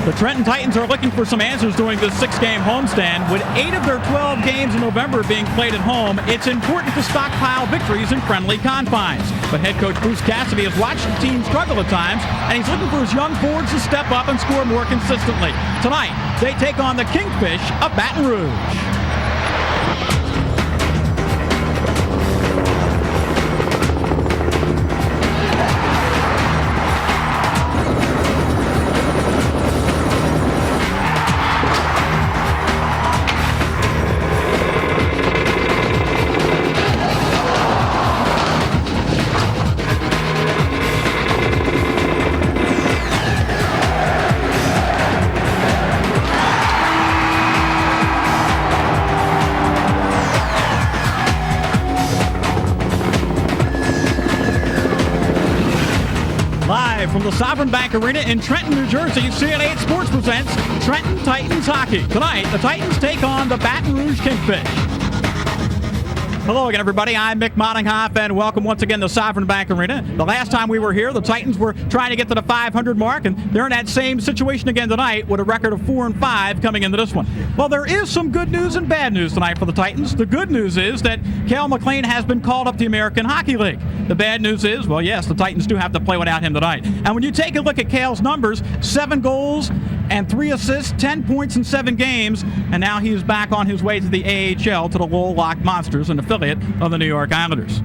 The Trenton Titans are looking for some answers during this 6-game homestand. With 8 of their 12 games in November being played at home, it's important to stockpile victories in friendly confines. But head coach Bruce Cassidy has watched the team struggle at times, and he's looking for his young forwards to step up and score more consistently. Tonight, they take on the Kingfish of Baton Rouge. From the Sovereign Bank Arena in Trenton, New Jersey, CN8 Sports presents Trenton Titans Hockey. Tonight, the Titans take on the Baton Rouge Kingfish. Hello again, everybody. I'm Mick Mottinghoff, and welcome once again to Sovereign Bank Arena. The last time we were here, the Titans were trying to get to the 500 mark, and they're in that same situation again tonight with a record of 4-5 coming into this one. Well, there is some good news and bad news tonight for the Titans. The good news is that Cale McLean has been called up to the American Hockey League. The bad news is, well, yes, the Titans do have to play without him tonight. And when you take a look at Cale's numbers, 7 goals and 3 assists, 10 points in 7 games, and now he is back on his way to the AHL, to the Lowell Lock Monsters, an affiliate of the New York Islanders.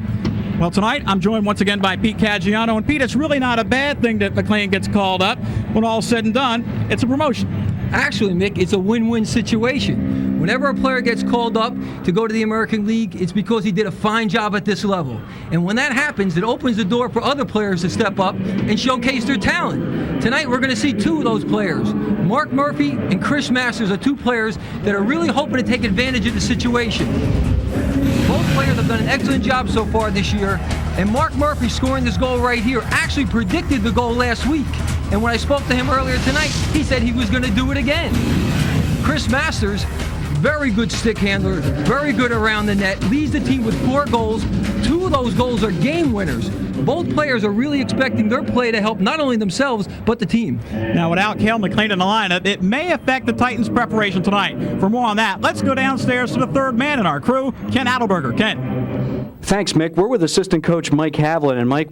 Well, tonight I'm joined once again by Pete Caggiano. And Pete, it's really not a bad thing that McLean gets called up. When all's said and done, it's a promotion. Actually, Mick, it's a win-win situation. Whenever a player gets called up to go to the American League, it's because he did a fine job at this level. And when that happens, it opens the door for other players to step up and showcase their talent. Tonight, we're going to see 2 of those players. Mark Murphy and Chris Masters are 2 players that are really hoping to take advantage of the situation. Both players have done an excellent job so far this year, and Mark Murphy scoring this goal right here actually predicted the goal last week. And when I spoke to him earlier tonight, he said he was going to do it again. Chris Masters, very good stick handler, very good around the net, leads the team with 4 goals. 2 of those goals are game winners. Both players are really expecting their play to help not only themselves, but the team. Now, without Cale McLean in the lineup, it may affect the Titans' preparation tonight. For more on that, let's go downstairs to the third man in our crew, Ken Adelberger. Ken. Thanks, Mick. We're with assistant coach Mike Havlin. And Mike,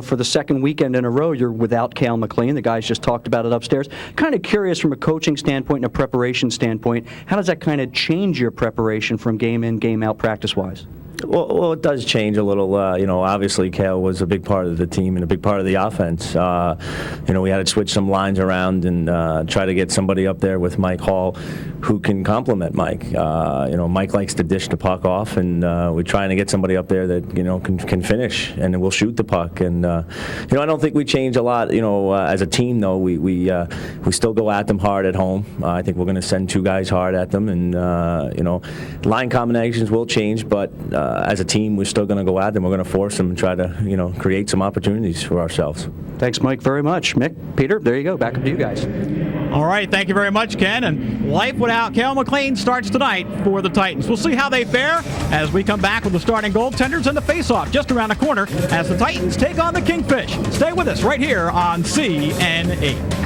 for the second weekend in a row, you're without Cale McLean. The guys just talked about it upstairs. Kind of curious from a coaching standpoint and a preparation standpoint, how does that kind of change your preparation from game in, game out practice-wise? Well, it does change a little. Obviously, Cale was a big part of the team and a big part of the offense. We had to switch some lines around and try to get somebody up there with Mike Hall who can complement Mike. Mike likes to dish the puck off, and we're trying to get somebody up there that can finish and will shoot the puck. And I don't think we change a lot. As a team, though, we still go at them hard at home. I think we're going to send 2 guys hard at them, and line combinations will change, but as a team, we're still going to go at them. We're going to force them and try to, create some opportunities for ourselves. Thanks, Mike, very much. Mick, Peter, there you go. Back up to you guys. All right, thank you very much, Ken. And life without Cale McLean starts tonight for the Titans. We'll see how they fare as we come back with the starting goaltenders and the face-off just around the corner as the Titans take on the Kingfish. Stay with us right here on CN8.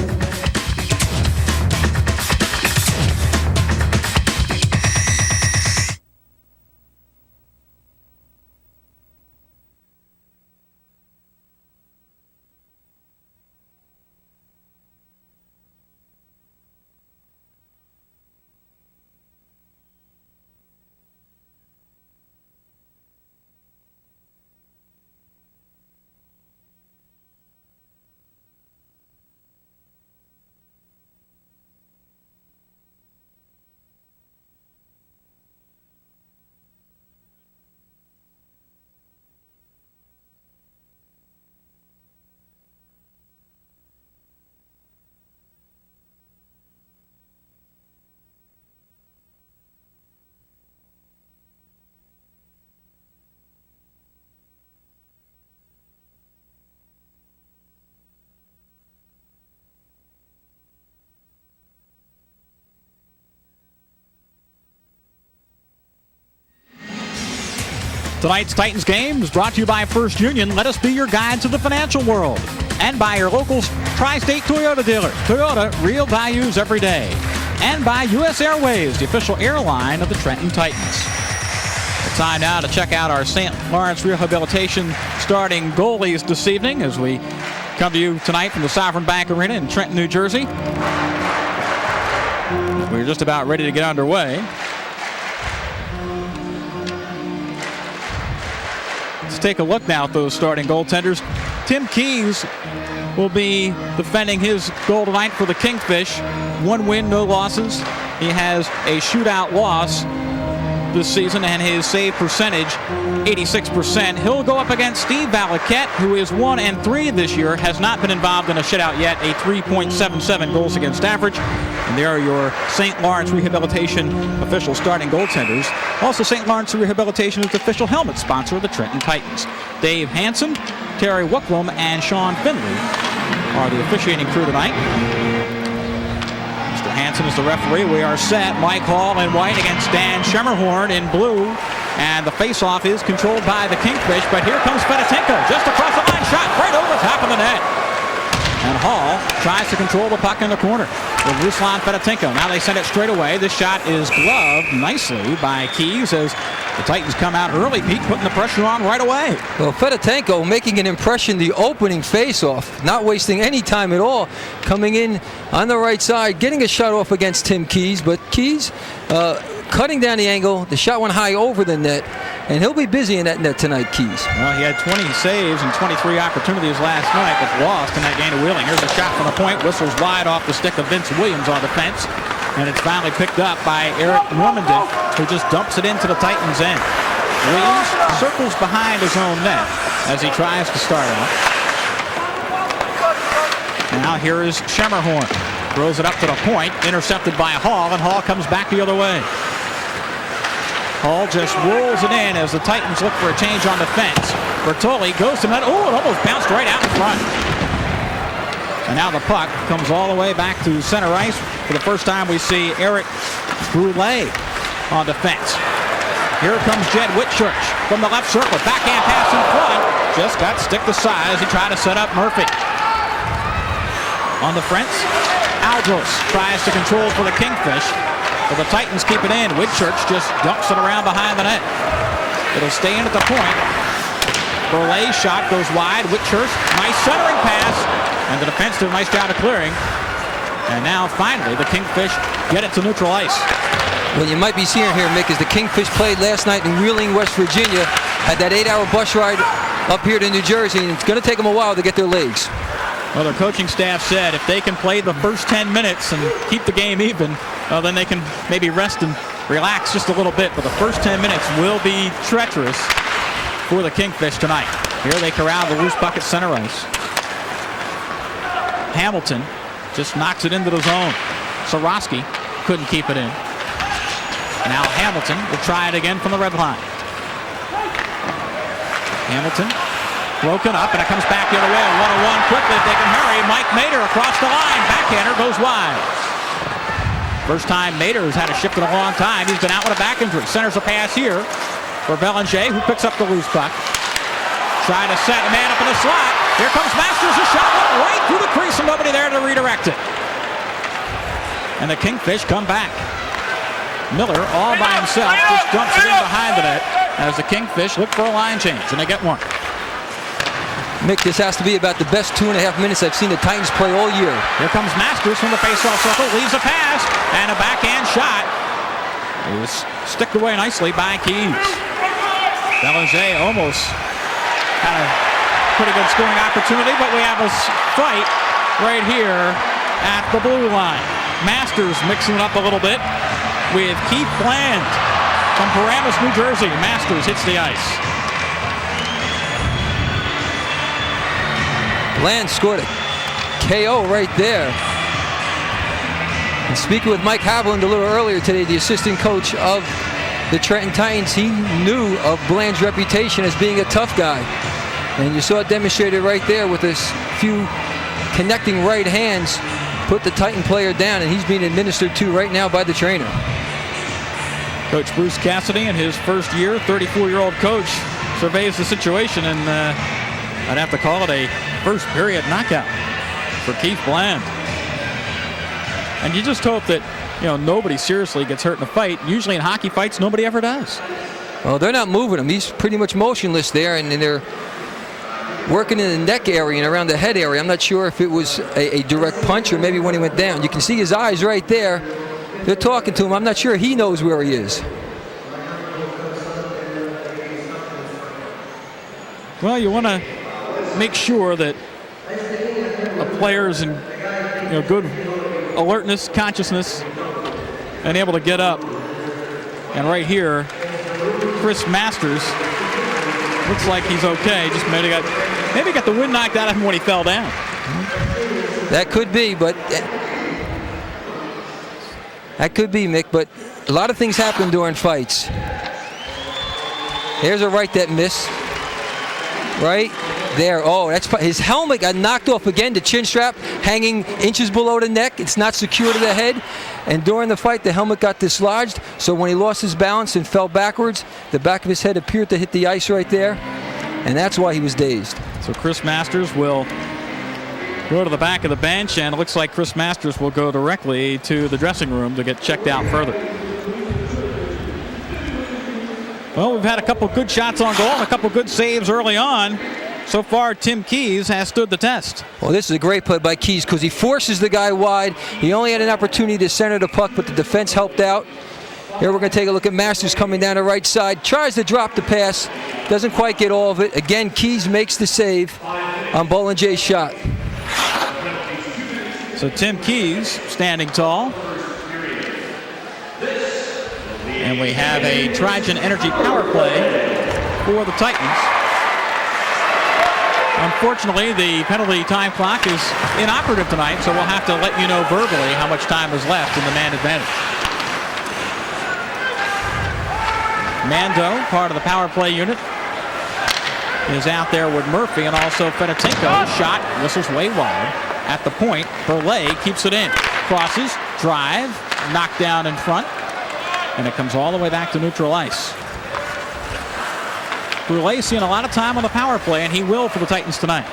Tonight's Titans game is brought to you by First Union. Let us be your guide to the financial world. And by your local Tri-State Toyota dealer. Toyota, real values every day. And by U.S. Airways, the official airline of the Trenton Titans. It's time now to check out our St. Lawrence Rehabilitation starting goalies this evening as we come to you tonight from the Sovereign Bank Arena in Trenton, New Jersey. We're just about ready to get underway. Let's take a look now at those starting goaltenders. Tim Keys will be defending his goal tonight for the Kingfish. 1 win, no losses. He has a shootout loss this season, and his save percentage 86%. He'll go up against Steve Valaquette, who is 1-3 this year, has not been involved in a shutout yet, a 3.77 goals against average. And there are your St. Lawrence Rehabilitation official starting goaltenders. Also, St. Lawrence Rehabilitation is the official helmet sponsor of the Trenton Titans. Dave Hansen, Terry Wicklum, and Sean Finley are the officiating crew tonight. Mr. Hansen is the referee. We are set. Mike Hall in white against Dan Schemmerhorn in blue. And the face-off is controlled by the Kingfish. But here comes Fedotenko. Just across the line. Shot right over the top of the net. And Hall tries to control the puck in the corner with Ruslan Fedotenko. Now they send it straight away. This shot is gloved nicely by Keys as the Titans come out early. Pete putting the pressure on right away. Well, Fedotenko making an impression the opening face-off, not wasting any time at all, coming in on the right side, getting a shot off against Tim Keys, but Keys cutting down the angle. The shot went high over the net, and he'll be busy in that net tonight, Keys. Well, he had 20 saves and 23 opportunities last night, but lost in that game to Wheeling. Here's a shot from the point. Whistles wide off the stick of Vince Williams on defense. And it's finally picked up by Eric Normandin, who just dumps it into the Titans' end. Williams circles behind his own net as he tries to start off. Now here is Schemmerhorn. Throws it up to the point, intercepted by Hall, and Hall comes back the other way. Hall just rolls it in as the Titans look for a change on defense. Bertoli goes to net. Oh, it almost bounced right out in front. And now the puck comes all the way back to center ice. For the first time, we see Eric Brulé on defense. Here comes Jed Whitchurch from the left circle. Backhand pass in front. Just got stick to side as he tried to set up Murphy. On the fence, Aldros tries to control for the Kingfish. But the Titans keep it in. Whitchurch just dumps it around behind the net. It'll stay in at the point. Burley's shot goes wide. Whitchurch, nice centering pass. And the defense did a nice job of clearing. And now, finally, the Kingfish get it to neutral ice. What you might be seeing here, Mick, is the Kingfish played last night in Wheeling, West Virginia. Had that 8-hour bus ride up here to New Jersey, and it's going to take them a while to get their legs. Well, their coaching staff said if they can play the first 10 minutes and keep the game even, then they can maybe rest and relax just a little bit. But the first 10 minutes will be treacherous for the Kingfish tonight. Here they corral the loose puck at center ice. Hamilton just knocks it into the zone. Sorosky couldn't keep it in. Now Hamilton will try it again from the red line. Hamilton broken up, and it comes back the other way. 1-on-1 quickly if they can hurry. Mike Mader across the line. Backhander goes wide. First time Mader has had a shift in a long time. He's been out with a back injury. Centers a pass here for Belanger, who picks up the loose puck. Trying to set a man up in the slot. Here comes Masters. A shot went right through the crease and nobody there to redirect it. And the Kingfish come back. Miller, all by himself, just dumps it in behind the net as the Kingfish look for a line change, and they get one. Mick, this has to be about the best 2.5 minutes I've seen the Titans play all year. Here comes Masters from the faceoff circle, leaves a pass, and a backhand shot is sticked away nicely by Keys. Belanger almost had a pretty good scoring opportunity, but we have a fight right here at the blue line. Masters mixing it up a little bit with Keith Bland from Paramus, New Jersey. Masters hits the ice. Bland scored a KO right there. And speaking with Mike Haviland a little earlier today, the assistant coach of the Trenton Titans, he knew of Bland's reputation as being a tough guy. And you saw it demonstrated right there with his few connecting right hands, put the Titan player down, and he's being administered to right now by the trainer. Coach Bruce Cassidy, in his first year, 34-year-old coach, surveys the situation, and I'd have to call it a First period knockout for Keith Bland. And you just hope that, nobody seriously gets hurt in a fight. Usually in hockey fights, nobody ever does. Well, they're not moving him. He's pretty much motionless there, and they're working in the neck area and around the head area. I'm not sure if it was a direct punch or maybe when he went down. You can see his eyes right there. They're talking to him. I'm not sure he knows where he is. Well, you want to make sure that a player's in good alertness, consciousness, and able to get up. And right here, Chris Masters looks like he's okay. Just maybe got the wind knocked out of him when he fell down. That could be, but Mick. But a lot of things happen during fights. Here's a right that missed. Right there. Oh, that's his helmet got knocked off again. The chin strap hanging inches below the neck. It's not secure to the head. And during the fight, the helmet got dislodged. So when he lost his balance and fell backwards, the back of his head appeared to hit the ice right there. And that's why he was dazed. So Chris Masters will go to the back of the bench, and it looks like Chris Masters will go directly to the dressing room to get checked out further. Well, we've had a couple good shots on goal and a couple good saves early on. So far, Tim Keys has stood the test. Well, this is a great play by Keys because he forces the guy wide. He only had an opportunity to center the puck, but the defense helped out. Here we're going to take a look at Masters coming down the right side. Tries to drop the pass. Doesn't quite get all of it. Again, Keys makes the save on Bollinger's shot. So Tim Keys standing tall. And we have a Trojan Energy power play for the Titans. Unfortunately, the penalty time clock is inoperative tonight, so we'll have to let you know verbally how much time is left in the man advantage. Mando, part of the power play unit, is out there with Murphy, and also Fedotenko. Shot, whistles way wide. At the point, Burley keeps it in. Crosses, drive, knocked down in front. And it comes all the way back to neutral ice. Brule seeing a lot of time on the power play, and he will for the Titans tonight.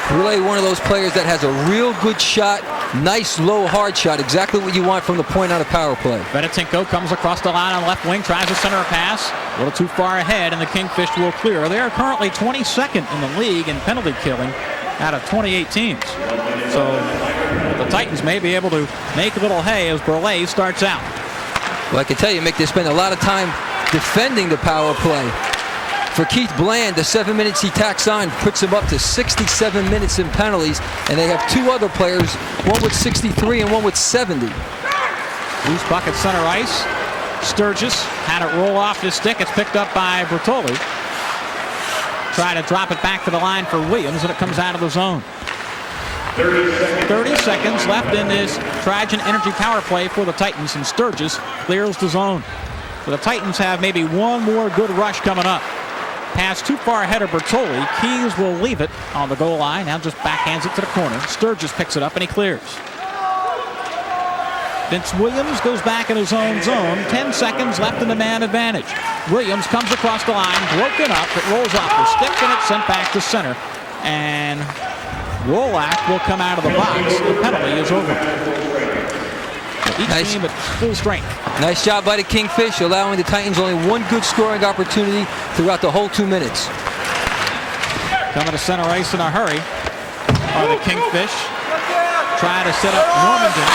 Brule, one of those players that has a real good shot, nice low hard shot, exactly what you want from the point on a power play. Fedotenko comes across the line on left wing, tries to center a pass, a little too far ahead, and the Kingfish will clear. They are currently 22nd in the league in penalty killing out of 28 teams. So the Titans may be able to make a little hay as Brule starts out. Well, I can tell you, Mick, they spend a lot of time defending the power play. For Keith Bland, the 7 minutes he tacks on puts him up to 67 minutes in penalties, and they have two other players, one with 63 and one with 70. Loose puck at center ice. Sturgis had it roll off his stick. It's picked up by Bertoli. Try to drop it back to the line for Williams, and it comes out of the zone. 30 seconds left in this Trojan Energy power play for the Titans, and Sturgis clears the zone. So the Titans have maybe one more good rush coming up. Pass too far ahead of Bertoli. Keys will leave it on the goal line. Now just backhands it to the corner. Sturgis picks it up and he clears. Vince Williams goes back in his own zone. 10 seconds left in the man advantage. Williams comes across the line, broken up. It rolls off the stick and it's sent back to center. And Rolak will come out of the box. The penalty is over. Each team at full strength. Nice job by the Kingfish, allowing the Titans only one good scoring opportunity throughout the whole 2 minutes. Coming to center ice in a hurry are the Kingfish. Try to set up Normandin.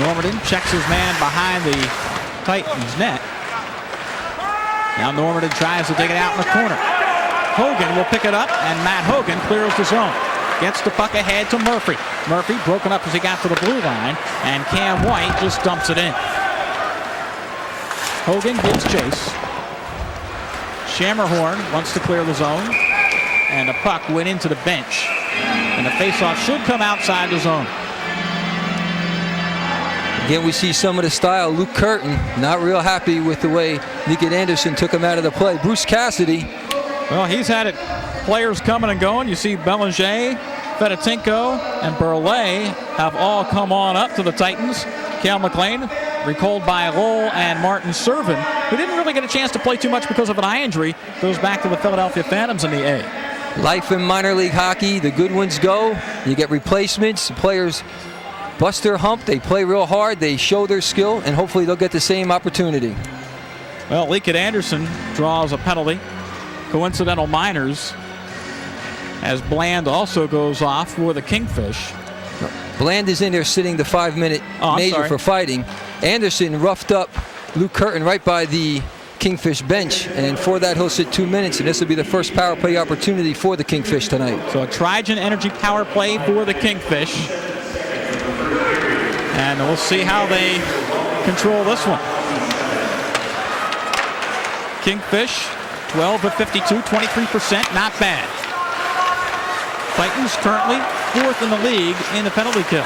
Normandin checks his man behind the Titans net. Now Normandin tries to dig it out in the corner. Hogan will pick it up, and Matt Hogan clears the zone. Gets the puck ahead to Murphy. Murphy broken up as he got to the blue line, and Cam White just dumps it in. Hogan gives chase. Shammerhorn wants to clear the zone, and the puck went into the bench. And the faceoff should come outside the zone. Again, we see some of the style. Luke Curtin not real happy with the way Nickett Anderson took him out of the play. Bruce Cassidy. Well, he's had it. Players coming and going. You see Bellinger, Fedotenko, and Burley have all come on up to the Titans. Cal McLean, recalled by Lowell and Martin Servin, who didn't really get a chance to play too much because of an eye injury, goes back to the Philadelphia Phantoms in the A. Life in minor league hockey, the good ones go. You get replacements. The players bust their hump. They play real hard. They show their skill, and hopefully they'll get the same opportunity. Well, Leakett Anderson draws a penalty. Coincidental minors, as Bland also goes off for the Kingfish. Bland is in there sitting the 5-minute major for fighting. Anderson roughed up Luke Curtin right by the Kingfish bench, and for that he'll sit 2 minutes, and this will be the first power play opportunity for the Kingfish tonight. So a Trigen Energy power play for the Kingfish. And we'll see how they control this one. Kingfish, 12 of 52, 23%, not bad. Titans currently 4th in the league in the penalty kill.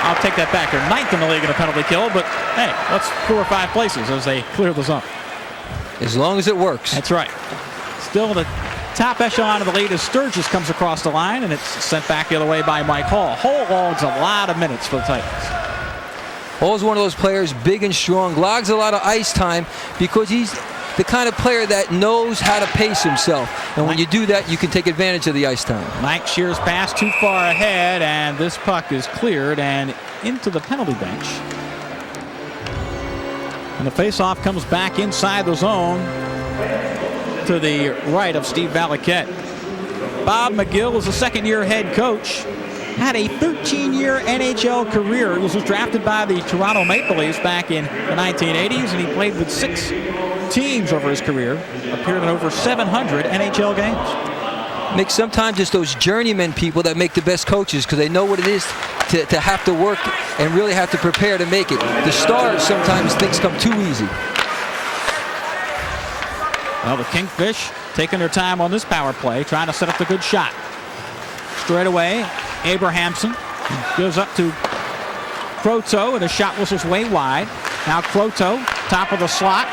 I'll take that back. They're 9th in the league in a penalty kill, but hey, that's 4 or 5 places as they clear the zone. As long as it works. That's right. Still in the top echelon of the lead as Sturgis comes across the line, and it's sent back the other way by Mike Hall. Hall logs a lot of minutes for the Titans. Hall's one of those players, big and strong, logs a lot of ice time because he's the kind of player that knows how to pace himself. And when you do that, you can take advantage of the ice time. Mike Shear's pass too far ahead, and this puck is cleared and into the penalty bench. And the faceoff comes back inside the zone to the right of Steve Valiquette. Bob McGill is a second-year head coach. Had a 13-year NHL career. He was drafted by the Toronto Maple Leafs back in the 1980s, and he played with 6 teams over his career. Appeared in over 700 NHL games. Mick, sometimes it's those journeyman people that make the best coaches because they know what it is to have to work and really have to prepare to make it. The stars, sometimes things come too easy. Well, the Kingfish taking their time on this power play, trying to set up the good shot. Straight away, Abrahamson goes up to Croteau, and the shot whistles way wide. Now Croteau, top of the slot,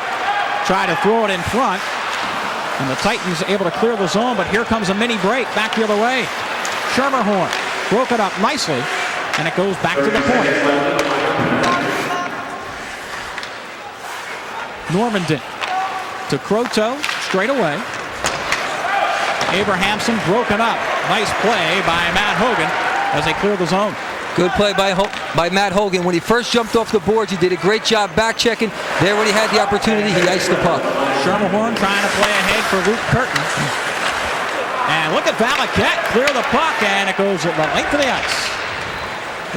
try to throw it in front. And the Titans able to clear the zone, but here comes a mini break back the other way. Schermerhorn broke it up nicely, and it goes back to the point. Normandin to Croteau, straight away. Abrahamson broken up. Nice play by Matt Hogan as they clear the zone. Good play by Matt Hogan. When he first jumped off the boards, he did a great job back checking. There when he had the opportunity, he iced the puck. Schermerhorn trying to play ahead for Luke Curtin. And look at Valiquette clear the puck, and it goes the length of the ice.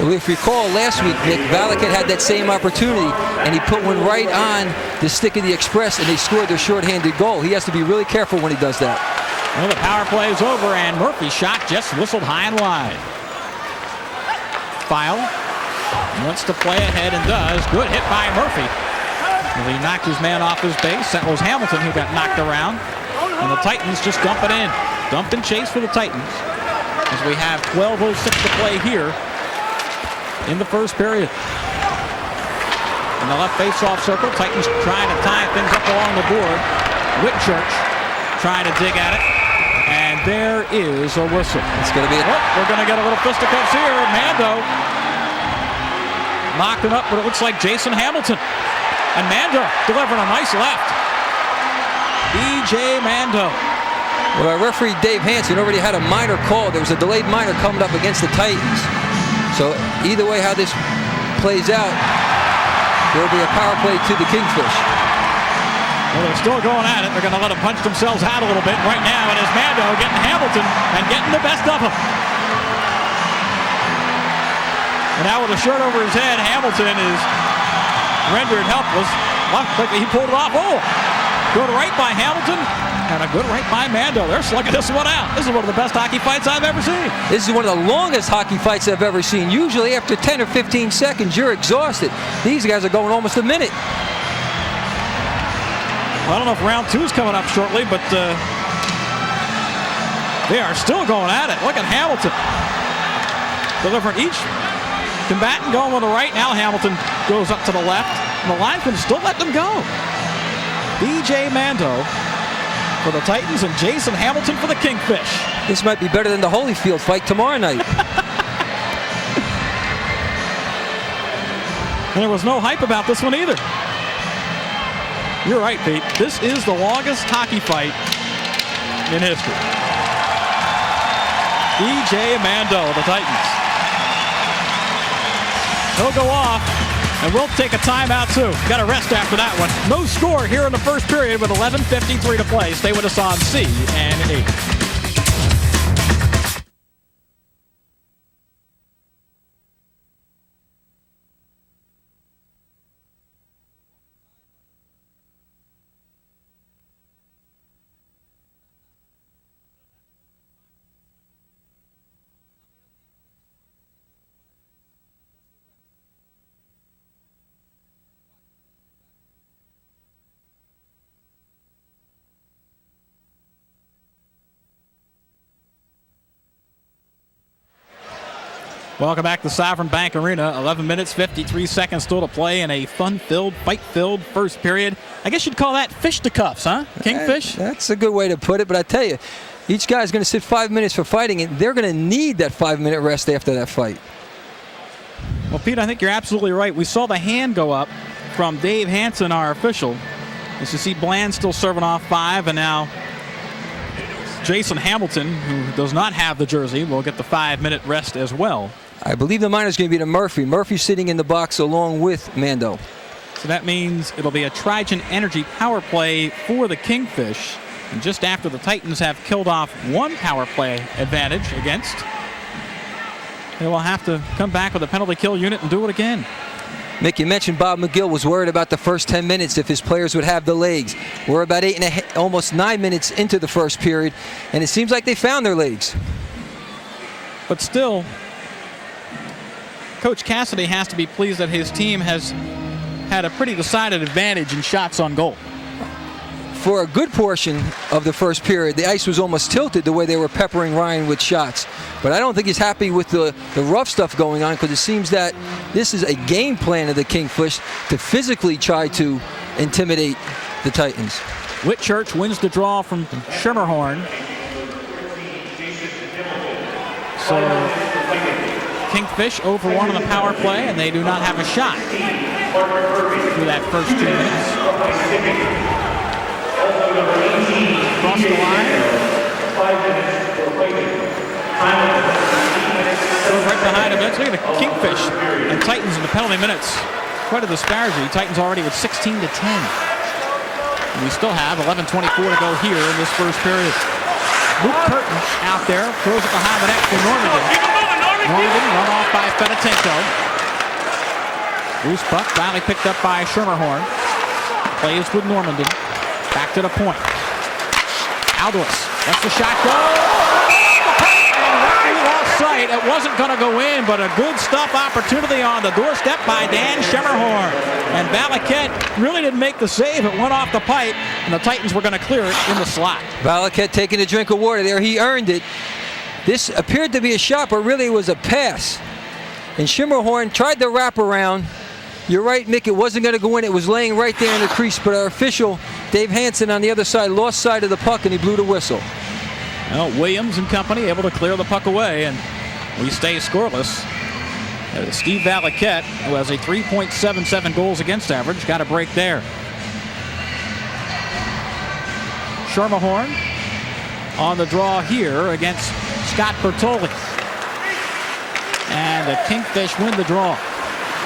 Well, if you recall last week, Nick, Valiquette had that same opportunity, and he put one right on the stick of the Express, and they scored their shorthanded goal. He has to be really careful when he does that. Well, the power play is over, and Murphy's shot just whistled high and wide. File wants to play ahead and does. Good hit by Murphy. Well, he knocked his man off his base. That was Hamilton who got knocked around. And the Titans just dump it in. Dump and chase for the Titans as we have 12:06 to play here in the first period. In the left face-off circle, Titans trying to tie things up along the board. Whitchurch trying to dig at it. And there is a whistle. It's going to be we're going to get a little fisticuffs here. Mando knocked it up, but it looks like Jason Hamilton. And Mando delivering a nice left. B.J. Mando. Well, our referee Dave Hansen already had a minor call. There was a delayed minor coming up against the Titans. So either way how this plays out, there will be a power play to the Kingfish. Well, they're still going at it. They're going to let them punch themselves out a little bit right now. And it's Mando getting Hamilton and getting the best of him. And now with a shirt over his head, Hamilton is rendered helpless. He pulled it off. Oh! Good right by Hamilton and a good right by Mando. They're slugging this one out. This is one of the best hockey fights I've ever seen. This is one of the longest hockey fights I've ever seen. Usually after 10 or 15 seconds, you're exhausted. These guys are going almost a minute. I don't know if round 2 is coming up shortly, but they are still going at it. Look at Hamilton. Delivering each combatant going with the right. Now Hamilton goes up to the left. And the linesman still let them go. B.J. Mando for the Titans and Jason Hamilton for the Kingfish. This might be better than the Holyfield fight tomorrow night. And there was no hype about this one either. You're right, Pete. This is the longest hockey fight in history. E.J. Mando, the Titans. He'll go off, and we'll take a timeout too. Got to rest after that one. No score here in the first period with 11:53 to play. Stay with us on CN8. Welcome back to Sovereign Bank Arena. 11 minutes, 53 seconds still to play in a fun-filled, fight-filled first period. I guess you'd call that fisticuffs, huh? Kingfish? That's a good way to put it, but I tell you, each guy's going to sit 5 minutes for fighting, and they're going to need that 5-minute rest after that fight. Well, Pete, I think you're absolutely right. We saw the hand go up from Dave Hansen, our official. As you see, Bland still serving off 5, and now Jason Hamilton, who does not have the jersey, will get the 5-minute rest as well. I believe the minor's going to be to Murphy. Murphy sitting in the box along with Mando. So that means it'll be a Trigen Energy power play for the Kingfish. And just after the Titans have killed off one power play advantage against, they will have to come back with a penalty kill unit and do it again. Mick, you mentioned Bob McGill was worried about the first 10 minutes if his players would have the legs. We're about 8.5, almost 9 minutes into the first period, and it seems like they found their legs. But still, Coach Cassidy has to be pleased that his team has had a pretty decided advantage in shots on goal. For a good portion of the first period, the ice was almost tilted the way they were peppering Ryan with shots. But I don't think he's happy with the rough stuff going on, because it seems that this is a game plan of the Kingfish to physically try to intimidate the Titans. Whitchurch wins the draw from Schermerhorn. So Kingfish 0 for 1 on the power play, and they do not have a shot through that first 2 minutes. Across the line. Goes right behind him. Let's look at the Kingfish and Titans in the penalty minutes. Quite a disparity. Titans already with 16 to 10. And we still have 11:24 to go here in this first period. Luke Curtin out there, throws it behind the net for Normandy. Normandy run off by Fedotenko. Loose puck finally picked up by Schermerhorn. Plays with Normandy. Back to the point. Aldous lets the shot go. And lost sight. It wasn't going to go in, but a good stuff opportunity on the doorstep by Dan Schermerhorn. And Valaket really didn't make the save. It went off the pipe, and the Titans were going to clear it in the slot. Valaket taking a drink of water there. He earned it. This appeared to be a shot, but really it was a pass. And Schermerhorn tried to wrap around. You're right, Mick, it wasn't going to go in. It was laying right there in the crease, but our official, Dave Hansen, on the other side, lost sight of the puck, and he blew the whistle. Well, Williams and company able to clear the puck away, and we stay scoreless. Steve Valaket, who has a 3.77 goals against average, got a break there. Schermerhorn on the draw here against Scott Bertoli. And the Kingfish win the draw.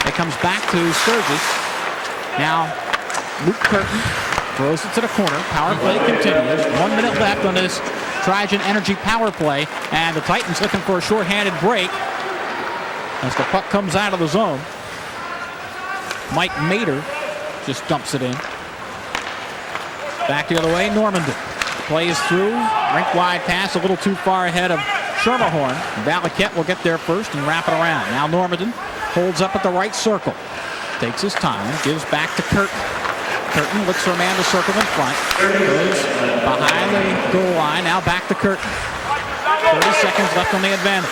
It comes back to Sturgis. Now, Luke Curtin throws it to the corner. Power play continues. 1 minute left on this Trigen Energy power play. And the Titans looking for a shorthanded break as the puck comes out of the zone. Mike Mader just dumps it in. Back the other way, Normandy plays through. Rink-wide pass a little too far ahead of Schermerhorn. Valaket will get there first and wrap it around. Now Normandy holds up at the right circle. Takes his time, gives back to Curtin. Curtin looks for a man to circle in front. Goes behind the goal line, now back to Curtin. 30 seconds left on the advantage.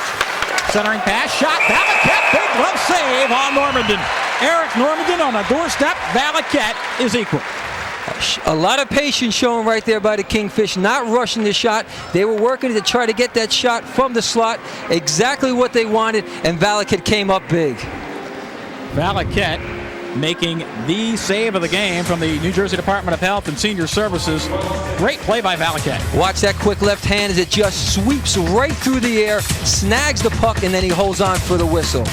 Centering pass, shot, Valaket, big glove save on Normandy. Eric Normandy on the doorstep, Valaket is equal. A lot of patience shown right there by the Kingfish, not rushing the shot. They were working to try to get that shot from the slot, exactly what they wanted, and Valaket came up big. Valaket making the save of the game from the New Jersey Department of Health and Senior Services. Great play by Valaquette. Watch that quick left hand as it just sweeps right through the air, snags the puck, and then he holds on for the whistle.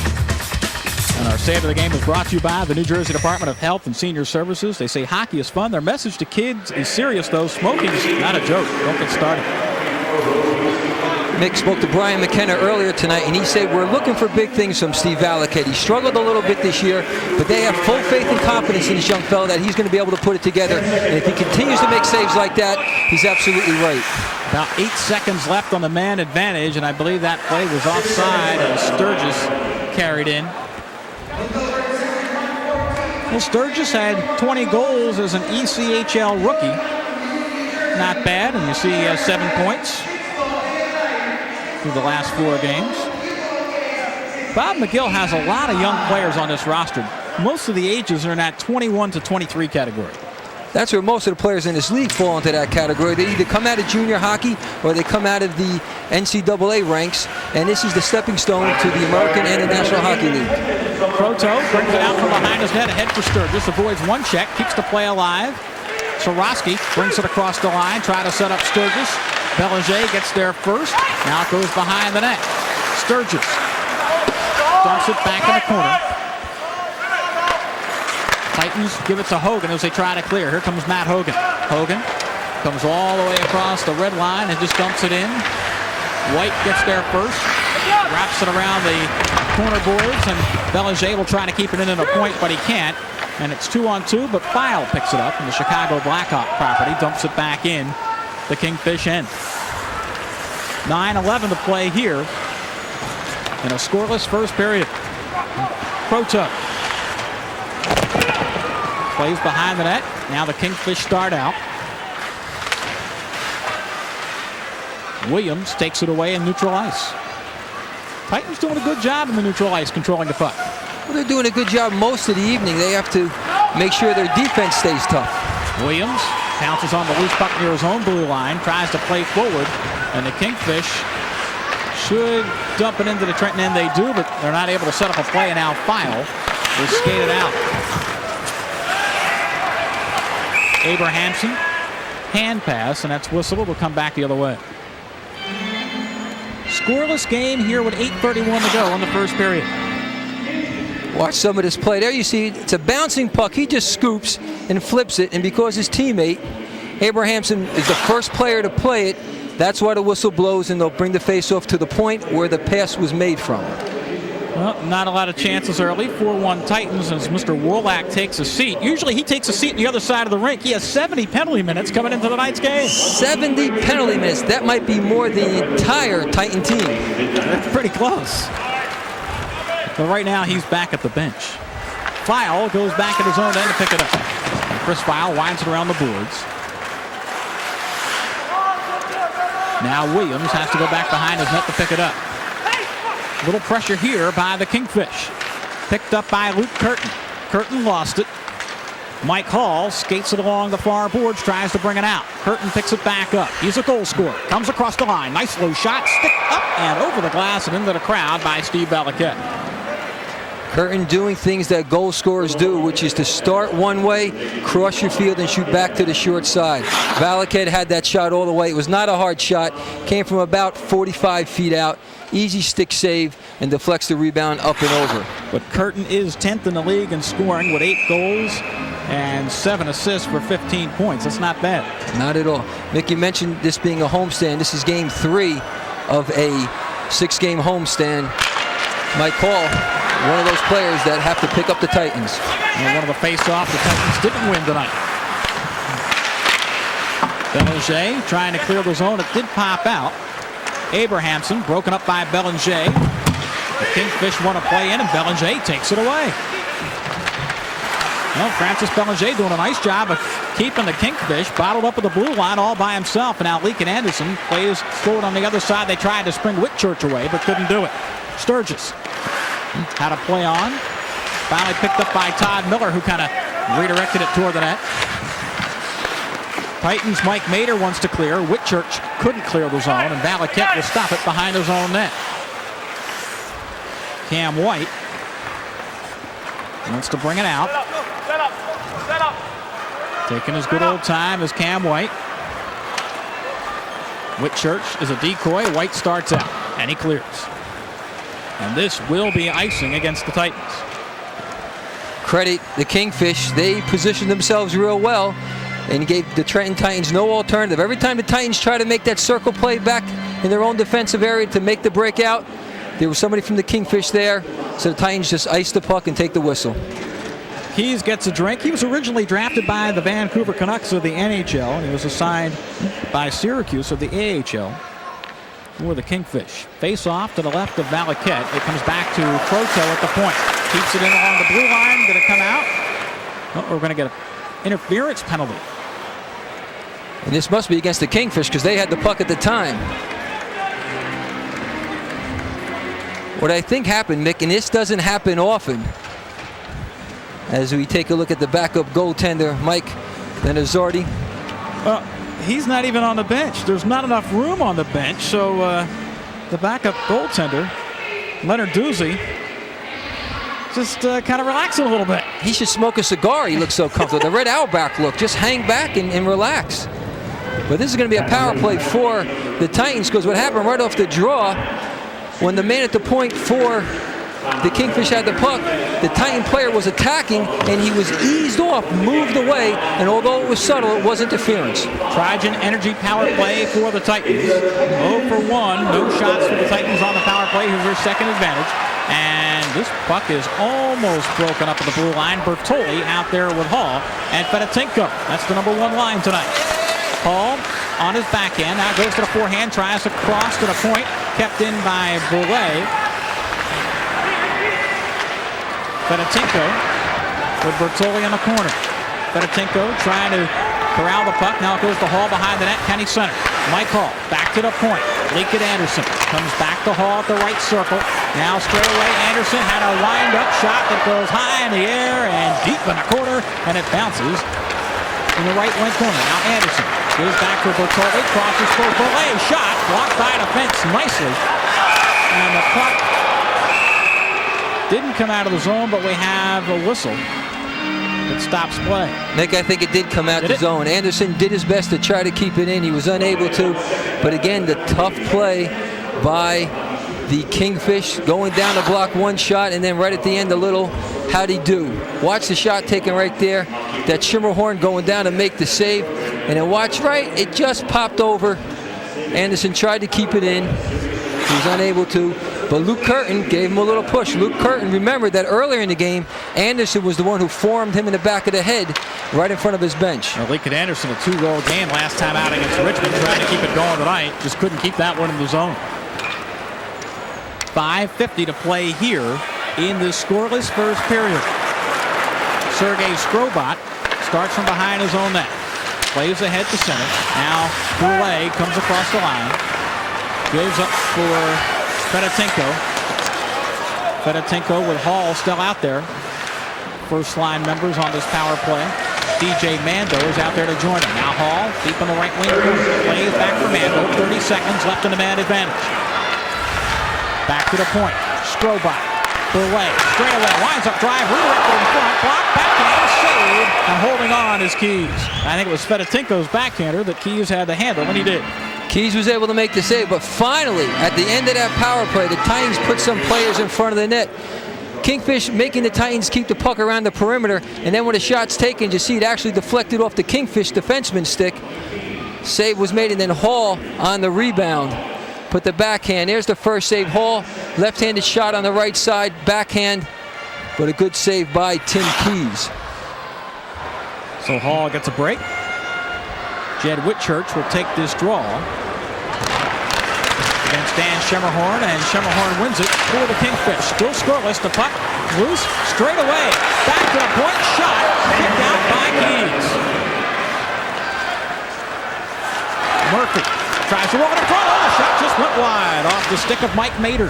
And our save of the game is brought to you by the New Jersey Department of Health and Senior Services. They say hockey is fun. Their message to kids is serious, though. Smoking is not a joke. Don't get started. Mick spoke to Brian McKenna earlier tonight, and he said, we're looking for big things from Steve Valaquette. He struggled a little bit this year, but they have full faith and confidence in this young fella that he's going to be able to put it together. And if he continues to make saves like that, he's absolutely right. About 8 seconds left on the man advantage, and I believe that play was offside as Sturgis carried in. Well, Sturgis had 20 goals as an ECHL rookie. Not bad, and you see 7 points through the last 4 games. Bob McGill has a lot of young players on this roster. Most of the ages are in that 21 to 23 category. That's where most of the players in this league fall into that category. They either come out of junior hockey or they come out of the NCAA ranks, and this is the stepping stone to the American and the National Hockey League. Proto brings it out from behind his net, ahead for Sturgis, avoids one check, keeps the play alive. Soroski brings it across the line, try to set up Sturgis. Belanger gets there first. Now it goes behind the net. Sturgis dumps it back in the corner. Titans give it to Hogan as they try to clear. Here comes Matt Hogan. Hogan comes all the way across the red line and just dumps it in. White gets there first. Wraps it around the corner boards, and Belanger will try to keep it in a point, but he can't. And it's 2-on-2, but File picks it up from the Chicago Blackhawk property, dumps it back in the Kingfish end. 9:11 to play here in a scoreless first period. Proto plays behind the net. Now the Kingfish start out. Williams takes it away in neutral ice. Titans doing a good job in the neutral ice controlling the puck. Well, they're doing a good job most of the evening. They have to make sure their defense stays tough. Williams pounces on the loose puck near his own blue line, tries to play forward, and the Kingfish should dump it into the Trenton end. They do, but they're not able to set up a play, and now File will skate it out. Abrahamson, hand pass, and that's whistled. Will come back the other way. Scoreless game here with 8:31 to go in the first period. Watch some of this play. There you see it's a bouncing puck. He just scoops and flips it, and because his teammate, Abrahamson, is the first player to play it, that's why the whistle blows, and they'll bring the face-off to the point where the pass was made from. Well, not a lot of chances early. 4-1 Titans as Mr. Warlach takes a seat. Usually he takes a seat on the other side of the rink. He has 70 penalty minutes coming into tonight's game. 70 penalty minutes. That might be more than the entire Titan team. That's pretty close. But right now he's back at the bench. File goes back at his own end to pick it up. And Chris File winds it around the boards. Now Williams has to go back behind his net to pick it up. A little pressure here by the Kingfish. Picked up by Luke Curtin. Curtin lost it. Mike Hall skates it along the far boards, tries to bring it out. Curtin picks it back up. He's a goal scorer. Comes across the line. Nice low shot. Stick up and over the glass and into the crowd by Steve Valaquette. Curtin doing things that goal scorers do, which is to start one way, cross your field, and shoot back to the short side. Valaquette had that shot all the way. It was not a hard shot. Came from about 45 feet out. Easy stick save and deflects the rebound up and over. But Curtin is 10th in the league in scoring with 8 goals and 7 assists for 15 points. That's not bad. Not at all. Mickey mentioned this being a homestand. This is game 3 of a 6-game homestand. Mike Hall, one of those players that have to pick up the Titans. And one of the face-offs the Titans didn't win tonight. Belanger trying to clear the zone. It did pop out. Abrahamson broken up by Belanger. The Kingfish want to play in, and Belanger takes it away. Well, Francis Belanger doing a nice job of keeping the Kingfish bottled up at the blue line all by himself. And now Leakin Anderson plays forward on the other side. They tried to spring Whitchurch away, but couldn't do it. Sturgis had a play on. Finally picked up by Todd Miller, who kind of redirected it toward the net. Titans' Mike Mader wants to clear. Whitchurch couldn't clear the zone, and Valaquette will stop it behind his own net. Cam White Wants to bring it out. Taking his good old time is Cam White. Whitchurch is a decoy. White starts out, and he clears. And this will be icing against the Titans. Credit the Kingfish. They positioned themselves real well and gave the Trenton Titans no alternative. Every time the Titans try to make that circle play back in their own defensive area to make the breakout, there was somebody from the Kingfish there, so the Titans just ice the puck and take the whistle. Keys gets a drink. He was originally drafted by the Vancouver Canucks of the NHL, and he was assigned by Syracuse of the AHL for the Kingfish. Face off to the left of Valaket. It comes back to Croteau at the point. Keeps it in along the blue line. Going to come out. Oh, we're going to get an interference penalty. And this must be against the Kingfish because they had the puck at the time. What I think happened, Mick, and this doesn't happen often, as we take a look at the backup goaltender, Mike Lenazardi. He's not even on the bench. There's not enough room on the bench, so the backup goaltender, Leonard Doozy, just kind of relaxing a little bit. He should smoke a cigar. He looks so comfortable. The Red Auerbach look. Just hang back and relax. But this is going to be a power play for the Titans because what happened right off the draw, when the man at the point for the Kingfish had the puck, the Titan player was attacking, and he was eased off, moved away, and although it was subtle, it was interference. Trojan Energy power play for the Titans. 0 for 1. No shots for the Titans on the power play. Here's their second advantage. And this puck is almost broken up at the blue line. Bertoli out there with Hall and Fedotenko. That's the number 1 line tonight. Hall on his backhand. Now goes to the forehand, tries to cross to the point. Kept in by Boulay. Fedotenko with Bertoli in the corner. Fedotenko trying to corral the puck. Now it goes to Hall behind the net. Kenny center. Mike Hall back to the point. Lincoln Anderson comes back to Hall at the right circle. Now straight away Anderson had a wind-up shot that goes high in the air and deep in the corner, and it bounces in the right wing corner. Now Anderson goes back for Bertoli. Crosses for Boulay. Shot blocked by defense nicely. And the puck didn't come out of the zone, but we have a whistle that stops play. Nick, I think it did come out the zone. Anderson did his best to try to keep it in. He was unable to. But again, the tough play by the Kingfish, going down to block one shot, and then right at the end, a little howdy do. Watch the shot taken right there. That Schimmerhorn going down to make the save. And then watch right, it just popped over. Anderson tried to keep it in. He was unable to. But Luke Curtin gave him a little push. Luke Curtin, remember that earlier in the game, Anderson was the one who formed him in the back of the head right in front of his bench. Well, Lincoln Anderson, a 2-goal game last time out against Richmond, trying to keep it going tonight. Just couldn't keep that one in the zone. 5:50 to play here in this scoreless first period. Sergei Skrobot starts from behind his own net. Plays ahead to center. Now Boulay comes across the line. Goes up for Fedotenko. Fedotenko with Hall still out there. First line members on this power play. DJ Mando is out there to join him. Now Hall deep in the right wing corner. Plays back for Mando. 30 seconds left in the man advantage. Back to the point. Skrobot. Boulay. Straight away. Winds up drive. Redirected in front. Block. Backhand. Save. And holding on is Keys. I think it was Fedotenko's backhander that Keys had the handle when he did. Keys was able to make the save, but finally, at the end of that power play, the Titans put some players in front of the net. Kingfish making the Titans keep the puck around the perimeter, and then when the shot's taken, you see it actually deflected off the Kingfish defenseman's stick. Save was made, and then Hall on the rebound. Put the backhand. There's the first save. Hall, left-handed shot on the right side, backhand, but a good save by Tim Keys. So Hall gets a break. Jed Whitchurch will take this draw against Dan Schimmerhorn, and Schimmerhorn wins it for the Kingfish. Still scoreless. The puck loose, straight away. Back to the point, shot, kicked out by Keys. Murphy tries to roll it in front. Oh, the shot just went wide off the stick of Mike Mader.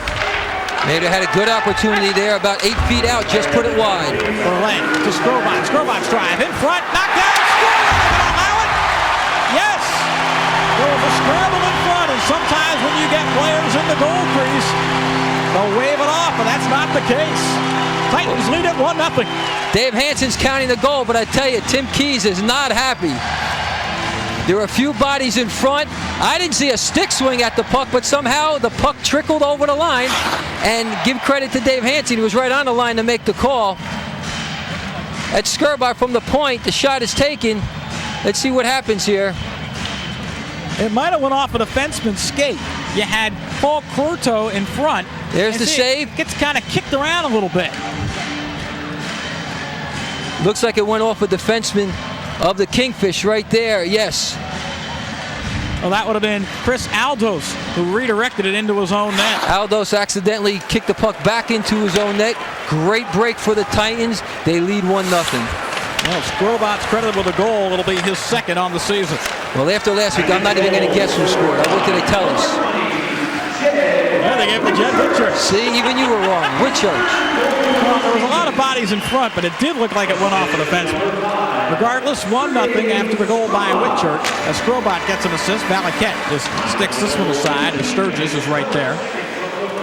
Mader had a good opportunity there, about 8 feet out, just put it wide. Berlin to Skrobot. Skrobot's drive in front, knocked down, score! Yes! There was a scramble in front, and sometimes when you get players in the goal crease, they'll wave it off, but that's not the case. Titans lead it 1-0. Dave Hansen's counting the goal, but I tell you, Tim Keys is not happy. There were a few bodies in front. I didn't see a stick swing at the puck, but somehow the puck trickled over the line. And give credit to Dave Hansen, he was right on the line to make the call. At Skirbach from the point, the shot is taken. Let's see what happens here. It might have went off a defenseman's skate. You had Paul Curto in front. There's the save. It gets kind of kicked around a little bit. Looks like it went off a defenseman of the Kingfish right there, yes. Well, that would have been Chris Aldos who redirected it into his own net. Aldos accidentally kicked the puck back into his own net. Great break for the Titans. They lead 1-0. Well, Skrobot's credited with a goal. It'll be his second on the season. Well, after last week, I'm not even going to guess who scored. What did they tell us? Yeah, they gave it to Jed Whitchurch. See, even you were wrong. Whitchurch. Well, there was a lot of bodies in front, but it did look like it went off a defenseman. Regardless, 1-0 after the goal by Whitchurch. As Skrobot gets an assist, Valaket just sticks this one aside, and Sturgis is right there.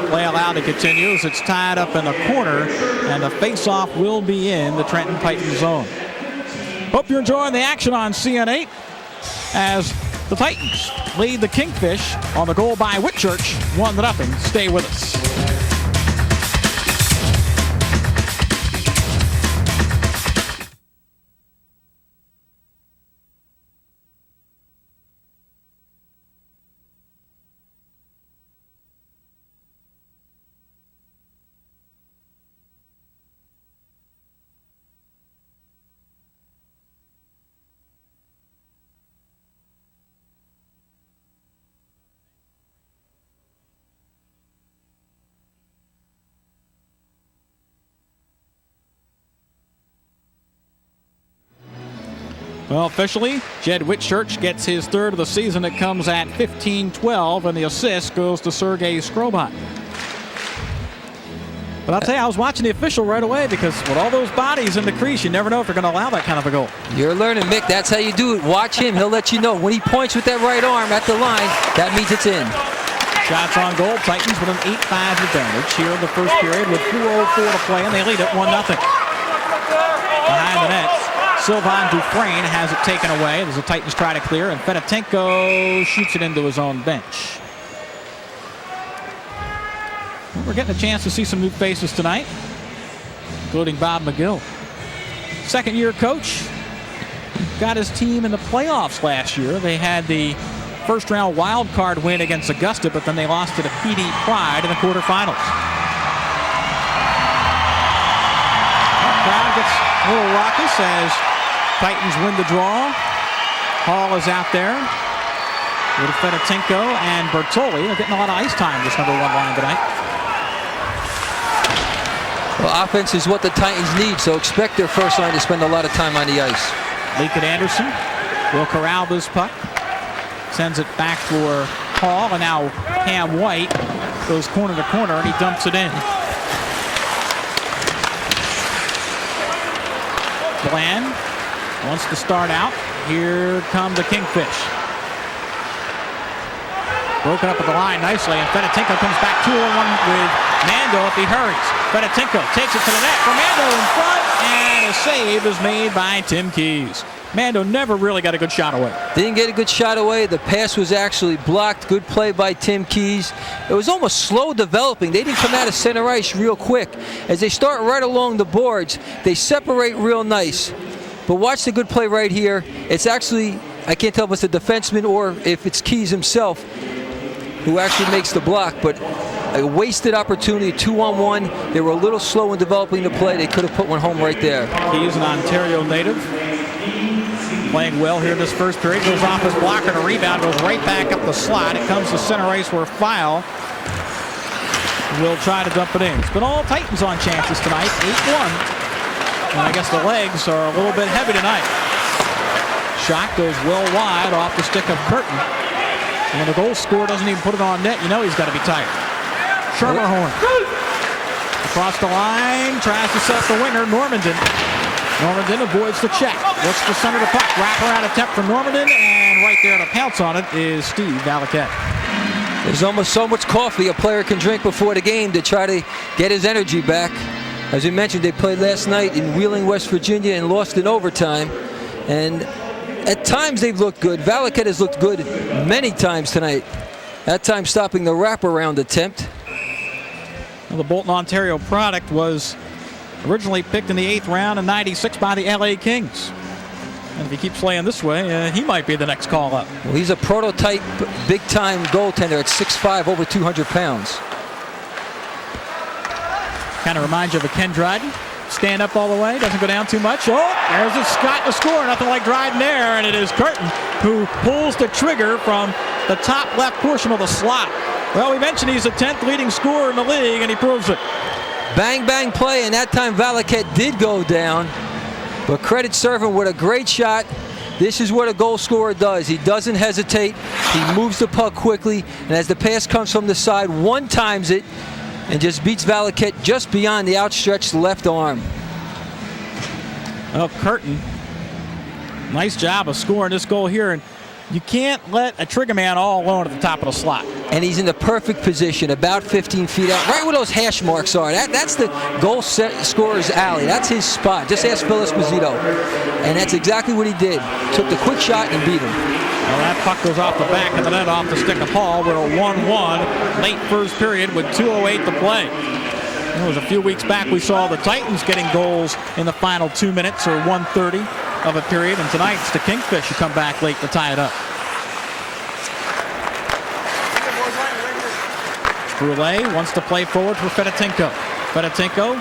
Play allowed to continues. It's tied up in the corner, and the face-off will be in the Trenton Titans zone. Hope you're enjoying the action on CN8 as the Titans lead the Kingfish on the goal by Whitchurch, 1-0. Stay with us. Well, officially, Jed Whitchurch gets his third of the season. It comes at 15-12, and the assist goes to Sergei Skrobot. But I'll tell you, I was watching the official right away because with all those bodies in the crease, you never know if they're going to allow that kind of a goal. You're learning, Mick. That's how you do it. Watch him. He'll let you know. When he points with that right arm at the line, that means it's in. Shots on goal. Titans with an 8-5 advantage here in the first period with 4:04 to play, and they lead it 1-0. Behind the net, Sylvain Dufresne has it taken away as the Titans try to clear, and Fedotenko shoots it into his own bench. We're getting a chance to see some new faces tonight, including Bob McGill. Second-year coach, got his team in the playoffs last year. They had the first-round wild card win against Augusta, but then they lost to the PD Pride in the quarterfinals. The crowd gets a little raucous as Titans win the draw. Hall is out there with Fedotenko and Bertoli. They're getting a lot of ice time, this number 1 line tonight. Well, offense is what the Titans need, so expect their first line to spend a lot of time on the ice. Lincoln Anderson will corral this puck. Sends it back for Hall, and now Cam White goes corner to corner, and he dumps it in. Bland wants to start out. Here come the Kingfish. Broken up at the line nicely, and Fedotenko comes back 2-on-1 with Mando if he hurries. Fedotenko takes it to the net for Mando in front, and a save is made by Tim Keys. Mando never really got a good shot away. Didn't get a good shot away. The pass was actually blocked. Good play by Tim Keys. It was almost slow developing. They didn't come out of center ice real quick. As they start right along the boards, they separate real nice. But watch the good play right here. It's actually, I can't tell if it's a defenseman or if it's Keys himself who actually makes the block, but a wasted opportunity, 2-on-1. They were a little slow in developing the play. They could have put one home right there. Keys, an Ontario native, playing well here in this first period. Goes off his blocker to rebound, goes right back up the slot. It comes to center ice where File will try to dump it in. It's been all Titans on chances tonight, 8-1. And I guess the legs are a little bit heavy tonight. Shot goes well wide off the stick of Curtin. And when the goal scorer doesn't even put it on net, you know he's got to be tired. Schermerhorn across the line, tries to set the winger, Normandin. Normandin avoids the check. Looks to center the puck. Wrap around attempt from Normandin, and right there to pounce on it is Steve Valaket. There's almost so much coffee a player can drink before the game to try to get his energy back. As we mentioned, they played last night in Wheeling, West Virginia, and lost in overtime. And at times they've looked good. Valaket has looked good many times tonight. That time stopping the wraparound attempt. Well, the Bolton, Ontario product was originally picked in the 8th round in '96 by the LA Kings. And if he keeps playing this way, he might be the next call-up. Well, he's a prototype big-time goaltender at 6'5", over 200 pounds. Kind of reminds you of a Ken Dryden. Stand up all the way, doesn't go down too much. Oh, there's a Scott to score. Nothing like Dryden there, and it is Curtin who pulls the trigger from the top left portion of the slot. Well, we mentioned he's the 10th leading scorer in the league, and he proves it. Bang, bang play, and that time Valaket did go down. But credit Servant with a great shot. This is what a goal scorer does. He doesn't hesitate. He moves the puck quickly, and as the pass comes from the side, one-times it, and just beats Valaket just beyond the outstretched left arm. Well, Curtin, nice job of scoring this goal here, and you can't let a trigger man all alone at the top of the slot. And he's in the perfect position, about 15 feet out, right where those hash marks are. That's the goal scorer's alley. That's his spot. Just ask Phil Esposito. And that's exactly what he did. Took the quick shot and beat him. Well, that puck goes off the back of the net, off the stick of Paul. We're a 1-1 late first period with 2:08 to play. It was a few weeks back we saw the Titans getting goals in the final 2 minutes or 1:30 of a period, and tonight it's the Kingfish who come back late to tie it up. Brule wants to play forward for Fedotenko. Fedotenko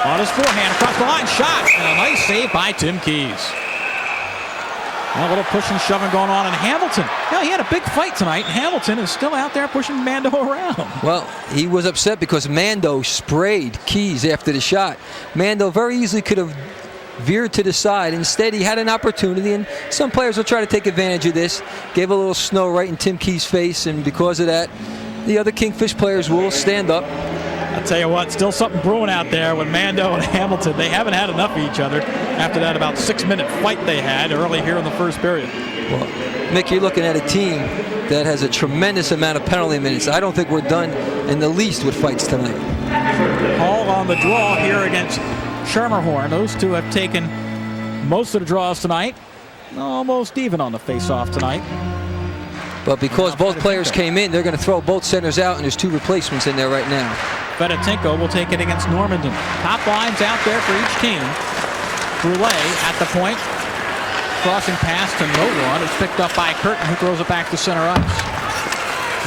on his forehand across the line, shot, and a nice save by Tim Keys. A little pushing, shoving going on in Hamilton. Yeah, he had a big fight tonight. Hamilton is still out there pushing Mando around. Well, he was upset because Mando sprayed Keys after the shot. Mando very easily could have veered to the side. Instead, he had an opportunity, and some players will try to take advantage of this. Gave a little snow right in Tim Keys' face, and because of that, the other Kingfish players will stand up. I'll tell you what, still something brewing out there with Mando and Hamilton. They haven't had enough of each other after that about 6-minute fight they had early here in the first period. Well, Mick, you're looking at a team that has a tremendous amount of penalty minutes. I don't think we're done in the least with fights tonight. Hall on the draw here against Schermerhorn. Those two have taken most of the draws tonight. Almost even on the face-off tonight. But because both players came in, they're going to throw both centers out, and there's 2 replacements in there right now. Fedotenko will take it against Normandin. Top lines out there for each team. Brule at the point. Crossing pass to no one. It's picked up by Curtin, who throws it back to center ice.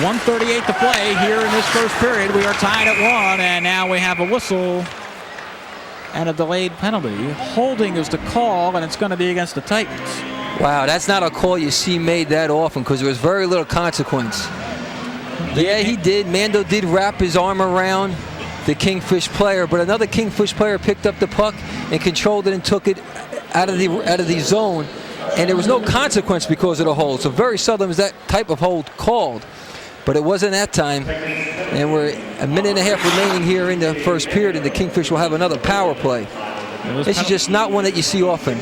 1:38 to play here in this first period. We are tied at 1, and now we have a whistle and a delayed penalty. Holding is the call, and it's going to be against the Titans. Wow, that's not a call you see made that often because there was very little consequence. Yeah, he did. Mando did wrap his arm around the Kingfish player, but another Kingfish player picked up the puck and controlled it and took it out of the zone, and there was no consequence because of the hold. So very seldom is that type of hold called, but it wasn't that time. And we're a minute and a half remaining here in the first period, and the Kingfish will have another power play. This is just not one that you see often.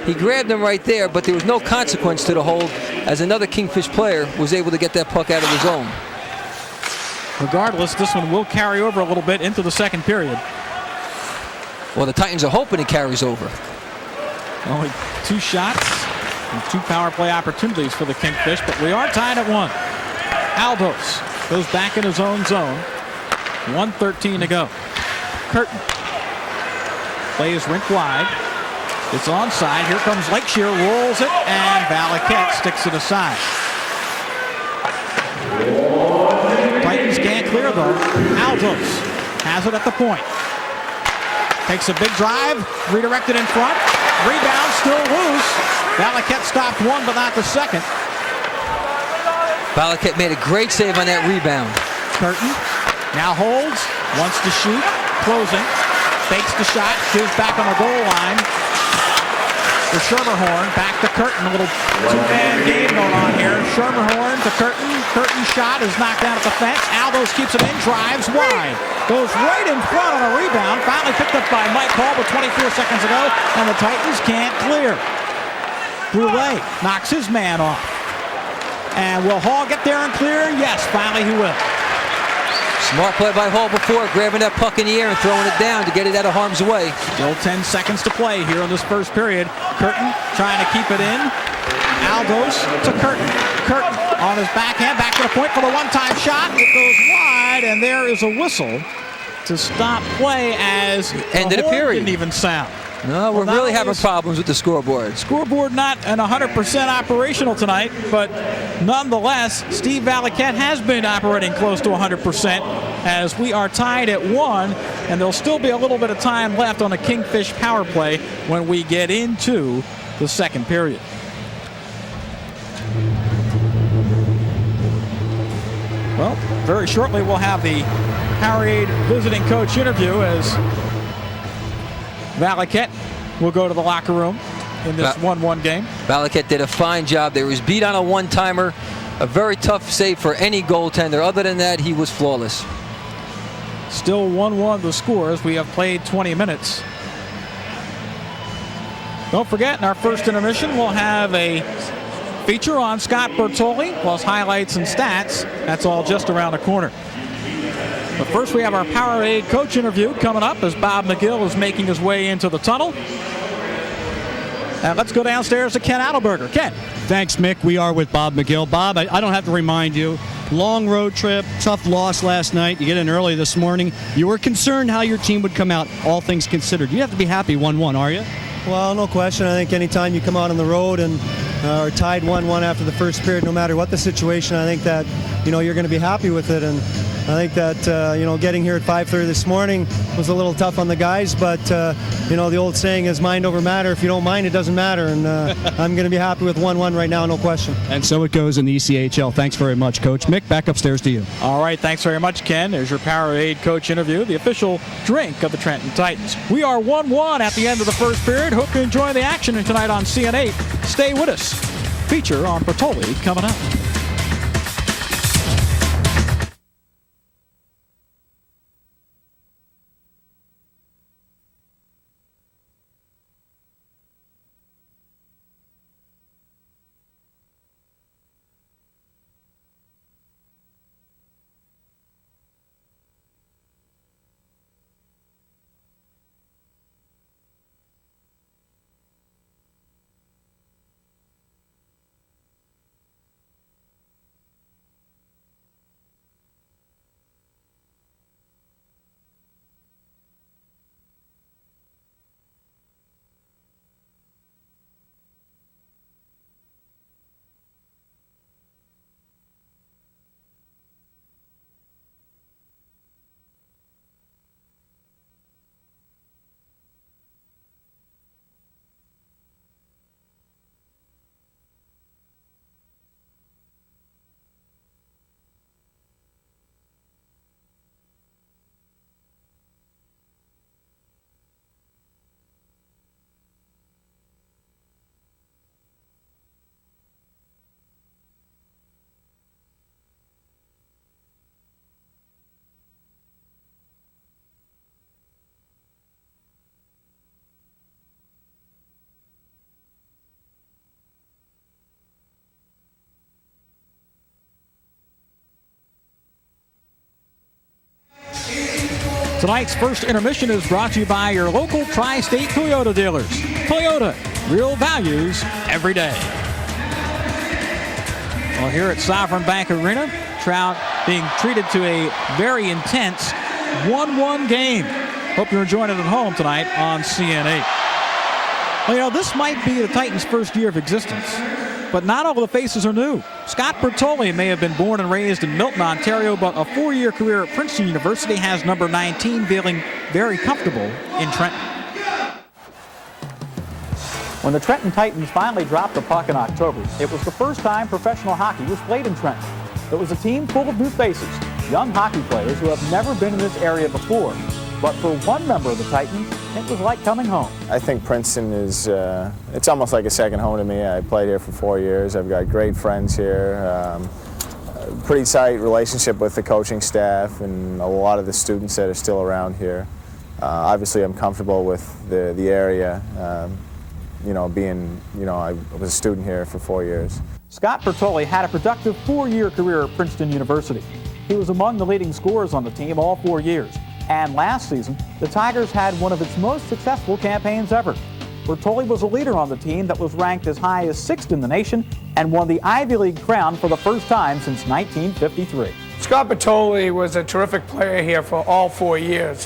He grabbed him right there, but there was no consequence to the hold as another Kingfish player was able to get that puck out of the zone. Regardless, this one will carry over a little bit into the second period. Well, the Titans are hoping it carries over. Only 2 shots and 2 power play opportunities for the Kingfish, but we are tied at 1. Aldos goes back in his own zone. 1:13 to go. Curtin plays rink wide. It's onside. Here comes Lakeshire, rolls it, and Valaket sticks it aside. Titans can't clear though. Aldos has it at the point. Takes a big drive, redirected in front. Rebound still loose. Valaket stopped one, but not the second. Valaket made a great save on that rebound. Curtin now holds, wants to shoot, closing, fakes the shot, gives back on the goal line. For Schermerhorn, back to Curtin. A little 2-man game going on here. Schermerhorn to Curtin. Curtin's shot is knocked down at the fence. Aldos keeps it in, drives wide. Goes right in front on a rebound. Finally picked up by Mike Hall, but 24 seconds ago, and the Titans can't clear. Brule knocks his man off. And will Hall get there and clear? Yes, finally he will. Smart play by Hall before, grabbing that puck in the air and throwing it down to get it out of harm's way. Still 10 seconds to play here in this first period. Curtin trying to keep it in. Aldos to Curtin. Curtin on his backhand, back to the point for the one-time shot. It goes wide, and there is a whistle to stop play as End of the horn period. didn't even sound. No, we're really having problems with the scoreboard. Scoreboard not an 100% operational tonight, but nonetheless, Steve Valiquette has been operating close to 100% as we are tied at 1, and there'll still be a little bit of time left on the Kingfish power play when we get into the second period. Well, very shortly we'll have the Powerade visiting coach interview as Valiquette will go to the locker room in this 1-1 game. Valiquette did a fine job. There was beat on a one-timer. A very tough save for any goaltender. Other than that, he was flawless. Still 1-1 the score as we have played 20 minutes. Don't forget, in our first intermission, we'll have a feature on Scott Bertoli, plus highlights and stats. That's all just around the corner. But first, we have our Powerade coach interview coming up as Bob McGill is making his way into the tunnel. And let's go downstairs to Ken Adelberger. Ken. Thanks, Mick. We are with Bob McGill. Bob, I don't have to remind you, long road trip, tough loss last night. You get in early this morning. You were concerned how your team would come out, all things considered. You have to be happy 1-1, are you? Well, no question. I think anytime you come out on the road and are tied 1-1 after the first period, no matter what the situation, I think that, you're going to be happy with it. And I think that, getting here at 5:30 this morning was a little tough on the guys, but, the old saying is mind over matter. If you don't mind, it doesn't matter. And I'm going to be happy with 1-1 right now, no question. And so it goes in the ECHL. Thanks very much, Coach. Mick, back upstairs to you. All right, thanks very much, Ken. There's your Powerade coach interview, the official drink of the Trenton Titans. We are 1-1 at the end of the first period. Hope you enjoy the action tonight on CN8. Stay with us. Feature on Bertoli coming up. Tonight's first intermission is brought to you by your local Tri-State Toyota dealers. Toyota, real values every day. Well, here at Sovereign Bank Arena, Trout being treated to a very intense 1-1 game. Hope you're enjoying it at home tonight on CN8. Well, this might be the Titans' first year of existence, but not all the faces are new. Scott Bertoli may have been born and raised in Milton, Ontario, but a 4-year career at Princeton University has number 19 feeling very comfortable in Trenton. When the Trenton Titans finally dropped the puck in October, it was the first time professional hockey was played in Trenton. It was a team full of new faces, young hockey players who have never been in this area before. But for one member of the Titans, it was like coming home. I think Princeton is, it's almost like a second home to me. I played here for 4 years. I've got great friends here. Pretty tight relationship with the coaching staff and a lot of the students that are still around here. Obviously, I'm comfortable with the area. I was a student here for 4 years. Scott Bertoli had a productive 4-year career at Princeton University. He was among the leading scorers on the team all 4 years. And last season, the Tigers had one of its most successful campaigns ever. Bertoli was a leader on the team that was ranked as high as 6th in the nation and won the Ivy League crown for the first time since 1953. Scott Bertoli was a terrific player here for all 4 years.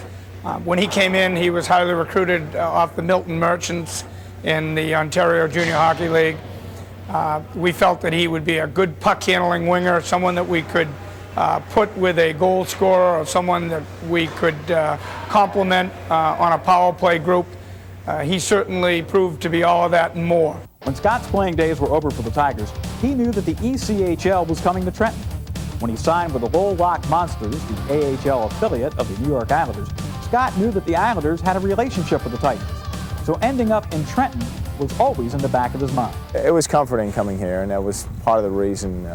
When he came in, he was highly recruited off the Milton Merchants in the Ontario Junior Hockey League. We felt that he would be a good puck-handling winger, someone that we could put with a goal scorer or someone that we could complement on a power play group. He certainly proved to be all of that and more. When Scott's playing days were over for the Tigers, he knew that the ECHL was coming to Trenton. When he signed with the Lowell Rock Monsters, the AHL affiliate of the New York Islanders, Scott knew that the Islanders had a relationship with the Titans. So ending up in Trenton was always in the back of his mind. It was comforting coming here, and that was part of the reason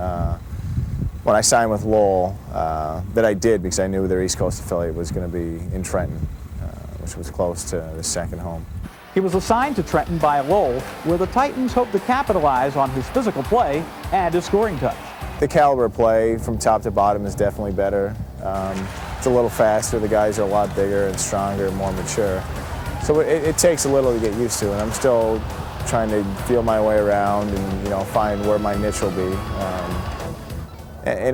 when I signed with Lowell that I did, because I knew their East Coast affiliate was going to be in Trenton, which was close to the second home. He was assigned to Trenton by Lowell, where the Titans hoped to capitalize on his physical play and his scoring touch. The caliber of play from top to bottom is definitely better. It's a little faster. The guys are a lot bigger and stronger and more mature. So it takes a little to get used to, and I'm still trying to feel my way around and find where my niche will be.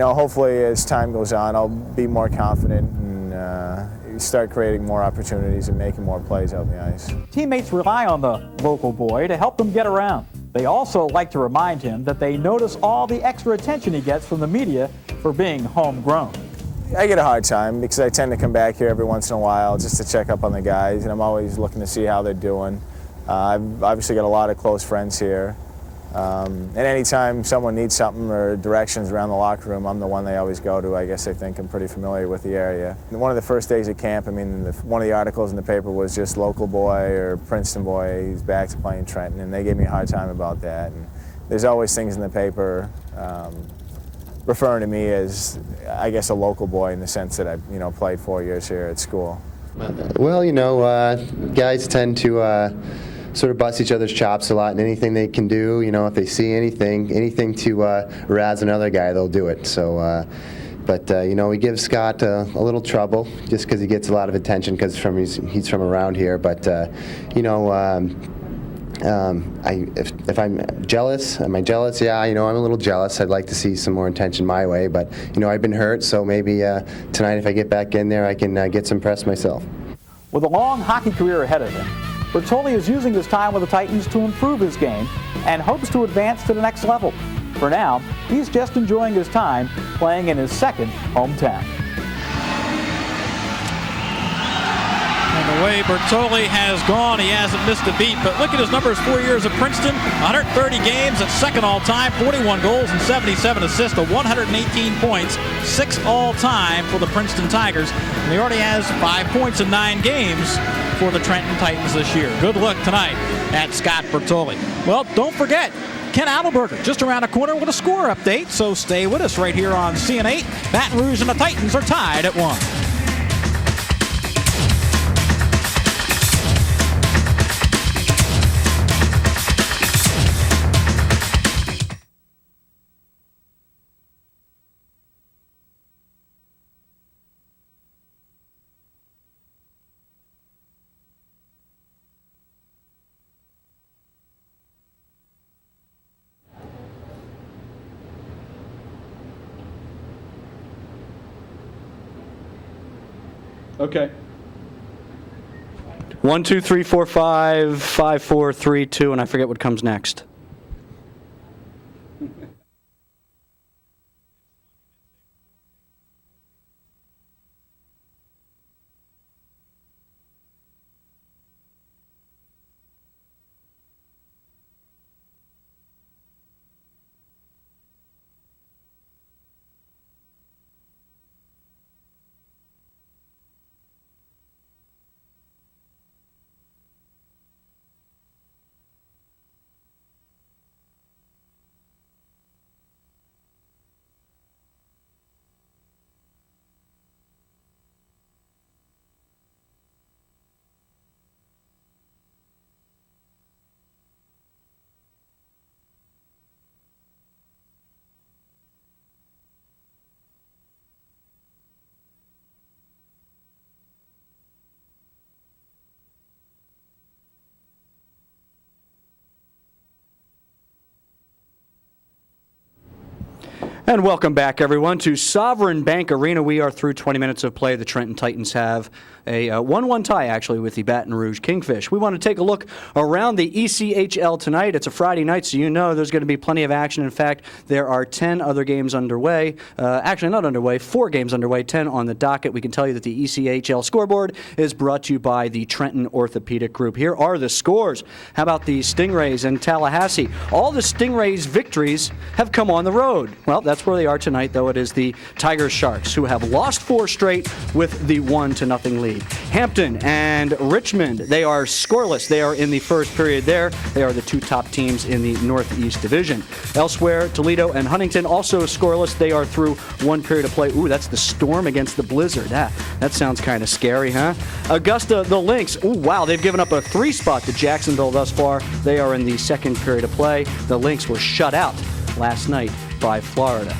Hopefully as time goes on, I'll be more confident and start creating more opportunities and making more plays out on the ice. Teammates rely on the local boy to help them get around. They also like to remind him that they notice all the extra attention he gets from the media for being homegrown. I get a hard time because I tend to come back here every once in a while just to check up on the guys, and I'm always looking to see how they're doing. I've obviously got a lot of close friends here. And anytime someone needs something or directions around the locker room, I'm the one they always go to. I guess they think I'm pretty familiar with the area. And one of the first days at camp, one of the articles in the paper was just local boy or Princeton boy, he's back to playing Trenton, and they gave me a hard time about that. And there's always things in the paper referring to me as, I guess, a local boy in the sense that I, played 4 years here at school. Well, guys tend to sort of bust each other's chops a lot, and anything they can do, if they see anything to razz another guy, they'll do it. So, we give Scott a little trouble just because he gets a lot of attention because he's from around here. But, if I'm jealous, am I jealous? Yeah, I'm a little jealous. I'd like to see some more attention my way, but, I've been hurt, so maybe tonight if I get back in there, I can get some press myself. With a long hockey career ahead of him, Bertoli is using his time with the Titans to improve his game and hopes to advance to the next level. For now, he's just enjoying his time playing in his second hometown. And the way Bertoli has gone, he hasn't missed a beat. But look at his numbers: 4 years at Princeton, 130 games at second all-time, 41 goals and 77 assists, 118 points, 6th all-time for the Princeton Tigers. And he already has 5 points in 9 games for the Trenton Titans this year. Good luck tonight at Scott Bertoli. Well, don't forget, Ken Adelberger just around the corner with a score update, so stay with us right here on CN8. Baton Rouge and the Titans are tied at 1. Okay. 1, 2, 3, 4, 5, 5, 4, 3, 2, and I forget what comes next. And welcome back, everyone, to Sovereign Bank Arena. We are through 20 minutes of play. The Trenton Titans have a 1-1 tie, actually, with the Baton Rouge Kingfish. We want to take a look around the ECHL tonight. It's a Friday night, so you know there's going to be plenty of action. In fact, there are 10 other games underway. Actually, not underway, 4 games underway, 10 on the docket. We can tell you that the ECHL scoreboard is brought to you by the Trenton Orthopedic Group. Here are the scores. How about the Stingrays and Tallahassee? All the Stingrays' victories have come on the road. Well, that's where they are tonight, though. It is the Tiger Sharks, who have lost 4 straight with the 1-0 lead. Hampton and Richmond, they are scoreless. They are in the first period there. They are the 2 top teams in the Northeast Division. Elsewhere, Toledo and Huntington also scoreless. They are through 1 period of play. Ooh, that's the Storm against the Blizzard. That sounds kind of scary, huh? Augusta, the Lynx. Ooh, wow, they've given up a 3 spot to Jacksonville thus far. They are in the 2nd period of play. The Lynx were shut out last night by Florida.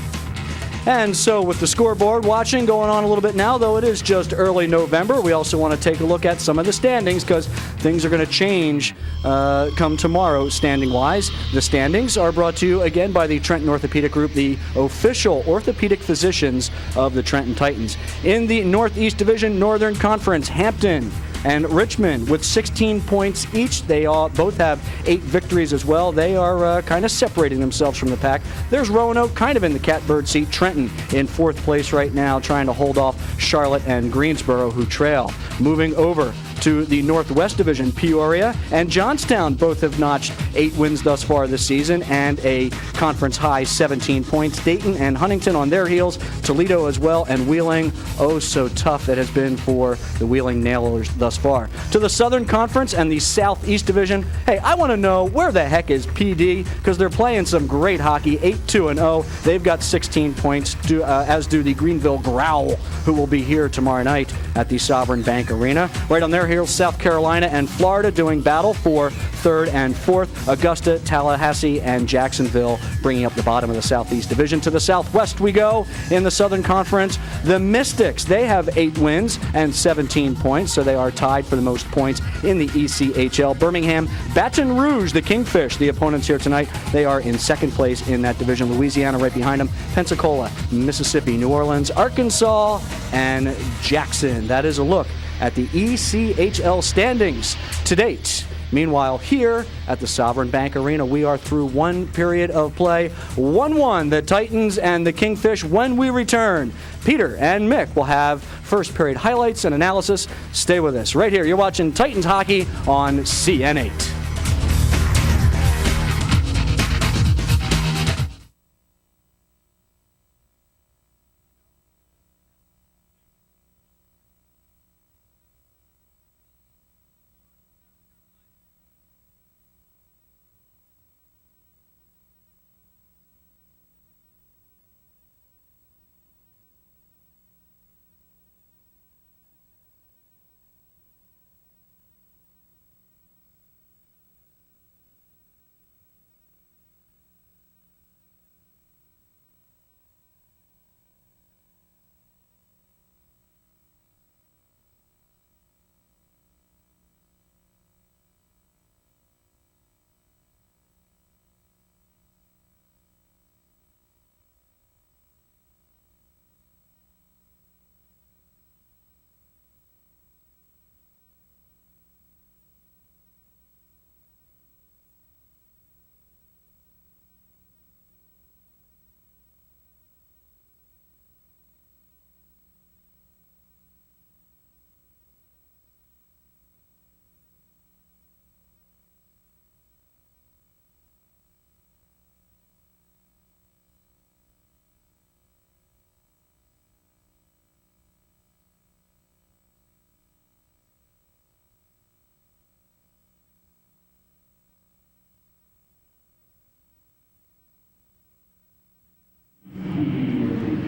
And so with the scoreboard watching going on a little bit now, though it is just early November, we also want to take a look at some of the standings because things are going to change come tomorrow standing-wise. The standings are brought to you again by the Trenton Orthopedic Group, the official orthopedic physicians of the Trenton Titans. In the Northeast Division Northern Conference, Hampton and Richmond with 16 points each. They all both have 8 victories as well. They are kind of separating themselves from the pack. There's Roanoke kind of in the catbird seat. Trenton in 4th place right now, trying to hold off Charlotte and Greensboro, who trail. Moving over to the Northwest Division, Peoria and Johnstown both have notched 8 wins thus far this season and a conference high 17 points. Dayton and Huntington on their heels, Toledo as well, and Wheeling, oh so tough it has been for the Wheeling Nailers thus far. To the Southern Conference and the Southeast Division, hey, I want to know where the heck is PD, because they're playing some great hockey, 8-2-0. They've got 16 points, as do the Greenville Growl, who will be here tomorrow night at the Sovereign Bank Arena. Right on their heels, South Carolina and Florida doing battle for 3rd and 4th. Augusta, Tallahassee, and Jacksonville bringing up the bottom of the Southeast Division. To the Southwest we go in the Southern Conference. The Mystics, they have 8 wins and 17 points, so they are tied for the most points in the ECHL. Birmingham, Baton Rouge, the Kingfish, the opponents here tonight. They are in 2nd place in that division. Louisiana right behind them. Pensacola, Mississippi, New Orleans, Arkansas, and Jackson. That is a look at the ECHL standings to date. Meanwhile, here at the Sovereign Bank Arena, we are through 1 period of play. 1-1, the Titans and the Kingfish. When we return, Peter and Mick will have first period highlights and analysis. Stay with us right here. You're watching Titans hockey on CN8.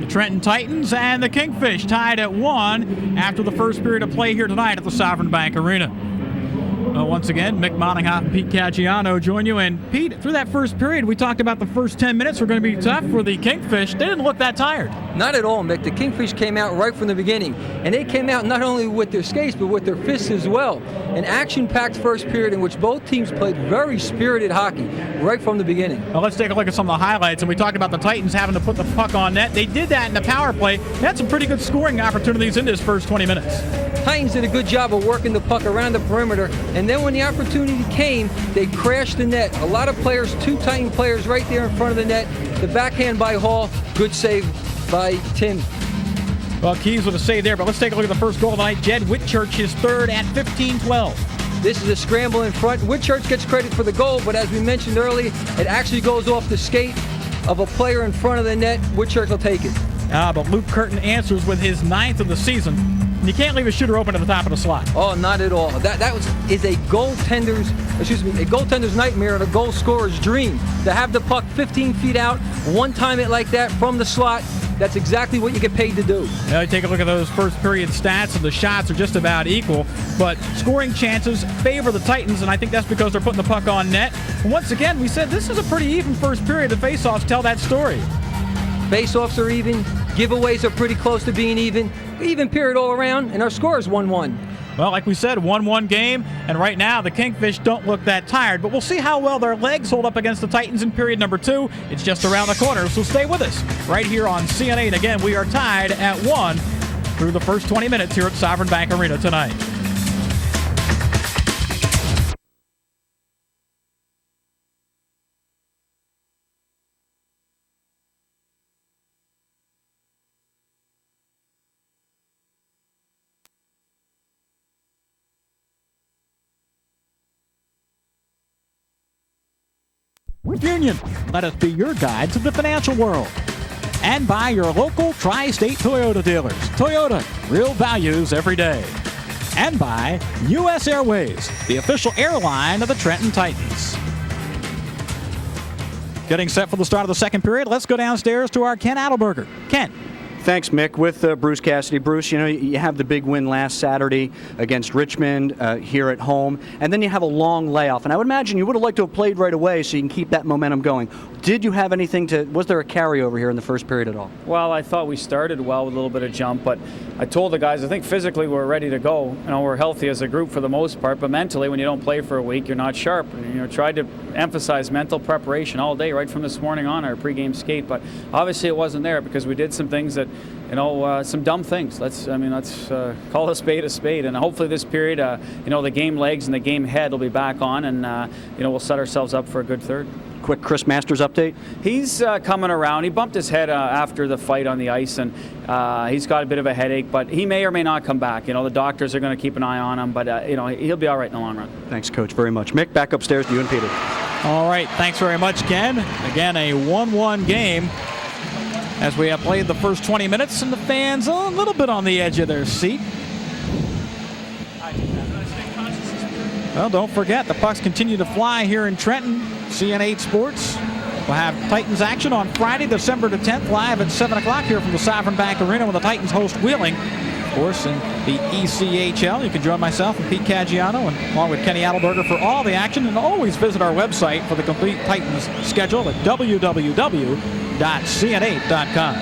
Trenton Titans and the Kingfish tied at 1 after the first period of play here tonight at the Sovereign Bank Arena. Well, once again, Mick Monaghan and Pete Caggiano join you. And Pete, through that first period, we talked about the first 10 minutes were going to be tough for the Kingfish. They didn't look that tired. Not at all, Mick. The Kingfish came out right from the beginning. And they came out not only with their skates, but with their fists as well. An action-packed first period in which both teams played very spirited hockey right from the beginning. Well, let's take a look at some of the highlights. And we talked about the Titans having to put the puck on net. They did that in the power play. They had some pretty good scoring opportunities in this first 20 minutes. Titans did a good job of working the puck around the perimeter, and then when the opportunity came, they crashed the net. A lot of players, 2 Titan players right there in front of the net. The backhand by Hall, good save by Tim. Well, Keys with a save there, but let's take a look at the first goal of the night. Jed Whitchurch, his third at 15-12. This is a scramble in front. Whitchurch gets credit for the goal, but as we mentioned earlier, it actually goes off the skate of a player in front of the net. Whitchurch will take it. But Luke Curtin answers with his 9th of the season. You can't leave a shooter open at the top of the slot. Oh, not at all. That is a goaltender's nightmare and a goal scorer's dream. To have the puck 15 feet out, one time it like that from the slot, that's exactly what you get paid to do. Now, take a look at those first period stats, and the shots are just about equal, but scoring chances favor the Titans, and I think that's because they're putting the puck on net. And once again, we said this is a pretty even first period. The faceoffs tell that story. Faceoffs are even. Giveaways are pretty close to being even. Even period all around, and our score is 1-1. Well, like we said, 1-1 game, and right now the Kingfish don't look that tired, but we'll see how well their legs hold up against the Titans in period number 2. It's just around the corner, so stay with us right here on CN8. Again, we are tied at 1 through the first 20 minutes here at Sovereign Bank Arena tonight. With Union, let us be your guide to the financial world. And by your local tri-state Toyota dealers. Toyota, real values every day. And by U.S. Airways, the official airline of the Trenton Titans. Getting set for the start of the second period, let's go downstairs to our Ken Adelberger. Ken. Thanks, Mick. With Bruce Cassidy. Bruce, you know, you have the big win last Saturday against Richmond here at home, and then you have a long layoff. And I would imagine you would have liked to have played right away so you can keep that momentum going. Did you have anything was there a carryover here in the first period at all? Well, I thought we started well with a little bit of jump, but I told the guys, I think physically we're ready to go. You know, we're healthy as a group for the most part, but mentally, when you don't play for a week, you're not sharp. And, you know, tried to emphasize mental preparation all day, right from this morning on our pregame skate, but obviously it wasn't there because we did some things that, you know, some dumb things. Let's call a spade, and hopefully this period, you know, the game legs and the game head will be back on, and you know, we'll set ourselves up for a good third. Quick Chris Masters update. He's coming around. He bumped his head after the fight on the ice, and he's got a bit of a headache, but he may or may not come back. You know, the doctors are going to keep an eye on him, but you know, he'll be all right in the long run. Thanks, Coach, very much. Mick, back upstairs to you and Peter. All right, thanks very much, Ken. Again, a 1-1 game as we have played the first 20 minutes, and the fans a little bit on the edge of their seat. Well, don't forget, the pucks continue to fly here in Trenton. CN8 Sports will have Titans action on Friday, December the 10th, live at 7 o'clock here from the Sovereign Bank Arena when the Titans host Wheeling. Of course, in the ECHL, you can join myself and Pete Caggiano and along with Kenny Adelberger for all the action, and always visit our website for the complete Titans schedule at www.cn8.com.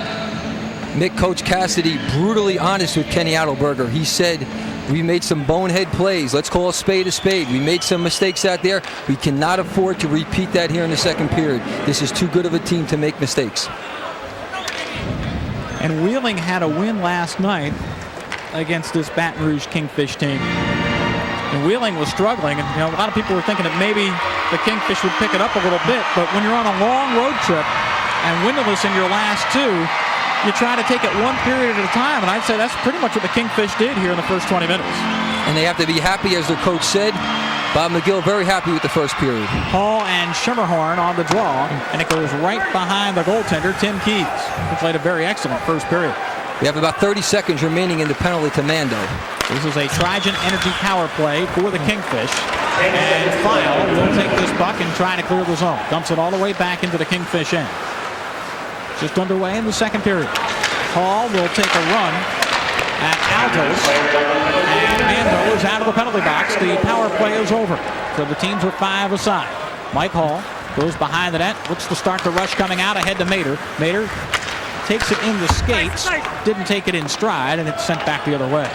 Mick, Coach Cassidy, brutally honest with Kenny Adelberger. He said, we made some bonehead plays. Let's call a spade a spade. We made some mistakes out there. We cannot afford to repeat that here in the second period. This is too good of a team to make mistakes. And Wheeling had a win last night against this Baton Rouge Kingfish team. And Wheeling was struggling, and you know, a lot of people were thinking that maybe the Kingfish would pick it up a little bit, but when you're on a long road trip and winless in your last two, you try to take it one period at a time, and I'd say that's pretty much what the Kingfish did here in the first 20 minutes. And they have to be happy, as their coach said. Bob McGill very happy with the first period. Hall and Schimmerhorn on the draw, and it goes right behind the goaltender, Tim Keys, who played a very excellent first period. We have about 30 seconds remaining in the penalty to Mando. This is a Trigen Energy power play for the Kingfish. And File will take this puck and try to clear the zone. Dumps it all the way back into the Kingfish end. Just underway in the second period. Hall will take a run at Altos. And Mando is out of the penalty box. The power play is over. So the teams are 5 aside. Mike Hall goes behind the net, looks to start the rush coming out ahead to Mater. Mater takes it in the skates, didn't take it in stride, and it's sent back the other way.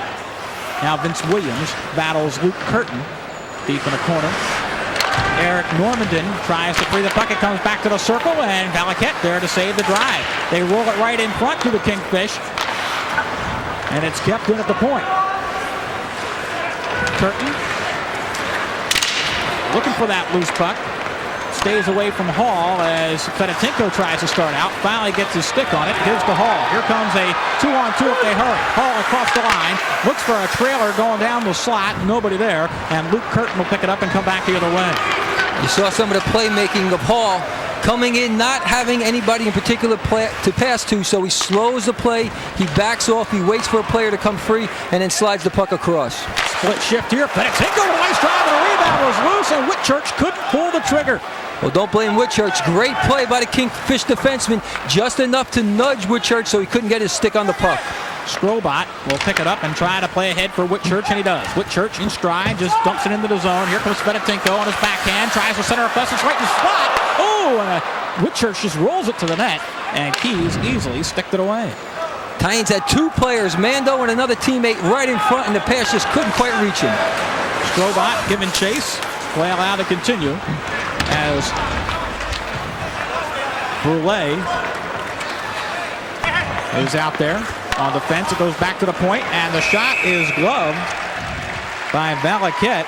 Now Vince Williams battles Luke Curtin deep in the corner. Eric Normandin tries to free the puck. It comes back to the circle, and Valaquette there to save the drive. They roll it right in front to the Kingfish, and it's kept in at the point. Curtin looking for that loose puck. Stays away from Hall as Fedotenko tries to start out. Finally gets his stick on it. Gives to Hall. Here comes a 2-on-2 if they hurry. Hall across the line. Looks for a trailer going down the slot. Nobody there. And Luke Curtin will pick it up and come back the other way. You saw some of the playmaking of Hall coming in, not having anybody in particular to pass to, so he slows the play. He backs off. He waits for a player to come free and then slides the puck across. Split shift here. Fedotenko with a nice drive, and the rebound was loose, and Whitchurch couldn't pull the trigger. Well, don't blame Whitchurch. Great play by the Kingfish defenseman. Just enough to nudge Whitchurch so he couldn't get his stick on the puck. Strobot will pick it up and try to play ahead for Whitchurch, and he does. Whitchurch in stride, just dumps it into the zone. Here comes Fedotenko on his backhand, tries to center a pass. It's right in the spot. Oh, and Whitchurch just rolls it to the net, and Keys easily sticked it away. Titans had 2 players, Mando and another teammate, right in front, and the pass just couldn't quite reach him. Strobot giving chase. Play allowed to continue as Brule is out there on the fence. It goes back to the point, and the shot is gloved by Valaquette.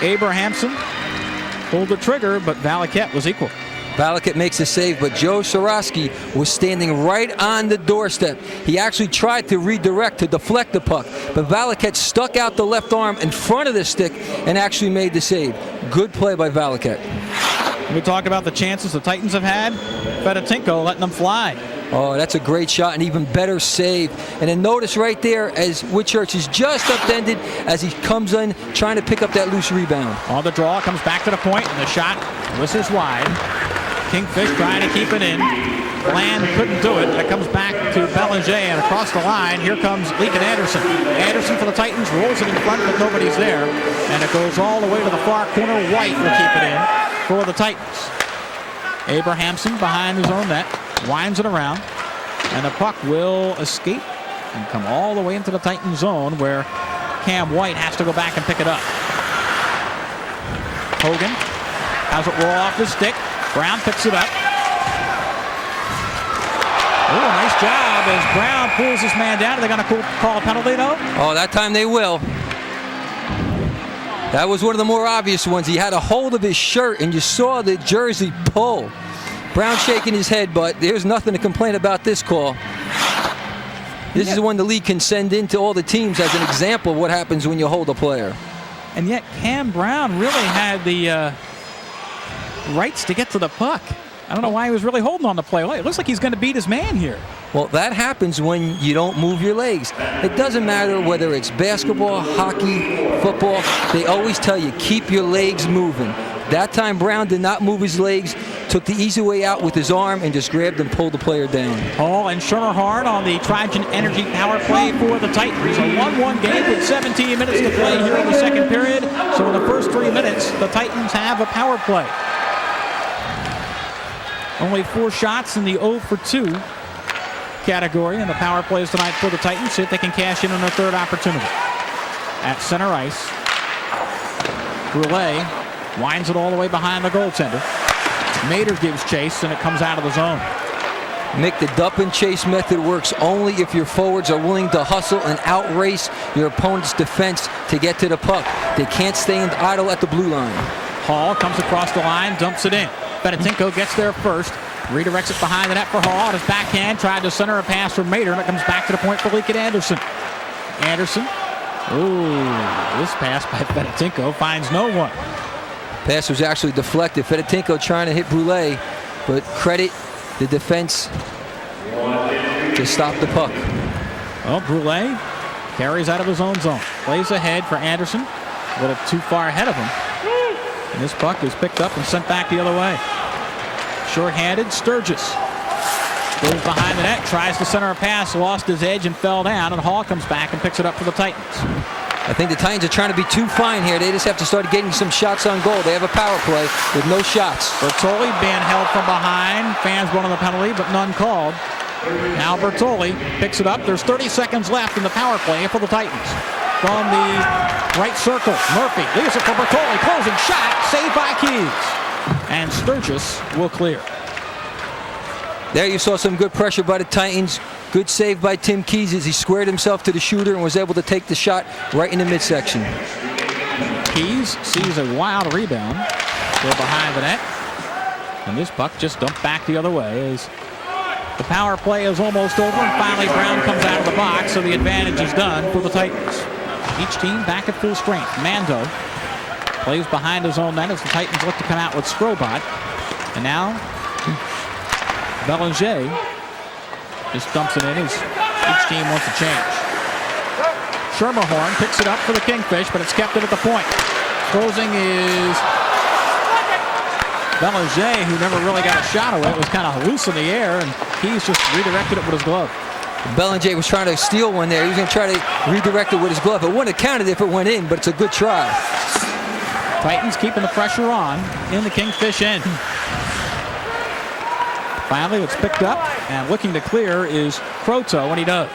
Abrahamson pulled the trigger, but Valaquette was equal. Valaquette makes the save, but Joe Sorosky was standing right on the doorstep. He actually tried to redirect to deflect the puck, but Valaquette stuck out the left arm in front of the stick and actually made the save. Good play by Valaquette. We talk about the chances the Titans have had. Fedotenko letting them fly. Oh, that's a great shot, and even better save. And then notice right there as Whitchurch is just upended as he comes in trying to pick up that loose rebound. On the draw, comes back to the point, and the shot whistles wide. Kingfish trying to keep it in. Bland couldn't do it. It comes back to Belanger, and across the line, here comes Leakin Anderson. Anderson for the Titans, rolls it in front, but nobody's there. And it goes all the way to the far corner. White will keep it in for the Titans. Abrahamson behind his own net, winds it around, and the puck will escape and come all the way into the Titan zone where Cam White has to go back and pick it up. Hogan has it roll off his stick. Brown picks it up. Oh, nice job as Brown pulls this man down. Are they going to call a penalty, though? Oh, that time they will. That was one of the more obvious ones. He had a hold of his shirt, and you saw the jersey pull. Brown shaking his head, but there's nothing to complain about this call. This is the one the league can send into all the teams as an example of what happens when you hold a player. And yet Cam Brown really had the rights to get to the puck. I don't know why he was really holding on the play. It looks like he's going to beat his man here. Well, that happens when you don't move your legs. It doesn't matter whether it's basketball, hockey, football. They always tell you, keep your legs moving. That time Brown did not move his legs, took the easy way out with his arm, and just grabbed and pulled the player down. Hall and Schernerhard on the Trigen Energy power play for the Titans. A 1-1 game with 17 minutes to play here in the second period. So in the first 3 minutes, the Titans have a power play. Only 4 shots in the 0 for 2 category in the power plays tonight for the Titans. See if they can cash in on their third opportunity. At center ice, Brule winds it all the way behind the goaltender. Mater gives chase, and it comes out of the zone. Mick, the dump and chase method works only if your forwards are willing to hustle and outrace your opponent's defense to get to the puck. They can't stand idle at the blue line. Hall comes across the line, dumps it in. Fedotenko gets there first, redirects it behind the net for Hall. On his backhand, tried to center a pass from Mater, and it comes back to the point for Leakin Anderson. Anderson, ooh, this pass by Fedotenko finds no one. Pass was actually deflected. Fedotenko trying to hit Brule, but credit the defense to stop the puck. Well, Brule carries out of his own zone. Plays ahead for Anderson. A little too far ahead of him. And this puck is picked up and sent back the other way. Short-handed, Sturgis. Goes behind the net, tries to center a pass, lost his edge and fell down, and Hall comes back and picks it up for the Titans. I think the Titans are trying to be too fine here. They just have to start getting some shots on goal. They have a power play with no shots. Bertoli being held from behind. Fans wanted the penalty, but none called. Now Bertoli picks it up. There's 30 seconds left in the power play for the Titans. From the right circle, Murphy leaves it for Bertoli. Closing shot, saved by Keys. And Sturgis will clear. There you saw some good pressure by the Titans. Good save by Tim Keys as he squared himself to the shooter and was able to take the shot right in the midsection. Keys sees a wild rebound. Go behind the net. And this puck just dumped back the other way as the power play is almost over, and finally Brown comes out of the box, so the advantage is done for the Titans. Each team back at full strength. Mando plays behind his own net as the Titans look to come out with Skrobot. And now Belanger just dumps it in as each team wants a change. Schermerhorn picks it up for the Kingfish, but it's kept it at the point. Closing is Belanger, who never really got a shot away. It was kind of loose in the air, and Keys just redirected it with his glove. Belanger was trying to steal one there. He was going to try to redirect it with his glove. It wouldn't have counted if it went in, but it's a good try. Titans keeping the pressure on in the Kingfish end. Finally, it's picked up, and looking to clear is Croto, and he does.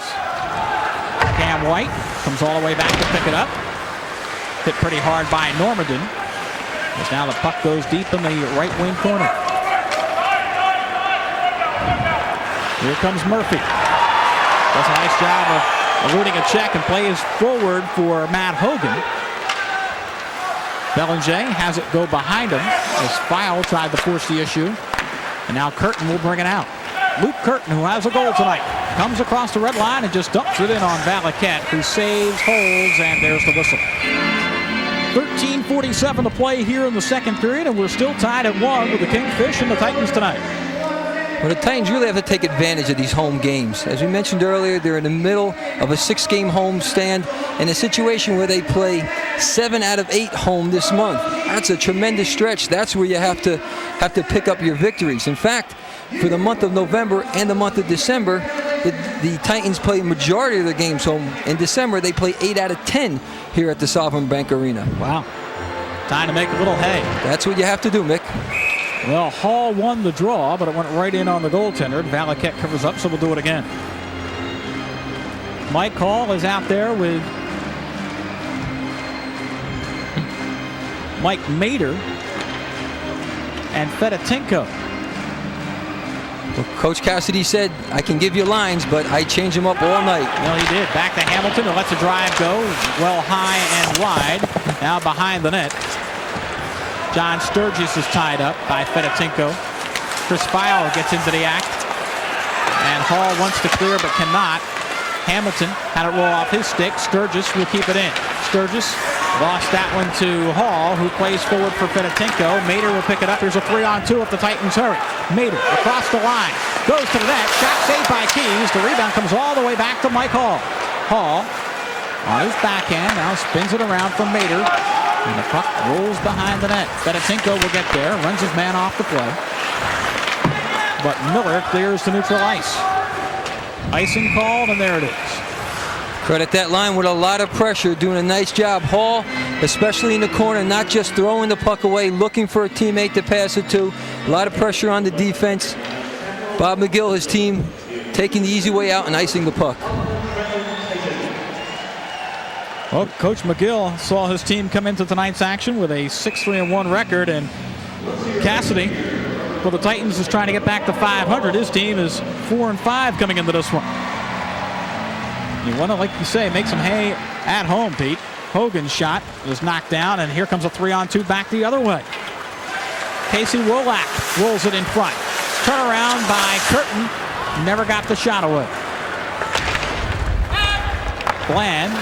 Cam White comes all the way back to pick it up. Hit pretty hard by Normandy. As now the puck goes deep in the right wing corner. Here comes Murphy. Does a nice job of eluding a check and plays forward for Matt Hogan. Belanger has it go behind him as File tried to force the issue. And now Curtin will bring it out. Luke Curtin, who has a goal tonight, comes across the red line and just dumps it in on Valaket, who saves, holds, and there's the whistle. 13:47 to play here in the second period, and we're still tied at 1 with the Kingfish and the Titans tonight. Well, the Titans really have to take advantage of these home games. As we mentioned earlier, they're in the middle of a 6-game homestand in a situation where they play 7 out of 8 home this month. That's a tremendous stretch. That's where you have to pick up your victories. In fact, for the month of November and the month of December, the Titans play a majority of their games home. In December, they play 8 out of 10 here at the Sovereign Bank Arena. Wow. Time to make a little hay. That's what you have to do, Mick. Well, Hall won the draw, but it went right in on the goaltender. Valaket covers up, so we'll do it again. Mike Hall is out there with Mike Mader and Fedotenko. Well, Coach Cassidy said, I can give you lines, but I change them up all night. Well, he did. Back to Hamilton, who lets the drive go well high and wide. Now behind the net. John Sturgis is tied up by Fedotenko. Chris File gets into the act. And Hall wants to clear but cannot. Hamilton had it roll off his stick. Sturgis will keep it in. Sturgis lost that one to Hall, who plays forward for Fedotenko. Mader will pick it up. Here's a 3-on-2 if the Titans hurry. Mader across the line. Goes to the net. Shot saved by Keys. The rebound comes all the way back to Mike Hall. Hall on his backhand now spins it around for Mader. And the puck rolls behind the net. Fedotenko will get there, runs his man off the play. But Miller clears to neutral ice. Icing called, and there it is. Credit that line with a lot of pressure, doing a nice job. Hall, especially in the corner, not just throwing the puck away, looking for a teammate to pass it to. A lot of pressure on the defense. Bob McGill, his team, taking the easy way out and icing the puck. Well, Coach McGill saw his team come into tonight's action with a 6-3-1 record, and Cassidy, well, the Titans is trying to get back to 500. His team is 4-5 coming into this one. You want to, like you say, make some hay at home, Pete. Hogan's shot was knocked down, and here comes a 3-on-2 back the other way. Casey Wolak rolls it in front. Turnaround by Curtin. Never got the shot away. Bland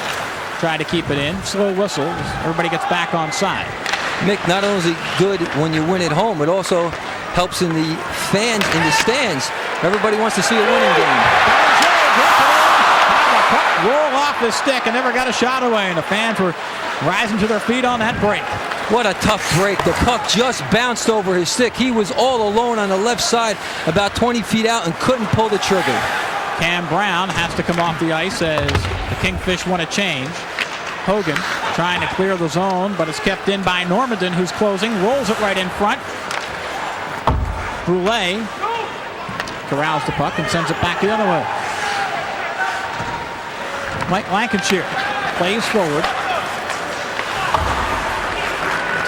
tried to keep it in. Slow whistle. Everybody gets back on side. Mick, not only is it good when you win at home, it also helps in the fans in the stands. Everybody wants to see a winning game. The puck roll off his stick and never got a shot away, and the fans were rising to their feet on that break. What a tough break. The puck just bounced over his stick. He was all alone on the left side, about 20 feet out, and couldn't pull the trigger. Cam Brown has to come off the ice as the Kingfish want to change. Hogan trying to clear the zone, but it's kept in by Normandin, who's closing, rolls it right in front. Brule corrals the puck and sends it back the other way. Mike Lancashire plays forward.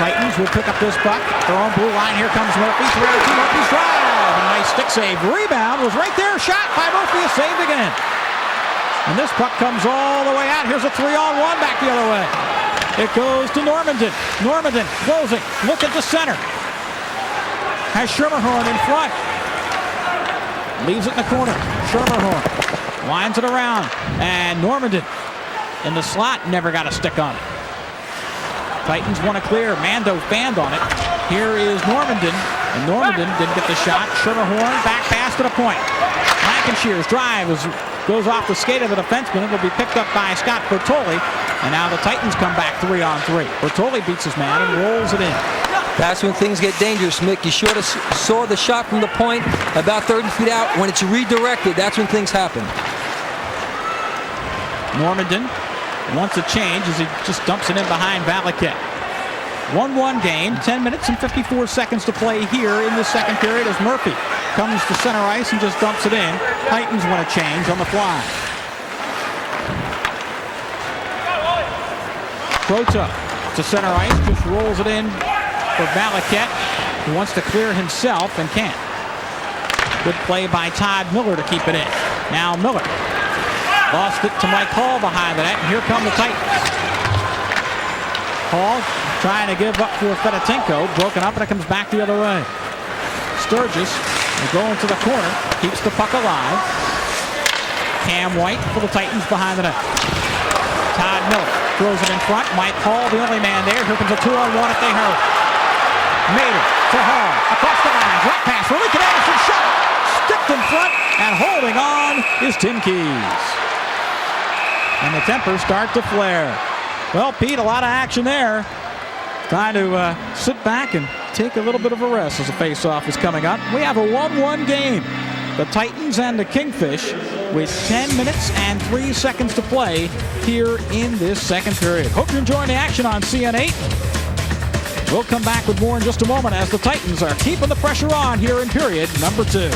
Titans will pick up this puck. Their own blue line. Here comes Murphy. 3-on-2. Murphy's drive. A nice stick save. Rebound was right there. Shot by Murphy. Is saved again. And this puck comes all the way out. Here's a 3-on-1 back the other way. It goes to Normandin. Normandin closing. Look at the center. Has Schermerhorn in front. Leaves it in the corner. Schermerhorn winds it around. And Normandin in the slot. Never got a stick on it. Titans want to clear. Mando fanned on it. Here is Normandin. And Normandin didn't get the shot. Schermerhorn back pass to the point. Lancashire's drive goes off the skate of the defenseman. It will be picked up by Scott Bertoli. And now the Titans come back 3-on-3. Bertoli beats his man and rolls it in. That's when things get dangerous, Mick. You should have saw the shot from the point about 30 feet out. When it's redirected, that's when things happen. Normandin wants a change as he just dumps it in behind Valaket. 1-1 game, 10 minutes and 54 seconds to play here in the second period as Murphy comes to center ice and just dumps it in. Titans want a change on the fly. Proto to center ice, just rolls it in for Valaket, who wants to clear himself and can't. Good play by Todd Miller to keep it in. Now Miller lost it to Mike Hall behind the net, and here come the Titans. Hall trying to give up for Fedotenko, broken up, and it comes back the other way. Sturgis going to the corner, keeps the puck alive. Cam White for the Titans behind the net. Todd Miller throws it in front. Mike Hall, the only man there. Here comes a 2-on-1 if they hurry. Mader to Hall, across the line, drop pass, Lincoln Anderson shot, sticked in front, and holding on is Tim Keys. And the tempers start to flare. Well, Pete, a lot of action there. Time to sit back and take a little bit of a rest as the face-off is coming up. We have a 1-1 game. The Titans and the Kingfish with 10 minutes and 3 seconds to play here in this second period. Hope you're enjoying the action on CN8. We'll come back with more in just a moment as the Titans are keeping the pressure on here in period number 2.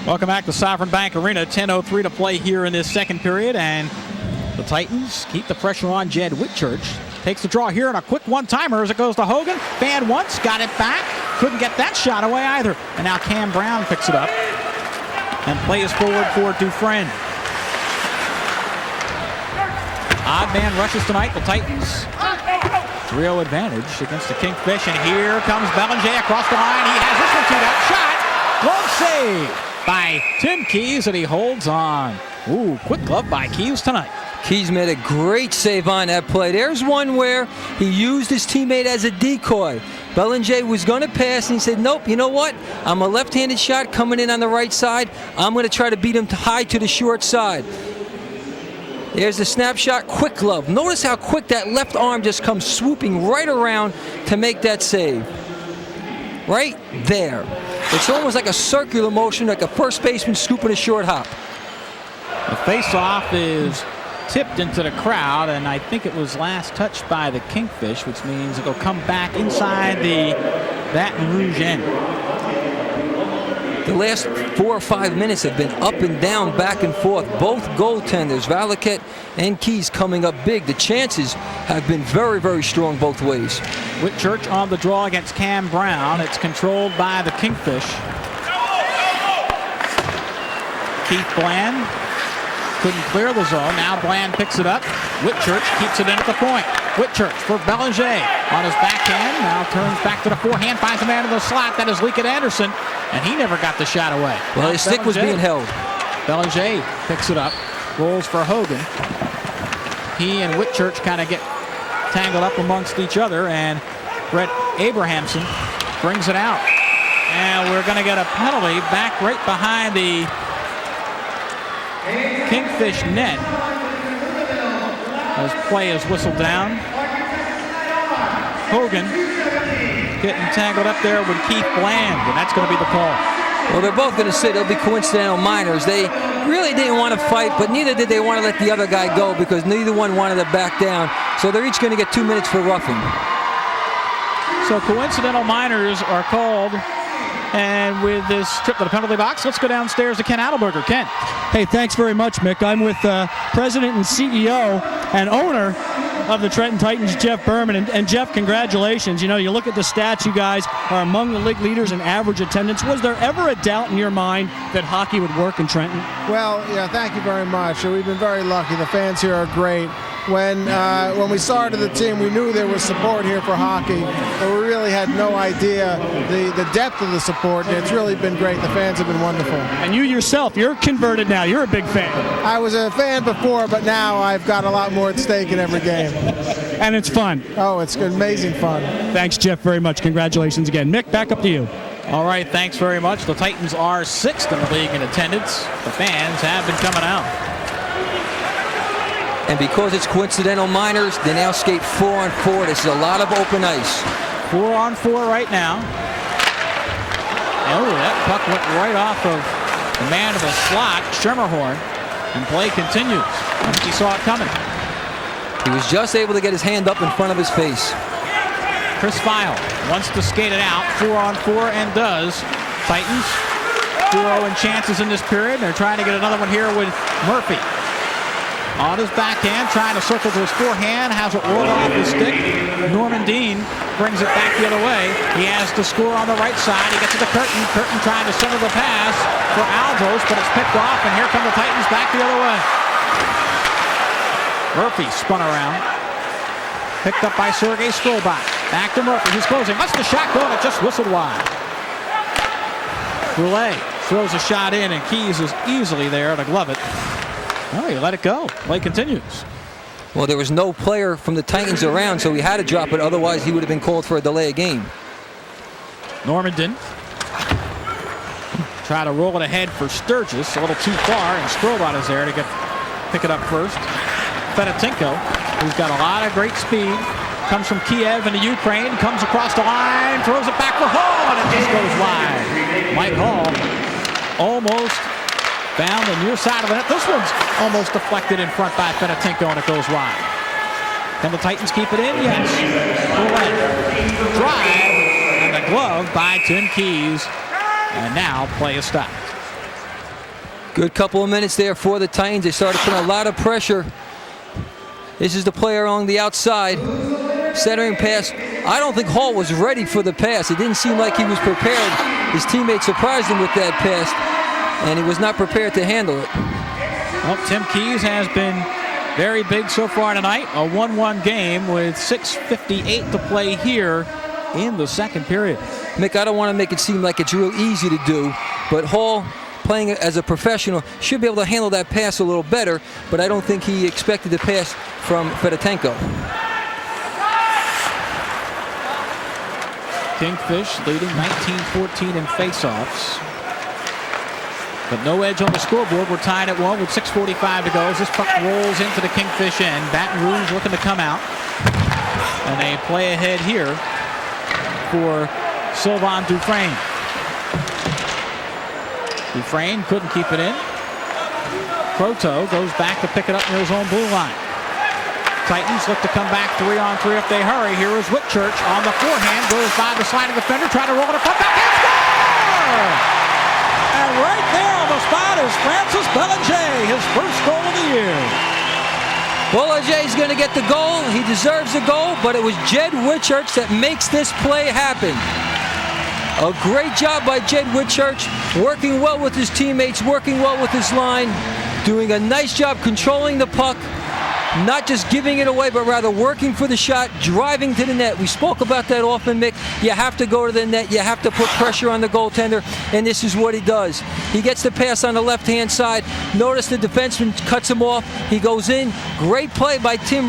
Welcome back to Sovereign Bank Arena. 10:03 to play here in this second period, and the Titans keep the pressure on. Jed Whitchurch takes the draw here, and a quick one-timer as it goes to Hogan. Fanned once, got it back, couldn't get that shot away either. And now Cam Brown picks it up and plays forward for Dufresne. Odd man rushes tonight. The Titans 3-0 advantage against the Kingfish, and here comes Belanger across the line. He has this one teed up. Shot, glove save by Tim Keys, and he holds on. Ooh, quick glove by Keys tonight. Keys made a great save on that play. There's one where he used his teammate as a decoy. Belanger was going to pass, and he said, nope, you know what? I'm a left-handed shot coming in on the right side. I'm going to try to beat him high to the short side. There's the snapshot, quick glove. Notice how quick that left arm just comes swooping right around to make that save. Right there. It's almost like a circular motion, like a first baseman scooping a short hop. The face-off is tipped into the crowd, and I think it was last touched by the Kingfish, which means it'll come back inside the Baton Rouge end. The last 4 or 5 minutes have been up and down, back and forth. Both goaltenders, Valaket and Keys, coming up big. The chances have been very, very strong both ways. Whitchurch on the draw against Cam Brown. It's controlled by the Kingfish. Keith Bland couldn't clear the zone. Now Bland picks it up. Whitchurch keeps it in at the point. Whitchurch for Belanger on his backhand. Now turns back to the forehand, finds a man in the slot. That is Leakin Anderson, and he never got the shot away. Well, his stick was being held. Belanger picks it up, rolls for Hogan. He and Whitchurch kind of get tangled up amongst each other, and Brett Abrahamson brings it out. And we're going to get a penalty back right behind the Kingfish net as play is whistled down. Hogan getting tangled up there with Keith Bland, and that's going to be the call. Well, they're both going to sit. It'll be coincidental minors. They really didn't want to fight, but neither did they want to let the other guy go because neither one wanted to back down. So they're each going to get 2 minutes for roughing. So coincidental minors are called. And with this trip to the penalty box, let's go downstairs to Ken Adelberger. Ken. Hey, thanks very much, Mick. I'm with President and CEO and owner of the Trenton Titans, Jeff Berman. And Jeff, congratulations. You know, you look at the stats, you guys are among the league leaders in average attendance. Was there ever a doubt in your mind that hockey would work in Trenton? Well, yeah, thank you very much. We've been very lucky. The fans here are great. When we started the team, we knew there was support here for hockey, but we really had no idea the depth of the support, and it's really been great. The fans have been wonderful. And you yourself, you're converted now. You're a big fan. I was a fan before, but now I've got a lot more at stake in every game. And it's fun. Oh, it's amazing fun. Thanks, Jeff, very much. Congratulations again. Mick, back up to you. All right, thanks very much. The Titans are 6th in the league in attendance. The fans have been coming out. And because it's coincidental minors, they now skate 4-on-4. This is a lot of open ice. 4-on-4 right now. Oh, that puck went right off of the man of the slot, Schermerhorn, and play continues. I think he saw it coming. He was just able to get his hand up in front of his face. Chris Feil wants to skate it out, 4-on-4, and does. Titans 4-0 in chances in this period. They're trying to get another one here with Murphy. On his backhand, trying to circle to his forehand, has it rolled off his stick. Norman Dean brings it back the other way. He has to score on the right side. He gets it to Curtin. Curtin trying to center the pass for Aldros, but it's picked off, and here come the Titans back the other way. Murphy spun around. Picked up by Sergei Skrobot. Back to Murphy, who's closing. What's the shot going? It just whistled wide. Goulet throws a shot in, and Keys is easily there to glove it. Oh, he let it go. Play continues. Well, there was no player from the Titans around, so he had to drop it. Otherwise, he would have been called for a delay of game. Normandin. Try to roll it ahead for Sturgis. A little too far, and Skrobot is there to pick it up first. Fedotenko, who's got a lot of great speed, comes from Kiev in the Ukraine, comes across the line, throws it back for Hall, and it just goes wide. Mike Hall almost found the near side of the net. This one's almost deflected in front by Fedotenko, and it goes wide. Can the Titans keep it in? Yes. Drive, and the glove by Tim Keys, and now play is stopped. Good couple of minutes there for the Titans. They started putting a lot of pressure. This is the player on the outside. Centering pass. I don't think Hall was ready for the pass. It didn't seem like he was prepared. His teammate surprised him with that pass, and he was not prepared to handle it. Well, Tim Keys has been very big so far tonight. A 1-1 game with 6:58 to play here in the second period. Mick, I don't want to make it seem like it's real easy to do, but Hall, playing as a professional, should be able to handle that pass a little better, but I don't think he expected the pass from Fedotenko. Kingfish leading 19-14 in faceoffs. But no edge on the scoreboard. We're tied at 1 with 6:45 to go as this puck rolls into the Kingfish end. Baton Rouge looking to come out. And a play ahead here for Sylvain Dufresne. Dufresne couldn't keep it in. Proto goes back to pick it up near his own blue line. Titans look to come back 3-on-3 if they hurry. Here is Whitchurch on the forehand. Goes by the sliding defender. Try to roll it up. Back and score! And right there on the spot is Francis Belanger. His first goal of the year. Belanger's going to get the goal. He deserves the goal, but it was Jed Whitchurch that makes this play happen. A great job by Jed Whitchurch, working well with his teammates, working well with his line, doing a nice job controlling the puck, not just giving it away, but rather working for the shot, driving to the net. We spoke about that often, Mick. You have to go to the net. You have to put pressure on the goaltender, and this is what he does. He gets the pass on the left-hand side. Notice the defenseman cuts him off. He goes in. Great play by Tim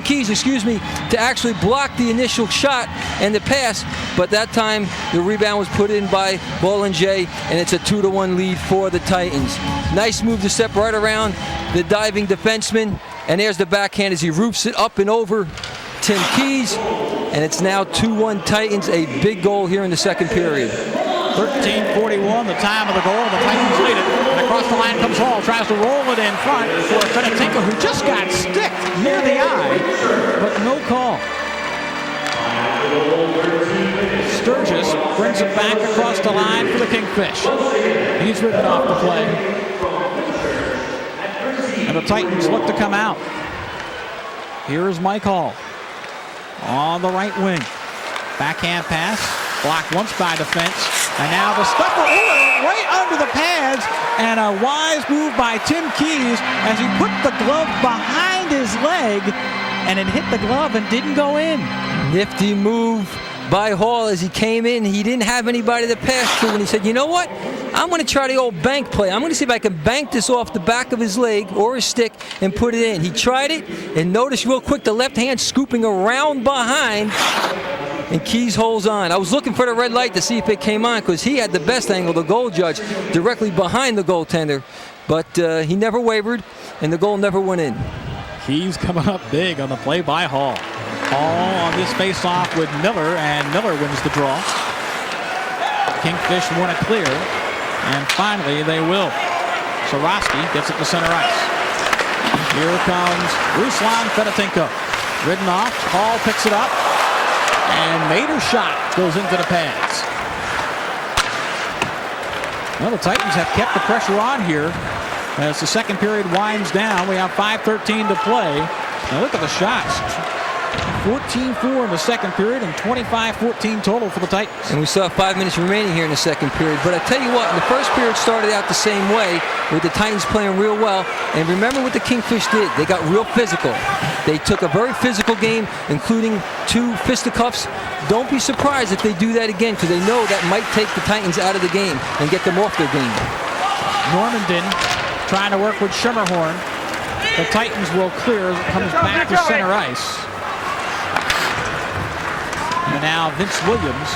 Keys, to actually block the initial shot and the pass, but that time the rebound was put in by Bollinger, and it's a 2-1 lead for the Titans. Nice move to step right around the diving defenseman, and there's the backhand as he roofs it up and over Tim Keys, and it's now 2-1 Titans, a big goal here in the second period. 13:41, the time of the goal. The Titans lead it. And across the line comes Hall. Tries to roll it in front for Fedotenko, who just got sticked near the eye, but no call. Sturgis brings it back across the line for the Kingfish. He's ripping off the play. And the Titans look to come out. Here is Mike Hall on the right wing. Backhand pass, blocked once by defense. And now the stuffer right under the pads, and a wise move by Tim Keys as he put the glove behind his leg, and it hit the glove and didn't go in. Nifty move by Hall as he came in. He didn't have anybody to pass to, and he said, you know what? I'm going to try the old bank play. I'm going to see if I can bank this off the back of his leg or his stick and put it in. He tried it, and notice real quick the left hand scooping around behind, and Keys holds on. I was looking for the red light to see if it came on because he had the best angle, the goal judge, directly behind the goaltender. But he never wavered, and the goal never went in. Keys coming up big on the play by Hall. Hall on this face-off with Miller, and Miller wins the draw. Kingfish want to clear, and finally they will. Sorosky gets it to center ice. Here comes Ruslan Fedotenko. Ridden off, Hall picks it up, and Mader's shot goes into the pads. Well, the Titans have kept the pressure on here as the second period winds down. We have 5:13 to play. Now look at the shots. 14-4 in the second period and 25-14 total for the Titans. And we still have 5 minutes remaining here in the second period. But I tell you what, the first period started out the same way with the Titans playing real well. And remember what the Kingfish did. They got real physical. They took a very physical game, including 2 fisticuffs. Don't be surprised if they do that again, because they know that might take the Titans out of the game and get them off their game. Normandin trying to work with Schermerhorn. The Titans will clear as it comes back to center ice. And now Vince Williams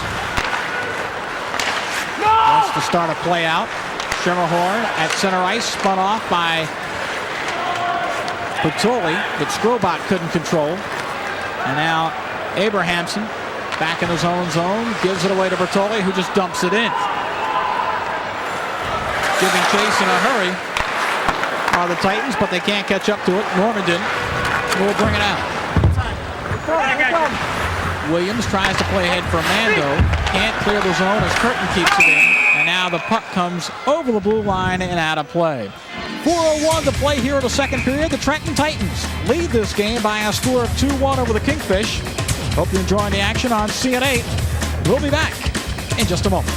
wants to start a play out. Schermerhorn at center ice, spun off by Bertoli, but Skrobot couldn't control. And now Abrahamson back in his own zone, gives it away to Bertoli, who just dumps it in. Giving chase in a hurry are the Titans, but they can't catch up to it. Normandin will bring it out. Williams tries to play ahead for Mando. Can't clear the zone as Curtin keeps it in. And now the puck comes over the blue line and out of play. 4:01 to play here in the second period. The Trenton Titans lead this game by a score of 2-1 over the Kingfish. Hope you're enjoying the action on CN8. We'll be back in just a moment.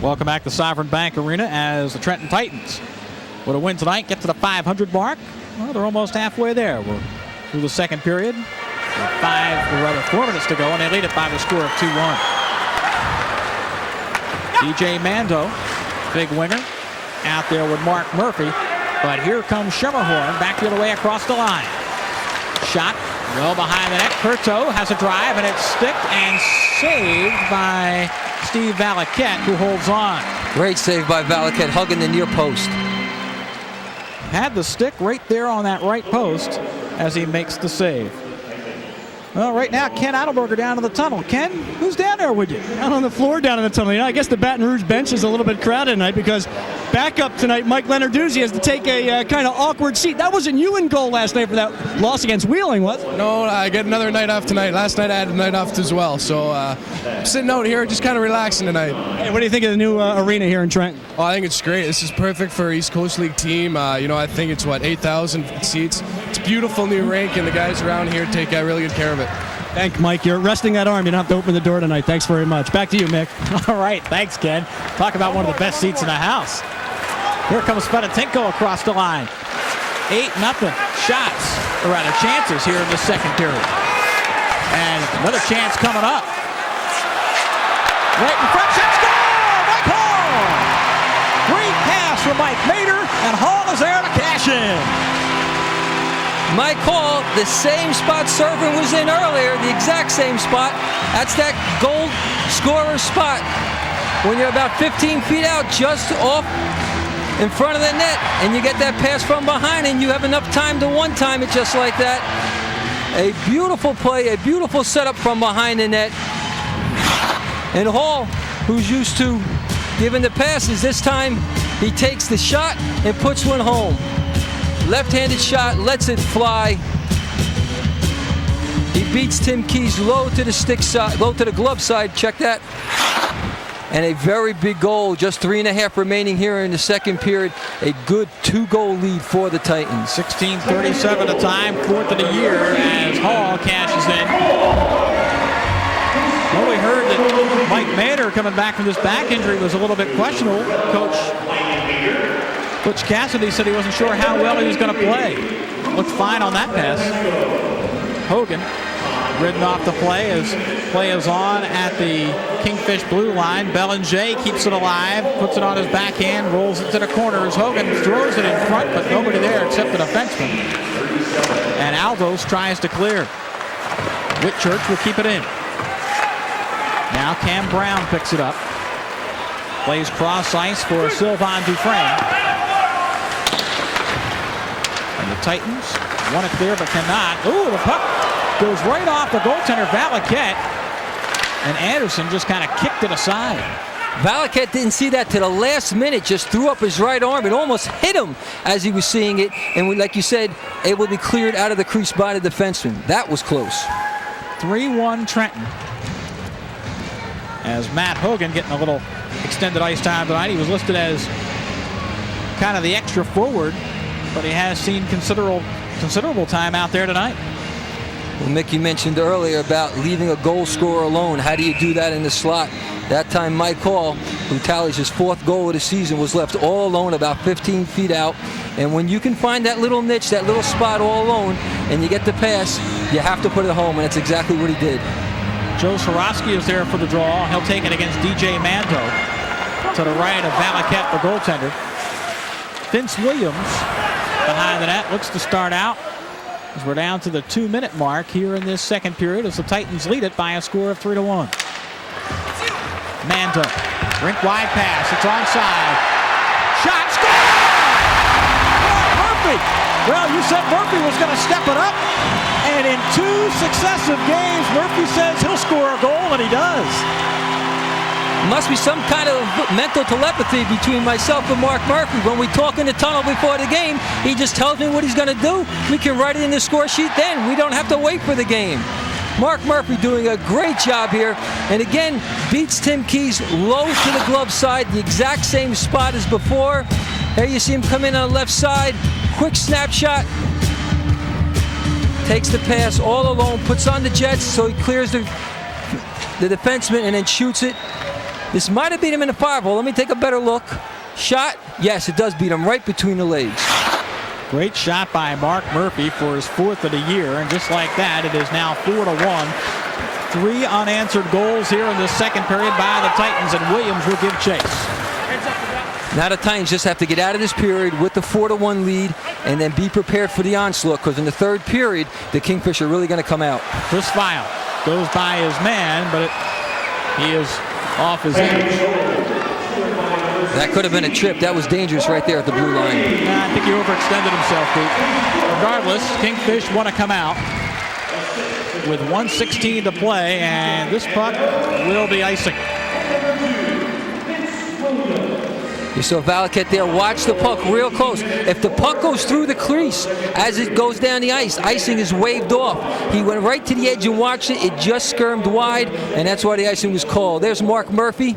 Welcome back to Sovereign Bank Arena as the Trenton Titans, with a win tonight, get to the 500 mark. Well, they're almost halfway there. We're through the second period. 4 minutes to go, and they lead it by the score of 2-1. DJ Mando, big winger, out there with Mark Murphy. But here comes Schermerhorn back the other way across the line. Shot well behind the net. Curto has a drive, and it's sticked and saved by Steve Valaket, who holds on. Great save by Valaket, hugging the near post. Had the stick right there on that right post as he makes the save. Well, right now, Ken Adelberger down in the tunnel. Ken, who's down there with you? Out on the floor down in the tunnel. I guess the Baton Rouge bench is a little bit crowded tonight because backup tonight, Mike Lenarduzzi has to take a kind of awkward seat. That wasn't you in goal last night for that loss against Wheeling, was it? No, I get another night off tonight. Last night I had a night off as well. So sitting out here, just kind of relaxing tonight. Hey, what do you think of the new arena here in Trenton? Oh, I think it's great. This is perfect for East Coast League team. I think it's, 8,000 seats. It's a beautiful new rink, and the guys around here take really good care of it. Thank Mike. You're resting that arm. You don't have to open the door tonight. Thanks very much. Back to you, Mick. All right. Thanks, Ken. Talk about one of the best seats in the house. Here comes Fedotenko across the line. 8-0 shots, or rather chances here in the second period. And another chance coming up. Right in front, shot, score! Mike Hall! Great pass from Mike Mader, and Hall is there to cash in. Mike Hall, the same spot Servin was in earlier, the exact same spot. That's that goal scorer spot. When you're about 15 feet out, just off in front of the net, and you get that pass from behind, and you have enough time to one-time it just like that. A beautiful play, a beautiful setup from behind the net. And Hall, who's used to giving the passes, this time he takes the shot and puts one home. Left-handed shot, lets it fly. He beats Tim Keys low to the stick side, low to the glove side. Check that. And a very big goal. Just 3.5 remaining here in the second period. A good 2-goal lead for the Titans. 16:37 the time, 4th of the year as Hall cashes in. Well, we heard that Mike Mader coming back from this back injury was a little bit questionable. Coach Butch Cassidy said he wasn't sure how well he was going to play. Looked fine on that pass. Hogan ridden off the play as play is on at the Kingfish blue line. Bellinger keeps it alive, puts it on his backhand, rolls it to the corner as Hogan throws it in front, but nobody there except the defenseman. And Aldos tries to clear. Whitchurch will keep it in. Now Cam Brown picks it up. Plays cross ice for Sylvain Dufresne. And the Titans want to clear but cannot. Ooh, the puck goes right off the goaltender, Valaket. And Anderson just kind of kicked it aside. Valaket didn't see that to the last minute, just threw up his right arm. It almost hit him as he was seeing it. And like you said, able to be cleared out of the crease by the defenseman. That was close. 3-1 Trenton. As Matt Hogan getting a little extended ice time tonight. He was listed as kind of the extra forward, but he has seen considerable time out there tonight. Well, Mickey mentioned earlier about leaving a goal scorer alone. How do you do that in the slot? That time Mike Hall, who tallies his 4th goal of the season, was left all alone about 15 feet out. And when you can find that little niche, that little spot all alone, and you get the pass, you have to put it home, and that's exactly what he did. Joe Sorosky is there for the draw. He'll take it against DJ Manto. To the right of Valaket, the goaltender. Vince Williams behind the net looks to start out as we're down to the 2-minute mark here in this second period as the Titans lead it by a score of 3-1. Manto, rink wide pass, it's onside. Shot, score! Murphy! Well, you said Murphy was going to step it up, and in 2 successive games, Murphy says he'll score a goal, and he does. Must be some kind of mental telepathy between myself and Mark Murphy. When we talk in the tunnel before the game, he just tells me what he's going to do. We can write it in the score sheet then. We don't have to wait for the game. Mark Murphy doing a great job here. And again, beats Tim Keys low to the glove side, the exact same spot as before. There you see him come in on the left side. Quick snapshot. Takes the pass all alone, puts on the jets so he clears the defenseman and then shoots it. This might have beat him in the 5-hole. Let me take a better look. Shot. Yes, it does beat him right between the legs. Great shot by Mark Murphy for his 4th of the year. And just like that, it is now 4-1. 3 unanswered goals here in the second period by the Titans, and Williams will give chase. Now the Titans just have to get out of this period with the 4-1 lead and then be prepared for the onslaught, because in the 3rd period, the Kingfish are really going to come out. Chris File goes by his man, but he is off his edge. That could have been a trip. That was dangerous right there at the blue line. I think he overextended himself, Pete. Regardless, Kingfish want to come out. with 1:16 to play, and this puck will be icing. You saw Valaket there. Watch the puck real close. If the puck goes through the crease as it goes down the ice, icing is waved off. He went right to the edge and watched it. It just skirmed wide, and that's why the icing was called. There's Mark Murphy.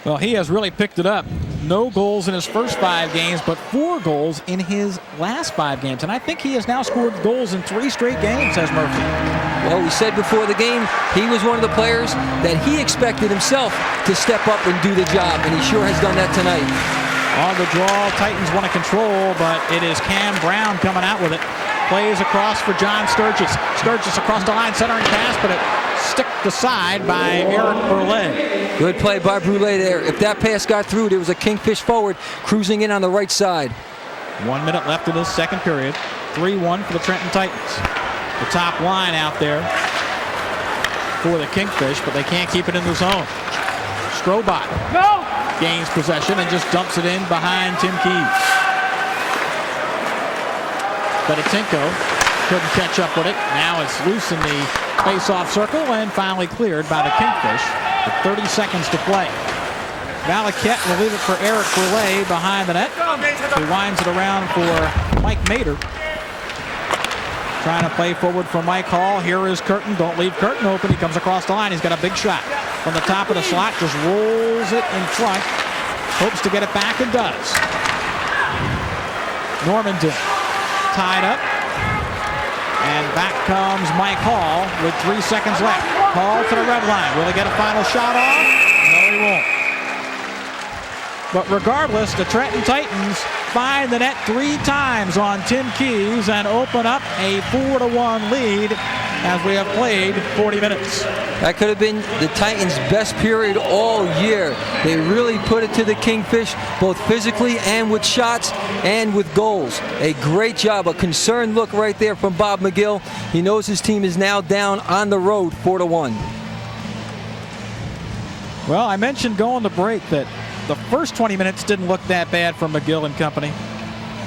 Well, he has really picked it up. No goals in his first 5 games, but 4 goals in his last 5 games. And I think he has now scored goals in 3 straight games, says Murphy. Well, we said before the game, he was one of the players that he expected himself to step up and do the job, and he sure has done that tonight. On the draw, Titans want to control, but it is Cam Brown coming out with it. Plays across for John Sturgis. Sturgis across the line, centering pass, but it sticked aside by Eric Burley. Good play by Brule there. If that pass got through, there was a Kingfish forward cruising in on the right side. 1 minute left in this second period. 3-1 for the Trenton Titans. The top line out there for the Kingfish, but they can't keep it in the zone. Strobot gains possession and just dumps it in behind Tim Keys. Betinko couldn't catch up with it. Now it's loose in the face-off circle and finally cleared by the Kingfish with 30 seconds to play. Valaket will leave it for Eric Burley behind the net. He winds it around for Mike Mader. Trying to play forward for Mike Hall. Here is Curtin. Don't leave Curtin open. He comes across the line. He's got a big shot. From the top of the slot, just rolls it in front. Hopes to get it back and does. Normandin tied up. And back comes Mike Hall with 3 seconds left. Hall to the red line. Will he get a final shot off? No, he won't. But regardless, the Trenton Titans find the net 3 times on Tim Keys and open up a 4-1 lead as we have played 40 minutes. That could have been the Titans' best period all year. They really put it to the Kingfish, both physically and with shots and with goals. A great job, a concerned look right there from Bob McGill. He knows his team is now down on the road 4-1. Well, I mentioned going to break that the first 20 minutes didn't look that bad for McGill and company.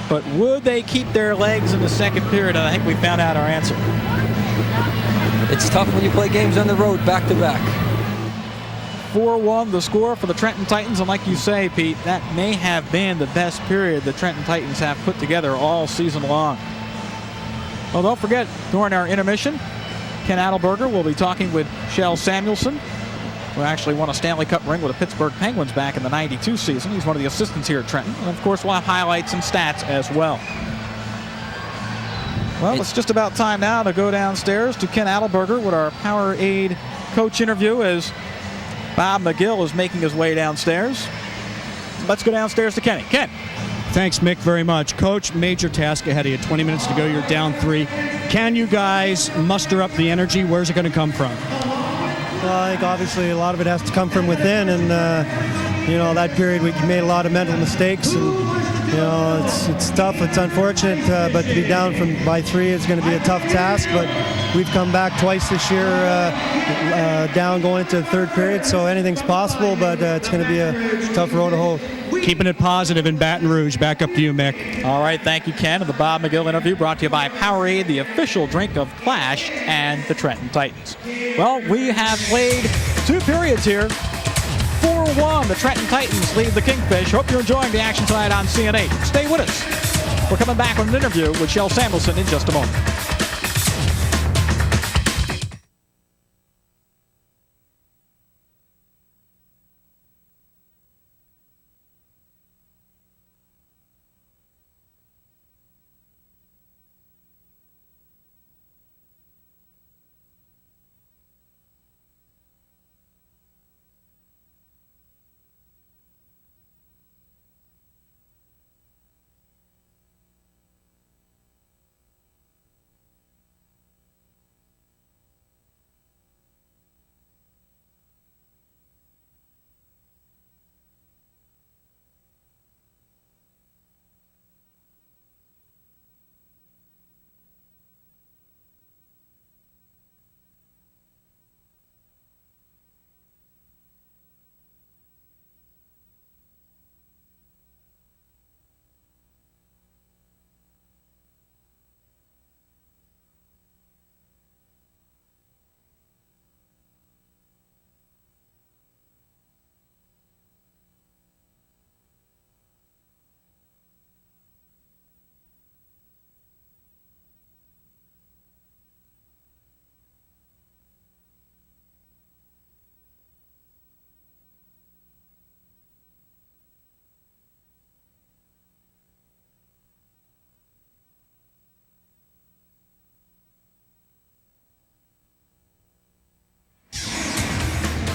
But would they keep their legs in the second period? And I think we found out our answer. It's tough when you play games on the road back-to-back. 4-1 the score for the Trenton Titans. And like you say, Pete, that may have been the best period the Trenton Titans have put together all season long. Well, don't forget, during our intermission, Ken Adelberger will be talking with Shell Samuelson, who actually won a Stanley Cup ring with the Pittsburgh Penguins back in the '92 season. He's one of the assistants here at Trenton. And of course, we'll have highlights and stats as well. Well, it's just about time now to go downstairs to Ken Adelberger with our Powerade coach interview as Bob McGill is making his way downstairs. Let's go downstairs to Kenny. Ken. Thanks, Mick, very much. Coach, major task ahead of you. 20 minutes to go. You're down 3. Can you guys muster up the energy? Where's it going to come from? Well, I think obviously a lot of it has to come from within, and that period we made a lot of mental mistakes, and it's tough, it's unfortunate, but to be down by 3 is going to be a tough task. But we've come back twice this year, down going into the third period, so anything's possible. But it's going to be a tough road to hoe. Keeping it positive in Baton Rouge. Back up to you, Mick. All right, thank you, Ken. And the Bob McGill interview brought to you by Powerade, the official drink of Clash and the Trenton Titans. Well, we have played 2 periods here. 4-1, the Trenton Titans lead the Kingfish. Hope you're enjoying the action tonight on CN8. Stay with us. We're coming back with an interview with Shell Samuelson in just a moment.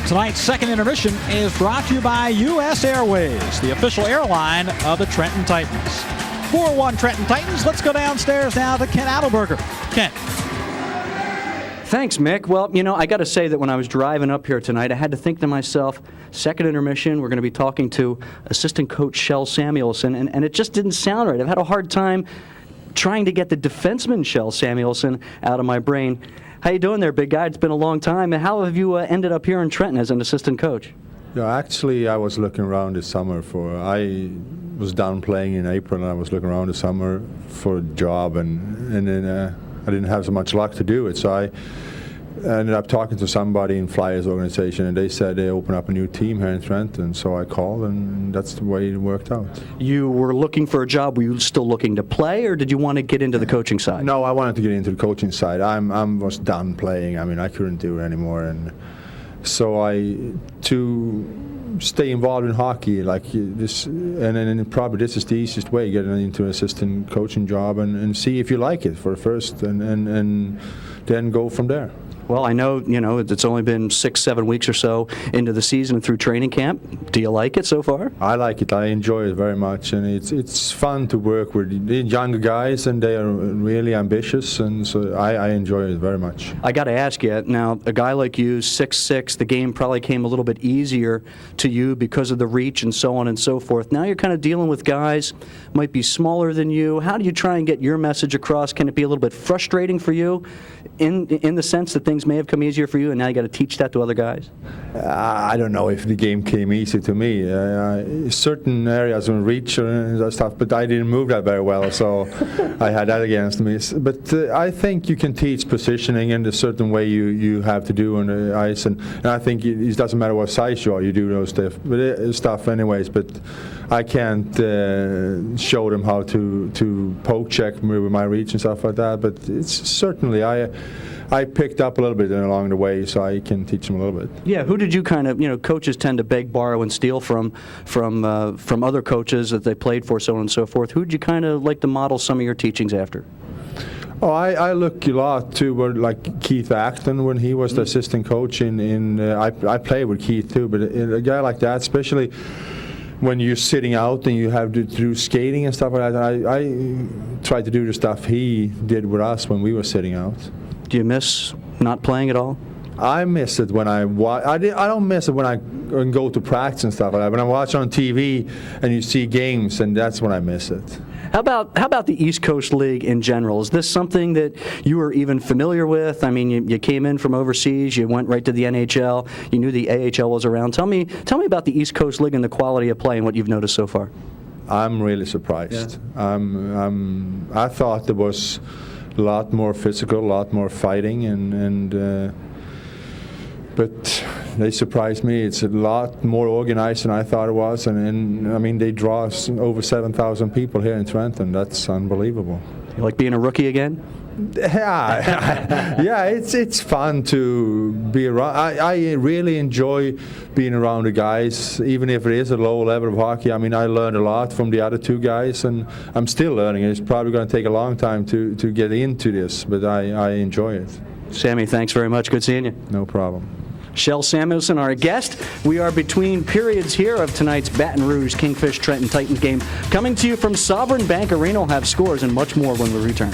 Tonight's second intermission is brought to you by U.S. Airways, the official airline of the Trenton Titans. 4-1 Trenton Titans. Let's go downstairs now to Kent Adelberger. Kent. Thanks, Mick. Well, I got to say that when I was driving up here tonight, I had to think to myself, second intermission, we're going to be talking to assistant coach Shell Samuelson, and it just didn't sound right. I've had a hard time trying to get the defenseman Shell Samuelson out of my brain. How you doing there, big guy? It's been a long time. And how have you ended up here in Trenton as an assistant coach? Yeah, actually, I was looking around this summer I was done playing in April, and I was looking around this summer for a job, and then I didn't have so much luck to do it, so I ended up talking to somebody in Flyers organization, and they said they open up a new team here in Trenton, so I called, and that's the way it worked out. You were looking for a job. Were you still looking to play, or did you want to get into the coaching side? No, I wanted to get into the coaching side. I was done playing. I mean, I couldn't do it anymore, and so to stay involved in hockey like this, and then probably this is the easiest way, getting into an assistant coaching job and see if you like it for first, and then go from there. Well, I know, it's only been 6-7 weeks or so into the season and through training camp. Do you like it so far? I like it. I enjoy it very much, and it's fun to work with the younger guys, and they are really ambitious, and so I enjoy it very much. I got to ask you, now, a guy like you, 6'6", the game probably came a little bit easier to you because of the reach and so on and so forth. Now you're kind of dealing with guys might be smaller than you. How do you try and get your message across? Can it be a little bit frustrating for you in the sense that things may have come easier for you, and now you got to teach that to other guys? I don't know if the game came easy to me. Certain areas on reach and stuff, but I didn't move that very well, so I had that against me. But I think you can teach positioning in a certain way you have to do on the ice, and I think it doesn't matter what size you are, you do those stuff anyways. But I can't show them how to poke check me with my reach and stuff like that. But it's certainly I picked up a little bit along the way, so I can teach them a little bit. Yeah, who did you kind of, coaches tend to beg, borrow, and steal from other coaches that they played for, so on and so forth. Who did you kind of like to model some of your teachings after? Oh, I look a lot to like Keith Acton when he was the assistant coach I played with Keith too, but a guy like that, especially when you're sitting out and you have to do skating and stuff like that, I tried to do the stuff he did with us when we were sitting out. Do you miss not playing at all? I miss it when I don't miss it when I go to practice and stuff like that. When I watch on TV and you see games, and that's when I miss it. How about the East Coast League in general? Is this something that you were even familiar with? I mean, you came in from overseas, you went right to the NHL, you knew the AHL was around. Tell me about the East Coast League and the quality of play and what you've noticed so far. I'm really surprised. Yeah. I thought there was a lot more physical, a lot more fighting, but they surprised me. It's a lot more organized than I thought it was, and I mean, they draw over 7,000 people here in Trenton. That's unbelievable. You like being a rookie again? Yeah, yeah, it's fun to be around. I really enjoy being around the guys, even if it is a low level of hockey. I mean, I learned a lot from the other two guys, and I'm still learning. It's probably going to take a long time to get into this, but I enjoy it. Sammy, thanks very much. Good seeing you. No problem. Shell Samuelson, our guest. We are between periods here of tonight's Baton Rouge Kingfish Trenton Titans game. Coming to you from Sovereign Bank Arena. We'll have scores and much more when we return.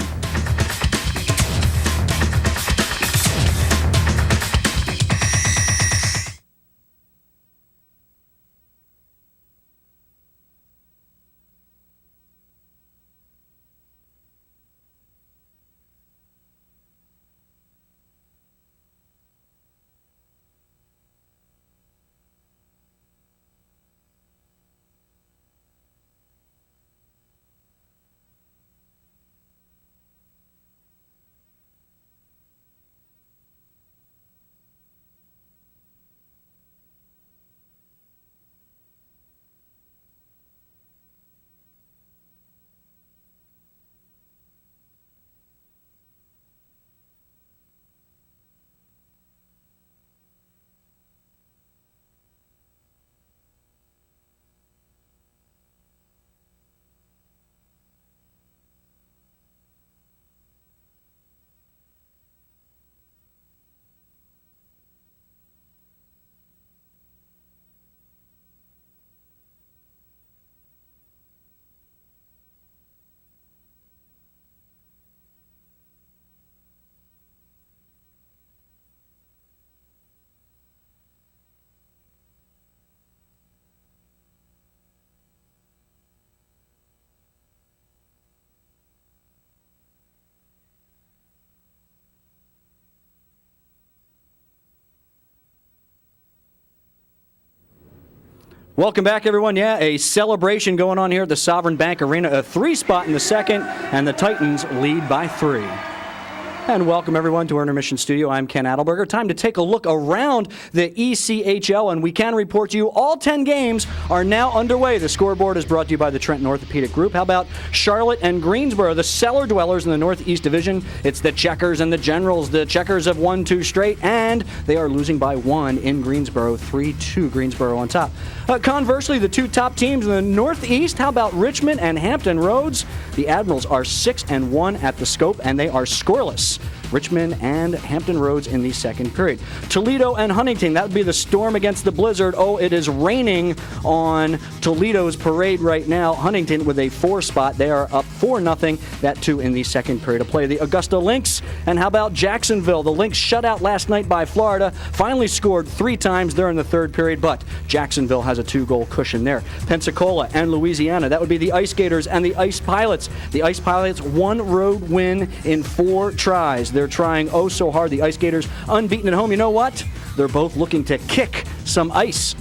Welcome back, everyone. Yeah, a celebration going on here at the Sovereign Bank Arena. A 3-spot in the second, and the Titans lead by 3. And welcome, everyone, to our intermission studio. I'm Ken Adelberger. Time to take a look around the ECHL, and we can report to you all 10 games are now underway. The scoreboard is brought to you by the Trenton Orthopedic Group. How about Charlotte and Greensboro, the cellar dwellers in the Northeast Division? It's the Checkers and the Generals. The Checkers have won 2 straight, and they are losing by 1 in Greensboro. 3-2, Greensboro on top. Conversely, the 2 top teams in the Northeast, how about Richmond and Hampton Roads? The Admirals are 6-1 at the scope, and they are scoreless. Richmond and Hampton Roads in the second period. Toledo and Huntington, that would be the storm against the blizzard. Oh, it is raining on Toledo's parade right now. Huntington with a 4-spot. They are up 4-0. That too in the second period of play. The Augusta Lynx, and how about Jacksonville? The Lynx shut out last night by Florida. Finally scored 3 times there in the third period, but Jacksonville has a 2-goal cushion there. Pensacola and Louisiana, that would be the Ice Gators and the Ice Pilots. The Ice Pilots, 1 road win in 4 tries. They're trying oh so hard. The Ice Gators unbeaten at home. You know what? They're both looking to kick some ice,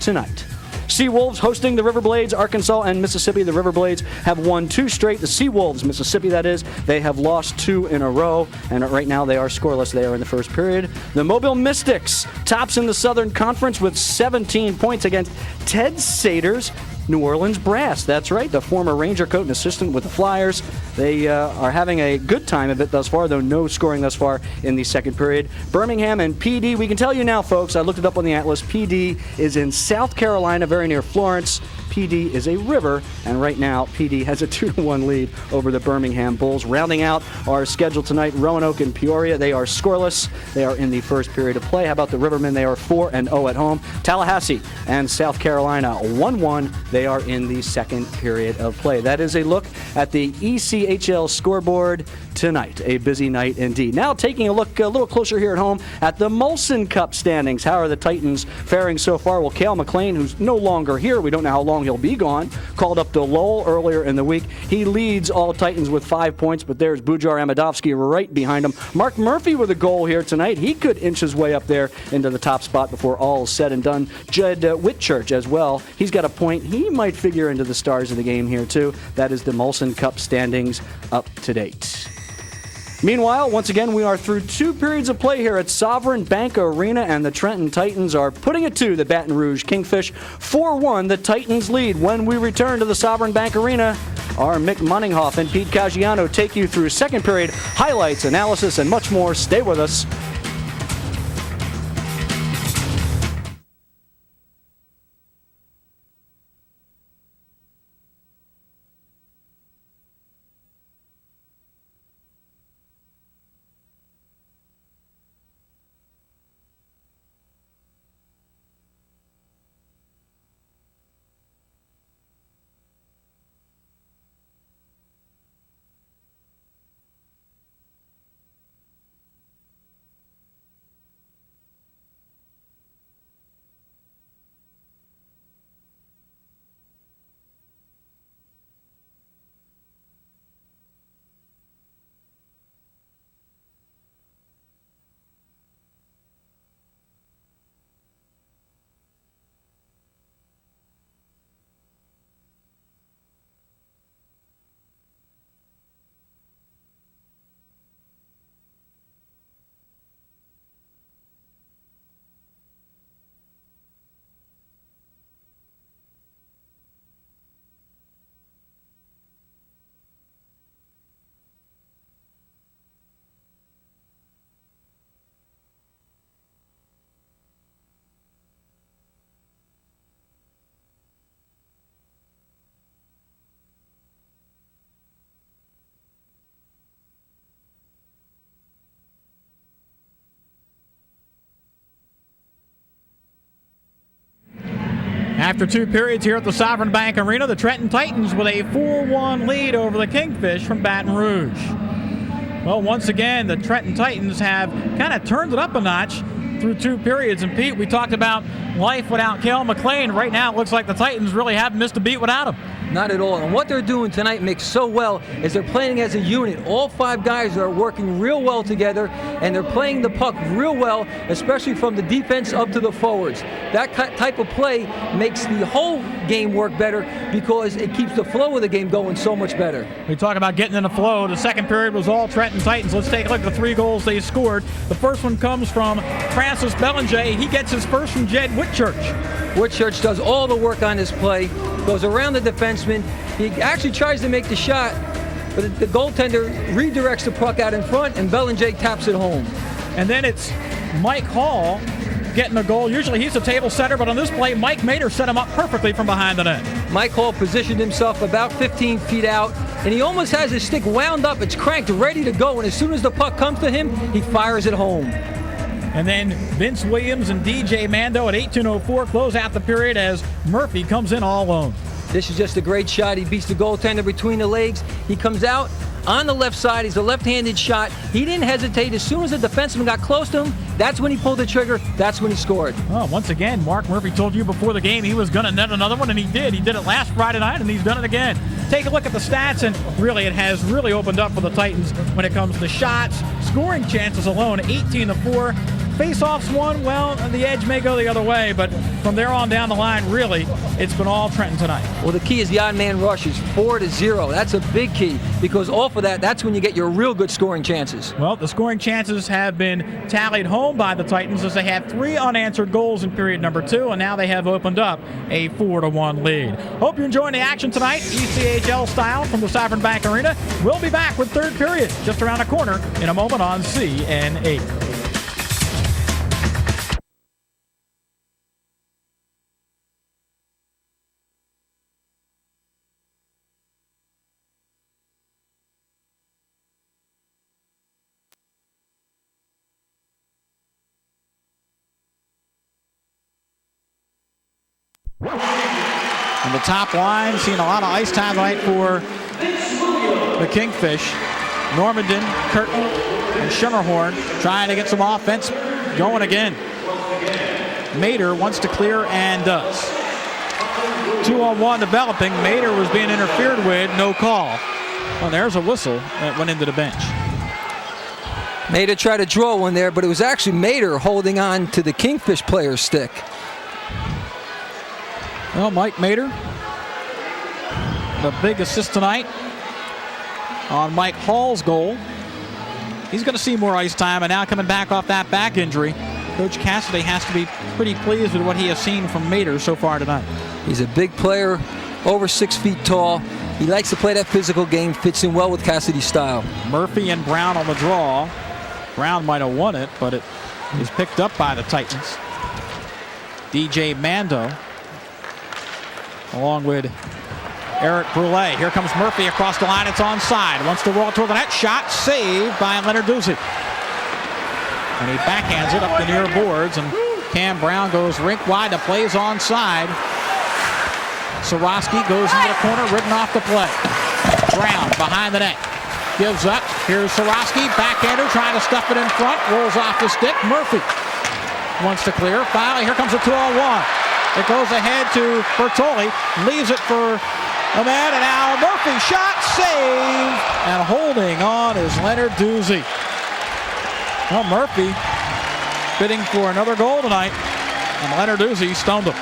tonight. Seawolves hosting the Riverblades, Arkansas and Mississippi. The Riverblades have won 2 straight. The Seawolves, Mississippi that is, they have lost 2 in a row, and right now they are scoreless. They are in the first period. The Mobile Mystics, tops in the Southern Conference with 17 points against Ted Sater's New Orleans Brass. That's right, the former Ranger coach and assistant with the Flyers. They are having a good time of it thus far, though no scoring thus far in the second period. Birmingham and PD, we can tell you now, folks, I looked it up on the Atlas. PD is in South Carolina, very near Florence. PD is a river, and right now PD has a 2-1 lead over the Birmingham Bulls. Rounding out our schedule tonight, Roanoke and Peoria, they are scoreless. They are in the first period of play. How about the Rivermen? They are 4-0 at home. Tallahassee and South Carolina 1-1. They are in the second period of play. That is a look at the ECHL scoreboard tonight. A busy night indeed. Now taking a look a little closer here at home at the Molson Cup standings. How are the Titans faring so far? Well, Cale McLean, who's no longer here, we don't know how long he'll be gone, called up to Lowell earlier in the week. He leads all Titans with 5 points, but there's Bujar Amadovsky right behind him. Mark Murphy with a goal here tonight. He could inch his way up there into the top spot before all is said and done. Jed Whitchurch as well. He's got a point. He might figure into the stars of the game here too. That is the Molson Cup standings up to date. Meanwhile, once again, we are through 2 periods of play here at Sovereign Bank Arena, and the Trenton Titans are putting it to the Baton Rouge Kingfish. 4-1, the Titans lead. When we return to the Sovereign Bank Arena, our Mick Munninghoff and Pete Caggiano take you through second period highlights, analysis, and much more. Stay with us. After 2 periods here at the Sovereign Bank Arena, the Trenton Titans with a 4-1 lead over the Kingfish from Baton Rouge. Well, once again, the Trenton Titans have kind of turned it up a notch through 2 periods. And Pete, we talked about life without Cale McLean. Right now, it looks like the Titans really haven't missed a beat without him. Not at all. And what they're doing tonight makes so well is they're playing as a unit. All 5 guys are working real well together, and they're playing the puck real well, especially from the defense up to the forwards. That type of play makes the whole game work better because it keeps the flow of the game going so much better. We talk about getting in the flow. The second period was all Trenton Titans. Let's take a look at the 3 goals they scored. The first one comes from Francis Bellinger. He gets his first from Jed Whitchurch. Whitchurch does all the work on this play, goes around the defenseman. He actually tries to make the shot, but the goaltender redirects the puck out in front, and Bellinger taps it home. And then it's Mike Hall getting a goal. Usually he's a table setter, but on this play, Mike Mader set him up perfectly from behind the net. Mike Hall positioned himself about 15 feet out, and he almost has his stick wound up. It's cranked, ready to go, and as soon as the puck comes to him, he fires it home. And then Vince Williams and DJ Mando at 18:04 close out the period as Murphy comes in all alone. This is just a great shot. He beats the goaltender between the legs. He comes out on the left side. He's a left-handed shot. He didn't hesitate. As soon as the defenseman got close to him, that's when he pulled the trigger. That's when he scored. Oh, once again, Mark Murphy told you before the game he was going to net another one, and he did. He did it last Friday night, and he's done it again. Take a look at the stats, and really, it has really opened up for the Titans when it comes to shots, scoring chances alone, 18-4. Face-offs won, well, the edge may go the other way, but from there on down the line, really, it's been all Trenton tonight. Well, the key is the odd man rushes, 4-0. That's a big key, because off of that, that's when you get your real good scoring chances. Well, the scoring chances have been tallied home by the Titans as they had 3 unanswered goals in period number 2, and now they have opened up a 4-1 lead. Hope you're enjoying the action tonight, ECHL style from the Sovereign Bank Arena. We'll be back with third period just around the corner in a moment on CN8. And the top line, seeing a lot of ice time tonight for the Kingfish. Normandin, Curtin, and Schimmerhorn trying to get some offense going again. Mader wants to clear and does. 2-on-1 developing. Mader was being interfered with, no call. Well, there's a whistle that went into the bench. Mader tried to draw one there, but it was actually Mader holding on to the Kingfish player's stick. Well, Mike Mader, the big assist tonight on Mike Hall's goal. He's going to see more ice time, and now coming back off that back injury, Coach Cassidy has to be pretty pleased with what he has seen from Mader so far tonight. He's a big player, over 6 feet tall. He likes to play that physical game, fits in well with Cassidy's style. Murphy and Brown on the draw. Brown might have won it, but it is picked up by the Titans. DJ Mando along with Eric Brule. Here comes Murphy across the line. It's onside. Wants to roll toward the net. Shot saved by Leonard Duzzi. And he backhands it up the near boards, and Cam Brown goes rink wide. The play's onside. Sorosky goes into the corner, ridden off the play. Brown behind the net. Gives up. Here's Sorosky. Backhander trying to stuff it in front. Rolls off the stick. Murphy wants to clear. Finally, here comes a 2-on-1. It goes ahead to Bertoli, leaves it for a man, and now Murphy, shot, save, and holding on is Leonard Duzzi. Well, Murphy bidding for another goal tonight, and Leonard Duzzi stoned him.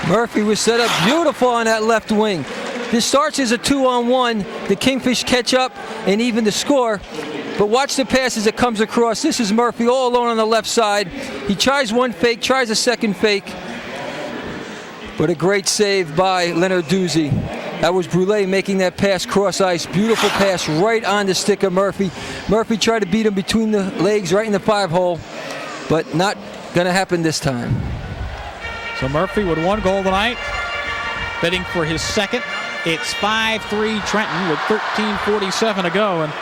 Murphy was set up beautiful on that left wing. This starts as a 2-on-1. The Kingfish catch up and even the score. But watch the pass as it comes across. This is Murphy all alone on the left side. He tries one fake, tries a second fake. But a great save by Leonard Duzzi. That was Brule making that pass cross ice. Beautiful pass right on the stick of Murphy. Murphy tried to beat him between the legs right in the 5-hole, but not going to happen this time. So Murphy with 1 goal tonight, bidding for his second. It's 5-3 Trenton with 13:47 to go, and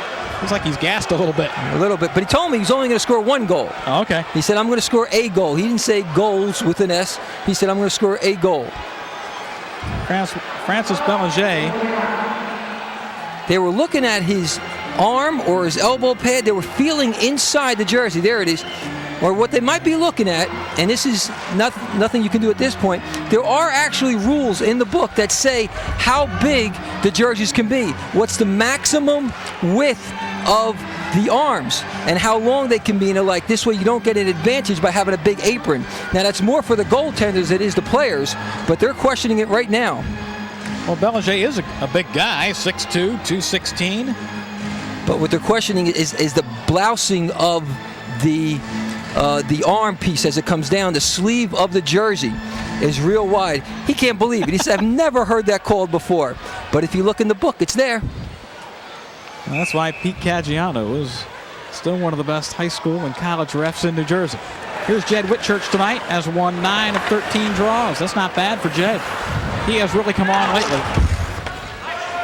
looks like he's gassed a little bit. A little bit, but he told me he's only going to score 1 goal. Oh, okay. He said, I'm going to score a goal. He didn't say goals with an S. He said, I'm going to score a goal. Francis Bellinger. They were looking at his arm or his elbow pad. They were feeling inside the jersey. There it is. or what they might be looking at, and this is nothing you can do at this point, there are actually rules in the book that say how big the jerseys can be. What's the maximum width of the arms and how long they can be, and like this way you don't get an advantage by having a big apron. Now that's more for the goaltenders than it is the players, but they're questioning it right now. Well, Belanger is a big guy, 6'2", 216. But what they're questioning is the blousing of the arm piece as it comes down. The sleeve of the jersey is real wide. He can't believe it. He said, I've never heard that called before. But if you look in the book, it's there. Well, that's why Pete Caggiano is still one of the best high school and college refs in New Jersey. Here's Jed Whitchurch tonight, has won 9 of 13 draws. That's not bad for Jed. He has really come on lately.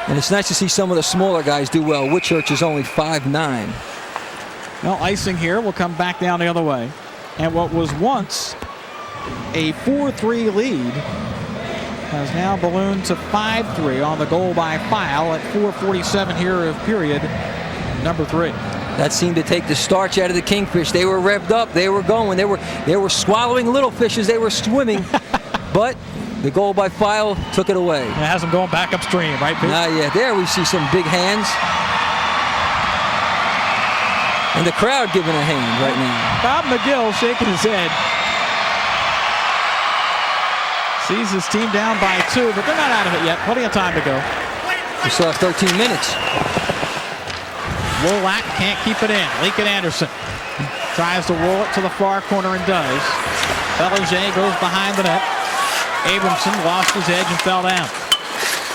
And it's nice to see some of the smaller guys do well. Whitchurch is only 5'9". Well, icing here will come back down the other way. And what was once a 4-3 lead has now ballooned to 5-3 on the goal by foul at 4:47 here of period number 3. That seemed to take the starch out of the Kingfish. They were revved up. They were going. They were swallowing little fish as they were swimming. But the goal by foul took it away. It has them going back upstream, right, Pete? Yeah, there we see some big hands. And the crowd giving a hand right now. Bob McGill shaking his head. Sees his team down by 2, but they're not out of it yet. Plenty of time to go. We still have 13 minutes. Wolak can't keep it in. Lincoln Anderson tries to roll it to the far corner and does. Belanger goes behind the net. Abramson lost his edge and fell down.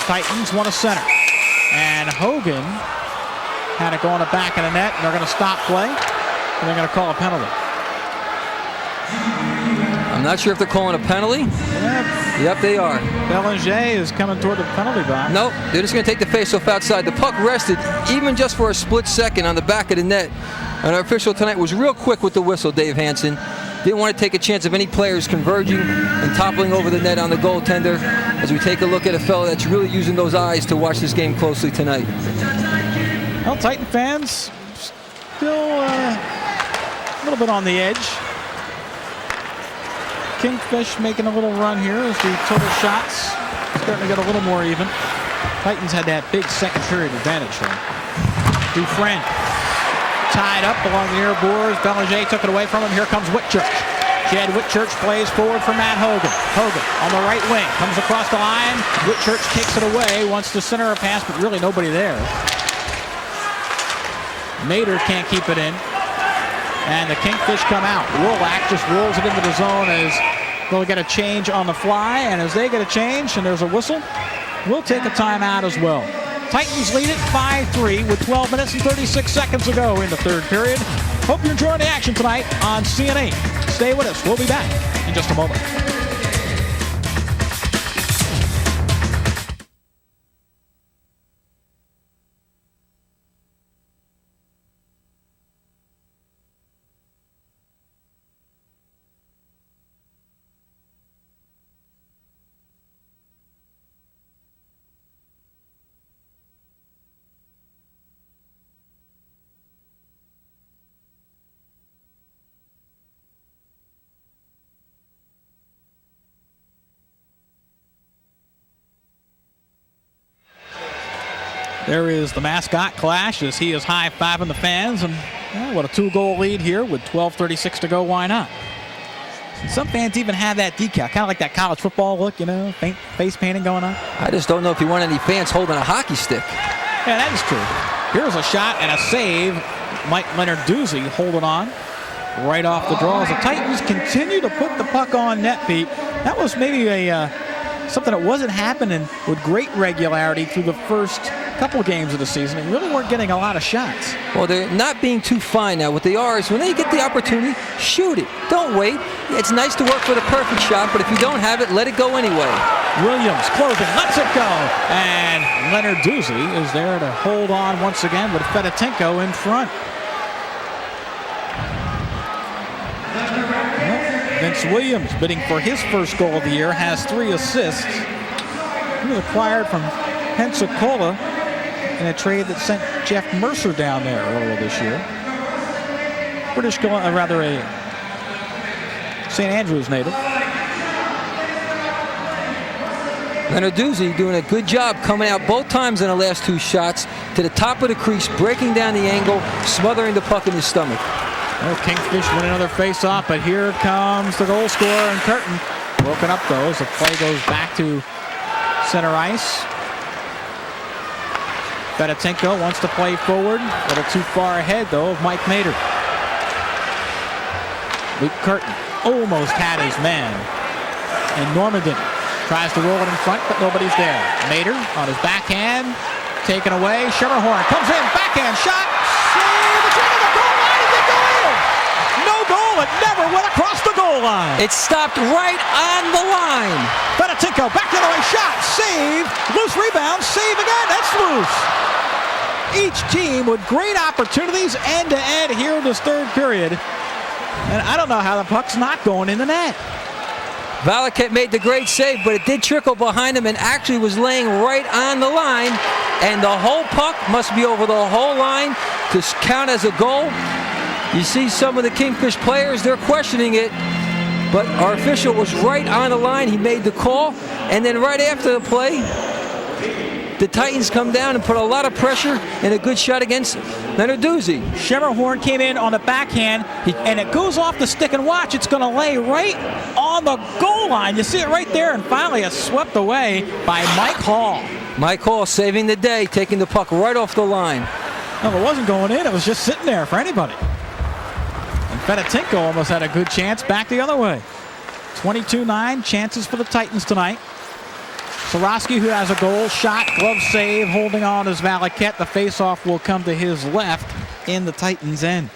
Titans won a center. And Hogan had it going to the back of the net, and they're going to stop play, and they're going to call a penalty. I'm not sure if they're calling a penalty. Yep, they are. Belanger is coming toward the penalty box. Nope, they're just going to take the face-off outside. The puck rested even just for a split second on the back of the net. And our official tonight was real quick with the whistle, Dave Hansen. Didn't want to take a chance of any players converging and toppling over the net on the goaltender as we take a look at a fellow that's really using those eyes to watch this game closely tonight. Well, Titan fans still a little bit on the edge. Kingfish making a little run here as the total shots starting to get a little more even. Titans had that big second period advantage here. Dufresne tied up along the near boards. Belanger took it away from him. Here comes Whitchurch. Jed Whitchurch plays forward for Matt Hogan. Hogan on the right wing comes across the line. Whitchurch takes it away, wants to center a pass, but really nobody there. Mader can't keep it in. And the Kingfish come out. Wolak just rolls it into the zone as they'll get a change on the fly. And as they get a change and there's a whistle, we'll take a timeout as well. Titans lead it 5-3 with 12 minutes and 36 seconds to go in the third period. Hope you're enjoying the action tonight on CN8. Stay with us. We'll be back in just a moment. There is the mascot clash as he is high-fiving the fans. And what a 2-goal lead here with 12:36 to go. Why not? And some fans even have that decal, kind of like that college football look, you know, face painting going on. I just don't know if you want any fans holding a hockey stick. Yeah, that is true. Here's a shot and a save. Mike Leonard-Duzzi holding on right off the draw as the Titans continue to put the puck on net, Pete. That was maybe something that wasn't happening with great regularity through the first couple of games of the season. They really weren't getting a lot of shots. Well, they're not being too fine now. What they are is when they get the opportunity, shoot it. Don't wait. It's nice to work for the perfect shot, but if you don't have it, let it go anyway. Williams closing, lets it go. And Leonard-Duzzi is there to hold on once again with Fedotenko in front. Vince Williams, bidding for his first goal of the year, has 3 assists. He was acquired from Pensacola in a trade that sent Jeff Mercer down there earlier this year. St. Andrews native. Lenarduzzi doing a good job coming out both times in the last 2 shots to the top of the crease, breaking down the angle, smothering the puck in his stomach. Oh, Kingfish win another face-off, but here comes the goal scorer in Trenton. Broken up, though, as the play goes back to center ice. Betatinko wants to play forward. A little too far ahead, though, of Mike Mader. Luke Curtin almost had his man. And Normandin tries to roll it in front, but nobody's there. Mader on his backhand, taken away. Schermerhorn comes in, backhand shot. Save! It's into the goal line. Is it going? No goal. It never went across the goal line. It stopped right on the line. Betatinko back the other way. Shot. Save. Loose rebound. Save again. That's loose. Each team with great opportunities end to end here in this third period. And I don't know how the puck's not going in the net. Valaket made the great save, but it did trickle behind him and actually was laying right on the line. And the whole puck must be over the whole line to count as a goal. You see some of the Kingfish players, they're questioning it. But our official was right on the line. He made the call. And then right after the play, the Titans come down and put a lot of pressure and a good shot against Lenarduzzi. Schermerhorn came in on the backhand, and it goes off the stick, and watch, it's going to lay right on the goal line. You see it right there, and finally it's swept away by Mike Hall. Mike Hall saving the day, taking the puck right off the line. No, it wasn't going in. It was just sitting there for anybody. And Betatinko almost had a good chance back the other way. 22-9 chances for the Titans tonight. Sorosky, who has a goal, shot, glove save, holding on as Valaket. The faceoff will come to his left in the Titans' end.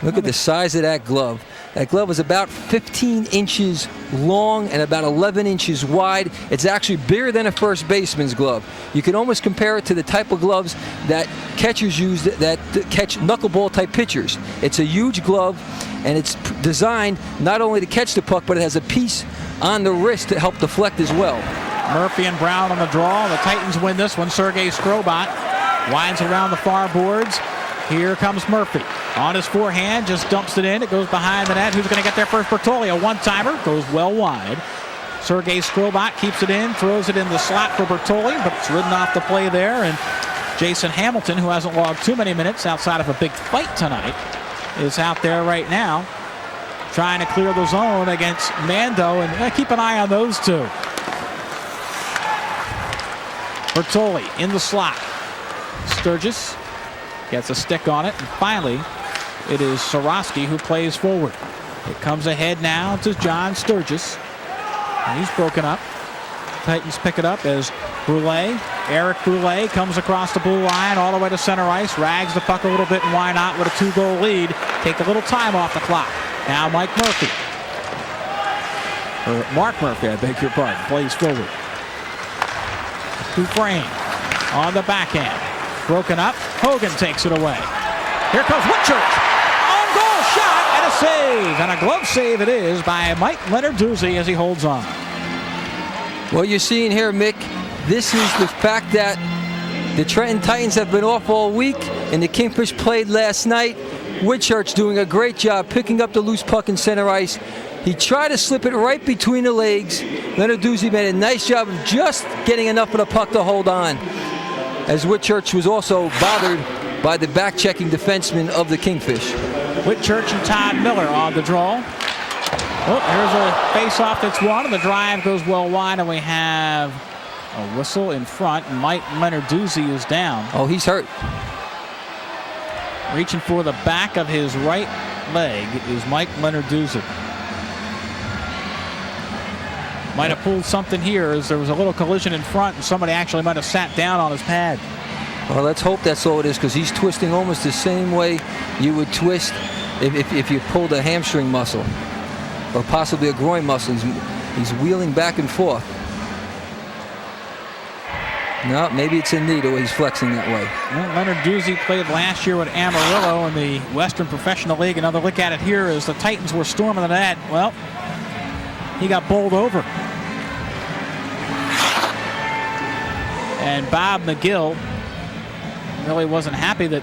Look at the size of that glove. That glove is about 15 inches long and about 11 inches wide. It's actually bigger than a first baseman's glove. You can almost compare it to the type of gloves that catchers use that catch knuckleball type pitchers. It's a huge glove, and it's designed not only to catch the puck, but it has a piece on the wrist to help deflect as well. Murphy and Brown on the draw. The Titans win this one. Sergei Strobat winds around the far boards. Here comes Murphy. On his forehand, just dumps it in. It goes behind the net. Who's going to get there first? Bertoli, a one-timer. Goes well wide. Sergei Strobat keeps it in, throws it in the slot for Bertoli, but it's ridden off the play there. And Jason Hamilton, who hasn't logged too many minutes outside of a big fight tonight, is out there right now trying to clear the zone against Mando. And keep an eye on those two. Bertoli in the slot. Sturgis gets a stick on it, and finally it is Sorosky who plays forward. It comes ahead now to John Sturgis. And he's broken up. Titans pick it up as Brule, Eric Brule, comes across the blue line all the way to center ice, rags the puck a little bit, and why not with a 2-goal lead. Take a little time off the clock. Now Mike Murphy, or Mark Murphy, I beg your pardon, plays forward. Dufresne on the backhand. Broken up. Hogan takes it away. Here comes Whitchurch. On goal shot and a save. And a glove save it is by Mike Lenarduzzi as he holds on. What you're seeing here, Mick, this is the fact that the Trenton Titans have been off all week and the Kingfish played last night. Whitchurch doing a great job picking up the loose puck in center ice. He tried to slip it right between the legs. Lenarduzzi made a nice job of just getting enough of the puck to hold on, as Whitchurch was also bothered by the back-checking defenseman of the Kingfish. Whitchurch and Todd Miller on the draw. Oh, here's a face-off that's won, and the drive goes well wide, and we have a whistle in front, and Mike Lenarduzzi is down. Oh, he's hurt. Reaching for the back of his right leg is Mike Lenarduzzi. Might have pulled something here as there was a little collision in front and somebody actually might have sat down on his pad. Well, let's hope that's all it is, because he's twisting almost the same way you would twist if you pulled a hamstring muscle or possibly a groin muscle. He's wheeling back and forth. No, maybe it's a knee the way he's flexing that way. Well, Lenarduzzi played last year with Amarillo in the Western Professional League. Another look at it here as the Titans were storming the net. Well, he got bowled over. And Bob McGill really wasn't happy that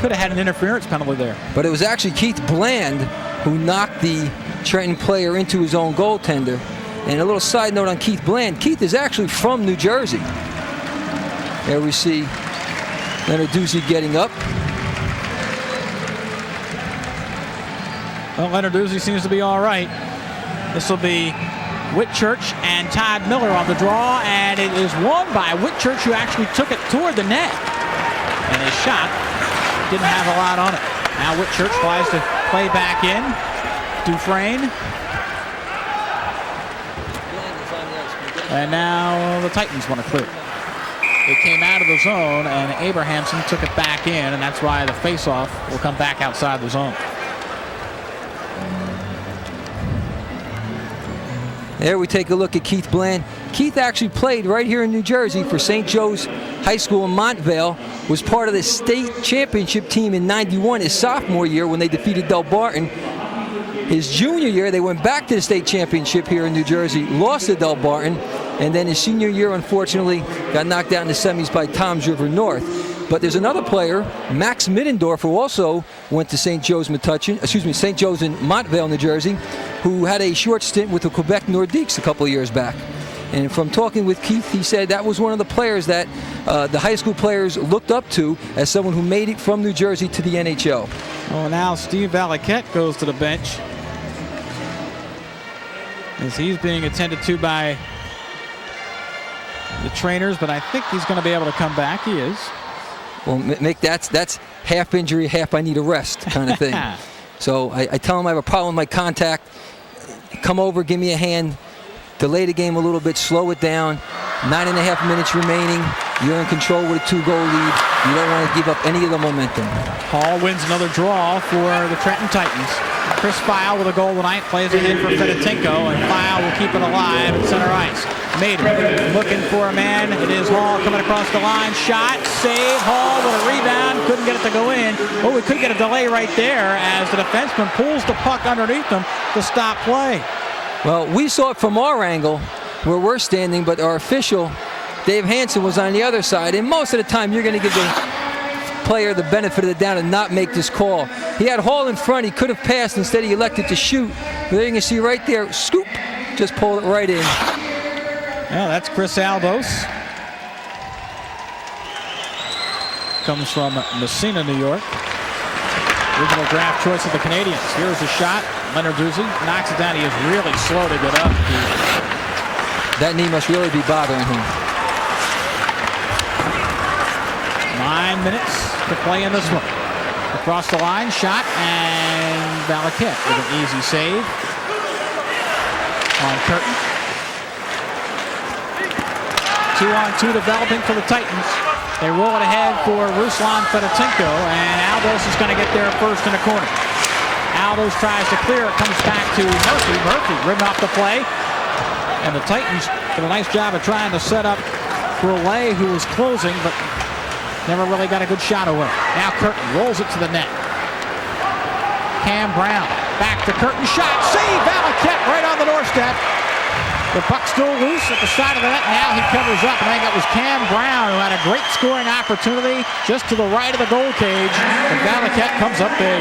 could have had an interference penalty there. But it was actually Keith Bland who knocked the Trenton player into his own goaltender. And a little side note on Keith Bland. Keith is actually from New Jersey. There we see Lenarduzzi getting up. Well, Lenarduzzi seems to be all right. This will be Whitchurch and Todd Miller on the draw, and it is won by Whitchurch, who actually took it toward the net. And his shot didn't have a lot on it. Now Whitchurch tries to play back in. Dufresne. And now the Titans want to clear. It came out of the zone, and Abrahamson took it back in, and that's why the faceoff will come back outside the zone. There we take a look at Keith Bland. Keith actually played right here in New Jersey for St. Joe's High School in Montville, was part of the state championship team in '91 his sophomore year when they defeated Del Barton. His junior year, they went back to the state championship here in New Jersey, lost to Del Barton, and then his senior year, unfortunately, got knocked out in the semis by Toms River North. But there's another player, Max Middendorf, who also went to St. Joe's Metuchen, St. Joe's in Montville, New Jersey, who had a short stint with the Quebec Nordiques a couple of years back. And from talking with Keith, he said that was one of the players that the high school players looked up to as someone who made it from New Jersey to the NHL. Well, now Steve Valaquette goes to the bench, as he's being attended to by the trainers, but I think he's going to be able to come back. He is. Well, Mick, that's half injury, half I need a rest kind of thing. So I tell him I have a problem with my contact. Come over, give me a hand. Delay the game a little bit, slow it down. 9.5 minutes remaining. You're in control with a 2-goal lead. You don't want to give up any of the momentum. Hall wins another draw for the Trenton Titans. Chris File with a goal tonight, plays it in for Fedotenko, and File will keep it alive at center ice. Mater looking for a man. It is Hall coming across the line. Shot, save. Hall with a rebound. Couldn't get it to go in. Oh, we could get a delay right there as the defenseman pulls the puck underneath them to stop play. Well, we saw it from our angle where we're standing, but our official, Dave Hansen, was on the other side. And most of the time, you're going to give the player the benefit of the doubt and not make this call. He had Hall in front. He could have passed. Instead, he elected to shoot. But there you can see right there, scoop, just pull it right in. Yeah, that's Chris Aldos. Comes from Messina, New York. Original draft choice of the Canadians. Here's a shot. Lenarduzzi knocks it down. He is really slow to get up. That knee must really be bothering him. 9 minutes to play in this one. Across the line, shot, and Valaquette with an easy save on Curtin. 2-on-2 developing for the Titans. They roll it ahead for Ruslan Fedotenko, and Aldos is going to get there first in the corner. Aldos tries to clear. It comes back to Murphy. Murphy ridden off the play. And the Titans did a nice job of trying to set up Brule, who was closing, but never really got a good shot away. Now Curtin rolls it to the net. Cam Brown back to Curtin. Shot. Save. Valaquette right on the doorstep. The puck still loose at the side of the net. Now he covers up. I think it was Cam Brown who had a great scoring opportunity just to the right of the goal cage. And Valaquette comes up big.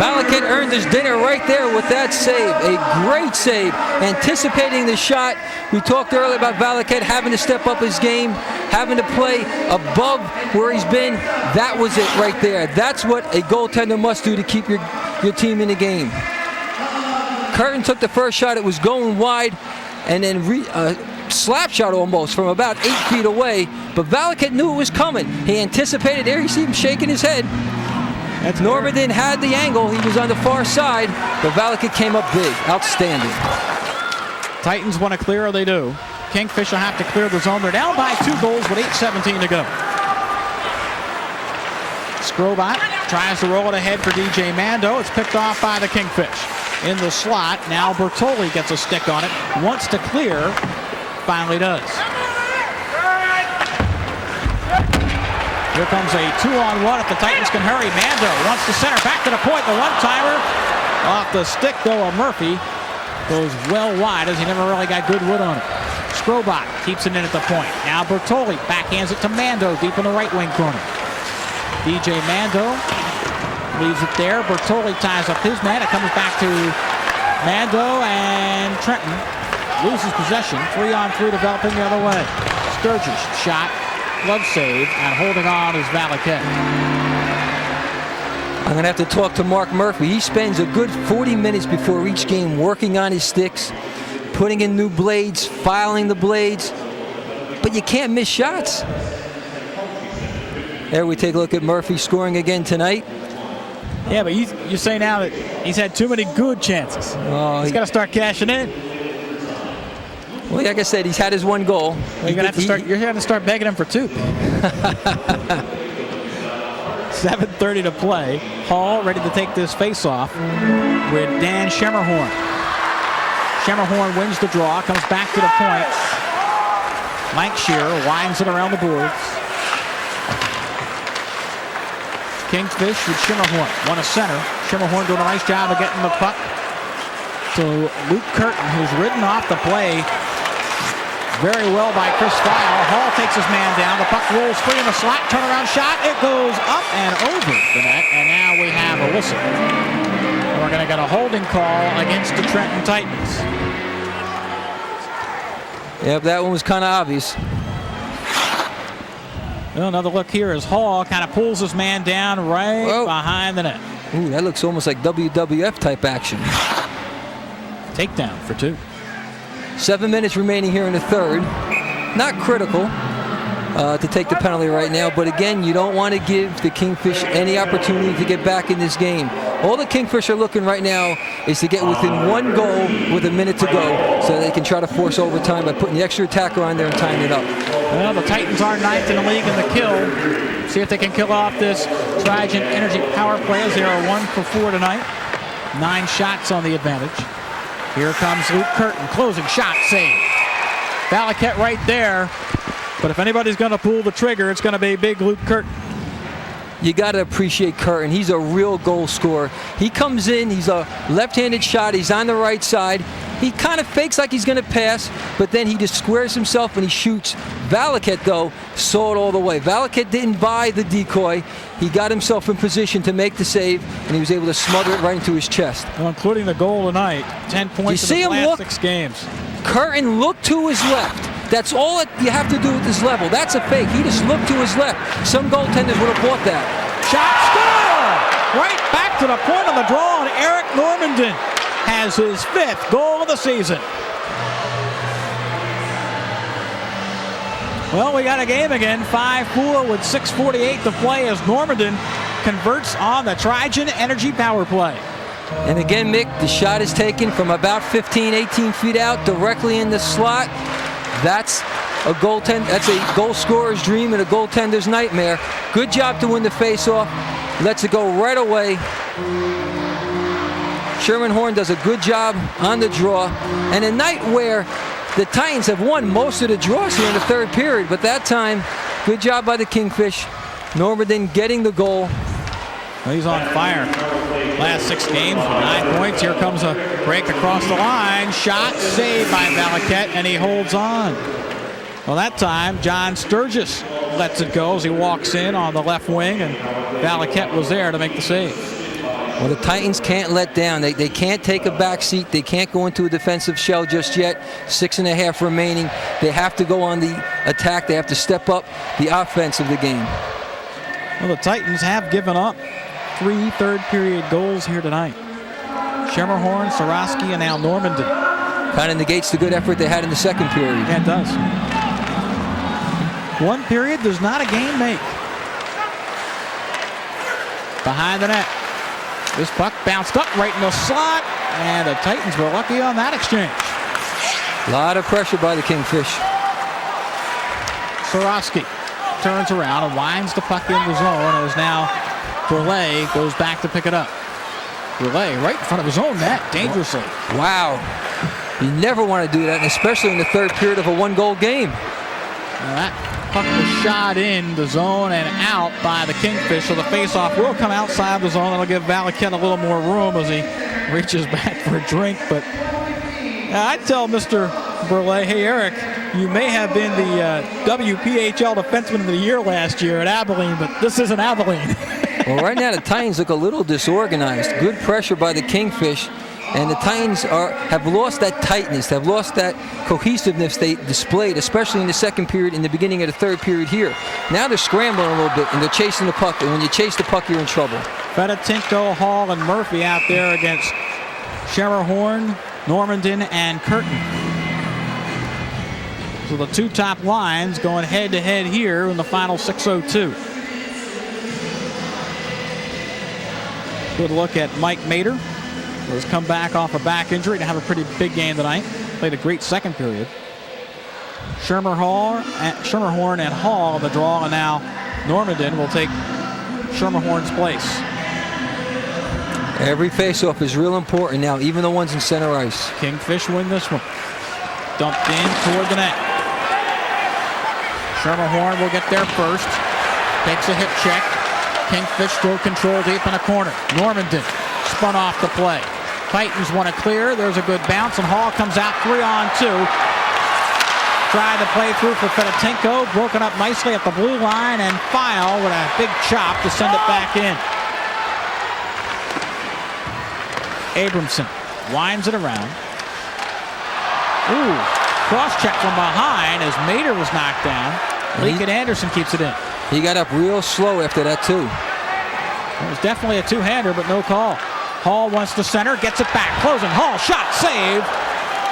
Valaquette earned his dinner right there with that save. A great save. Anticipating the shot. We talked earlier about Valaquette having to step up his game, having to play above where he's been. That was it right there. That's what a goaltender must do to keep your team in the game. Curtin took the first shot. It was going wide. And then slap shot almost from about 8 feet away. But Valaquette knew it was coming. He anticipated there. You see him shaking his head. Normanton had the angle. He was on the far side. But Valaquette came up big. Outstanding. Titans want to clear, or they do. Kingfish will have to clear the zone. They're down by 2 goals with 8:17 to go. Skrobot tries to roll it ahead for DJ Mando. It's picked off by the Kingfish. In the slot, now Bertoli gets a stick on it. Wants to clear, finally does. Here comes a 2-on-1 if the Titans can hurry. Mando wants to center, back to the point, the one-timer. Off the stick, though, of Murphy. Goes well wide as he never really got good wood on it. Skrobot keeps it in at the point. Now Bertoli backhands it to Mando deep in the right wing corner. DJ Mando leaves it there. Bertoli ties up his man. It comes back to Mando, and Trenton loses possession. 3-on-3 developing the other way. Sturgis shot, glove save, and holding on is Valaket. I'm going to have to talk to Mark Murphy. He spends a good 40 minutes before each game working on his sticks, putting in new blades, filing the blades, but you can't miss shots. There we take a look at Murphy scoring again tonight. Yeah, but you say now that he's had too many good chances. He's got to start cashing in. Well, like I said, he's had his one goal. Well, you're going to have to start begging him for two. 7:30 to play. Hall ready to take this face-off with Dan Schemmerhorn. Schemmerhorn wins the draw, comes back to the point. Lankshire winds it around the boards. Kingfish with Schemmerhorn, one a center. Schemmerhorn doing a nice job of getting the puck to Luke Curtin, who's ridden off the play very well by Chris File. Hall takes his man down. The puck rolls free in the slot. Turnaround shot. It goes up and over the net. And now we have a whistle. We're going to get a holding call against the Trenton Titans. Yep, that one was kind of obvious. Well, another look here as Hall kind of pulls his man down right behind the net. Ooh, that looks almost like WWF type action. Takedown for two. 7 minutes remaining here in the third. Not critical to take the penalty right now, but again, you don't want to give the Kingfish any opportunity to get back in this game. All the Kingfish are looking right now is to get within one goal with a minute to go so they can try to force overtime by putting the extra attacker on there and tying it up. Well, the Titans are 9th in the league in the kill. See if they can kill off this Trigen Energy power play as they are 1 for 4 tonight. 9 shots on the advantage. Here comes Luke Curtin, closing shot, saved. Valaket right there, but if anybody's going to pull the trigger, it's going to be big Luke Curtin. You got to appreciate Curtin. He's a real goal scorer. He comes in, he's a left-handed shot, he's on the right side. He kind of fakes like he's going to pass, but then he just squares himself and he shoots. Valaket, though, saw it all the way. Valaket didn't buy the decoy. He got himself in position to make the save, and he was able to smother it right into his chest. Well, including the goal tonight, 10 points in the last 6 games. Curtin looked to his left. That's all you have to do at this level. That's a fake. He just looked to his left. Some goaltenders would have bought that. Shot, score! Right back to the point of the draw, and Eric Normandin has his 5th goal of the season. Well, we got a game again, 5-4 with 6:48 to play as Normandin converts on the Trigen Energy power play. And again, Mick, the shot is taken from about 15, 18 feet out directly in the slot. That's a goaltender. That's a goal scorer's dream and a goaltender's nightmare. Good job to win the faceoff. Lets it go right away. Sherman Horn does a good job on the draw. And a night where the Titans have won most of the draws here in the third period, but that time, good job by the Kingfish. Normandin getting the goal. Well, he's on fire. Last 6 games with 9 points. Here comes a break across the line. Shot saved by Valaket, and he holds on. Well, that time, John Sturgis lets it go as he walks in on the left wing, and Valaket was there to make the save. Well, the Titans can't let down. They can't take a back seat. They can't go into a defensive shell just yet. 6.5 remaining. They have to go on the attack. They have to step up the offense of the game. Well, the Titans have given up 3 third-period goals here tonight. Schemmerhorn, Sarosky, and now Normandin. Kind of negates the good effort they had in the second period. Yeah, it does. 1 period does not a game make. Behind the net. This puck bounced up right in the slot, and the Titans were lucky on that exchange. A lot of pressure by the Kingfish. Sarosky turns around and winds the puck in the zone as now Brulé goes back to pick it up. Brulé right in front of his own net, dangerously. Wow. You never want to do that, and especially in the third period of a 1-goal game. Now that puck was shot in the zone and out by the Kingfish, so the faceoff will come outside the zone. That'll give Valaket a little more room as he reaches back for a drink. But I tell Mr. Brulé, hey, Eric, you may have been the WPHL Defenseman of the Year last year at Abilene, but this isn't Abilene. Well, right now the Titans look a little disorganized. Good pressure by the Kingfish. And the Titans have lost that tightness, have lost that cohesiveness they displayed, especially in the second period, in the beginning of the third period here. Now they're scrambling a little bit, and they're chasing the puck. And when you chase the puck, you're in trouble. Fedotenko, Hall, and Murphy out there against Schermerhorn, Normandin, and Curtin. So the two top lines going head-to-head here in the final 6:02. Good look at Mike Mater. Has come back off a back injury to have a pretty big game tonight. Played a great second period. Schermerhorn and Hall the draw, and now Normandin will take Schermerhorn's place. Every faceoff is real important now, even the ones in center ice. Kingfish win this one. Dumped in toward the net. Schermerhorn will get there first. Takes a hip check. Kingfish still control deep in the corner. Normandin spun off the play. Titans want to clear. There's a good bounce, and Hall comes out 3-on-2. Tried to play through for Fedotenko. Broken up nicely at the blue line, and File with a big chop to send it back in. Abramson winds it around. Ooh, cross check from behind as Mater was knocked down. Lincoln Anderson keeps it in. He got up real slow after that, too. It was definitely a two-hander, but no call. Hall wants to center, gets it back, closing. Hall shot saved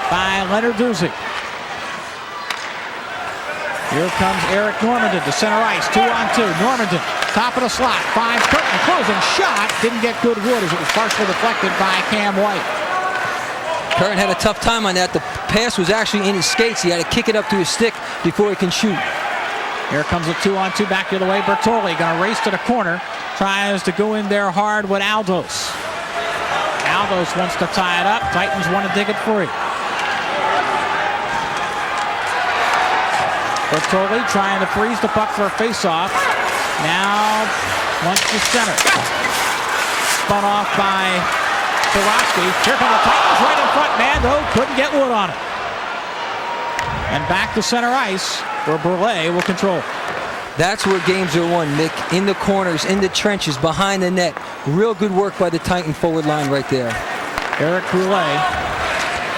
by Leonard Duzzi. Here comes Eric Normandin to center ice, 2-on-2. Normandin, top of the slot, finds Curtin, closing shot. Didn't get good wood as it was partially deflected by Cam White. Curtin had a tough time on that. The pass was actually in his skates. He had to kick it up to his stick before he can shoot. Here comes a 2-on-2 back the other way. Bertoli gonna race to the corner. Tries to go in there hard with Aldos. Aldos wants to tie it up. Titans want to dig it free. Bertoli trying to freeze the puck for a face-off. Now wants to center. Spun off by Borowski. Here come the Titans right in front. Mando couldn't get wood on it. And back to center ice where Burley will control. That's where games are won, Mick. In the corners, in the trenches, behind the net. Real good work by the Titan forward line right there. Eric Brulé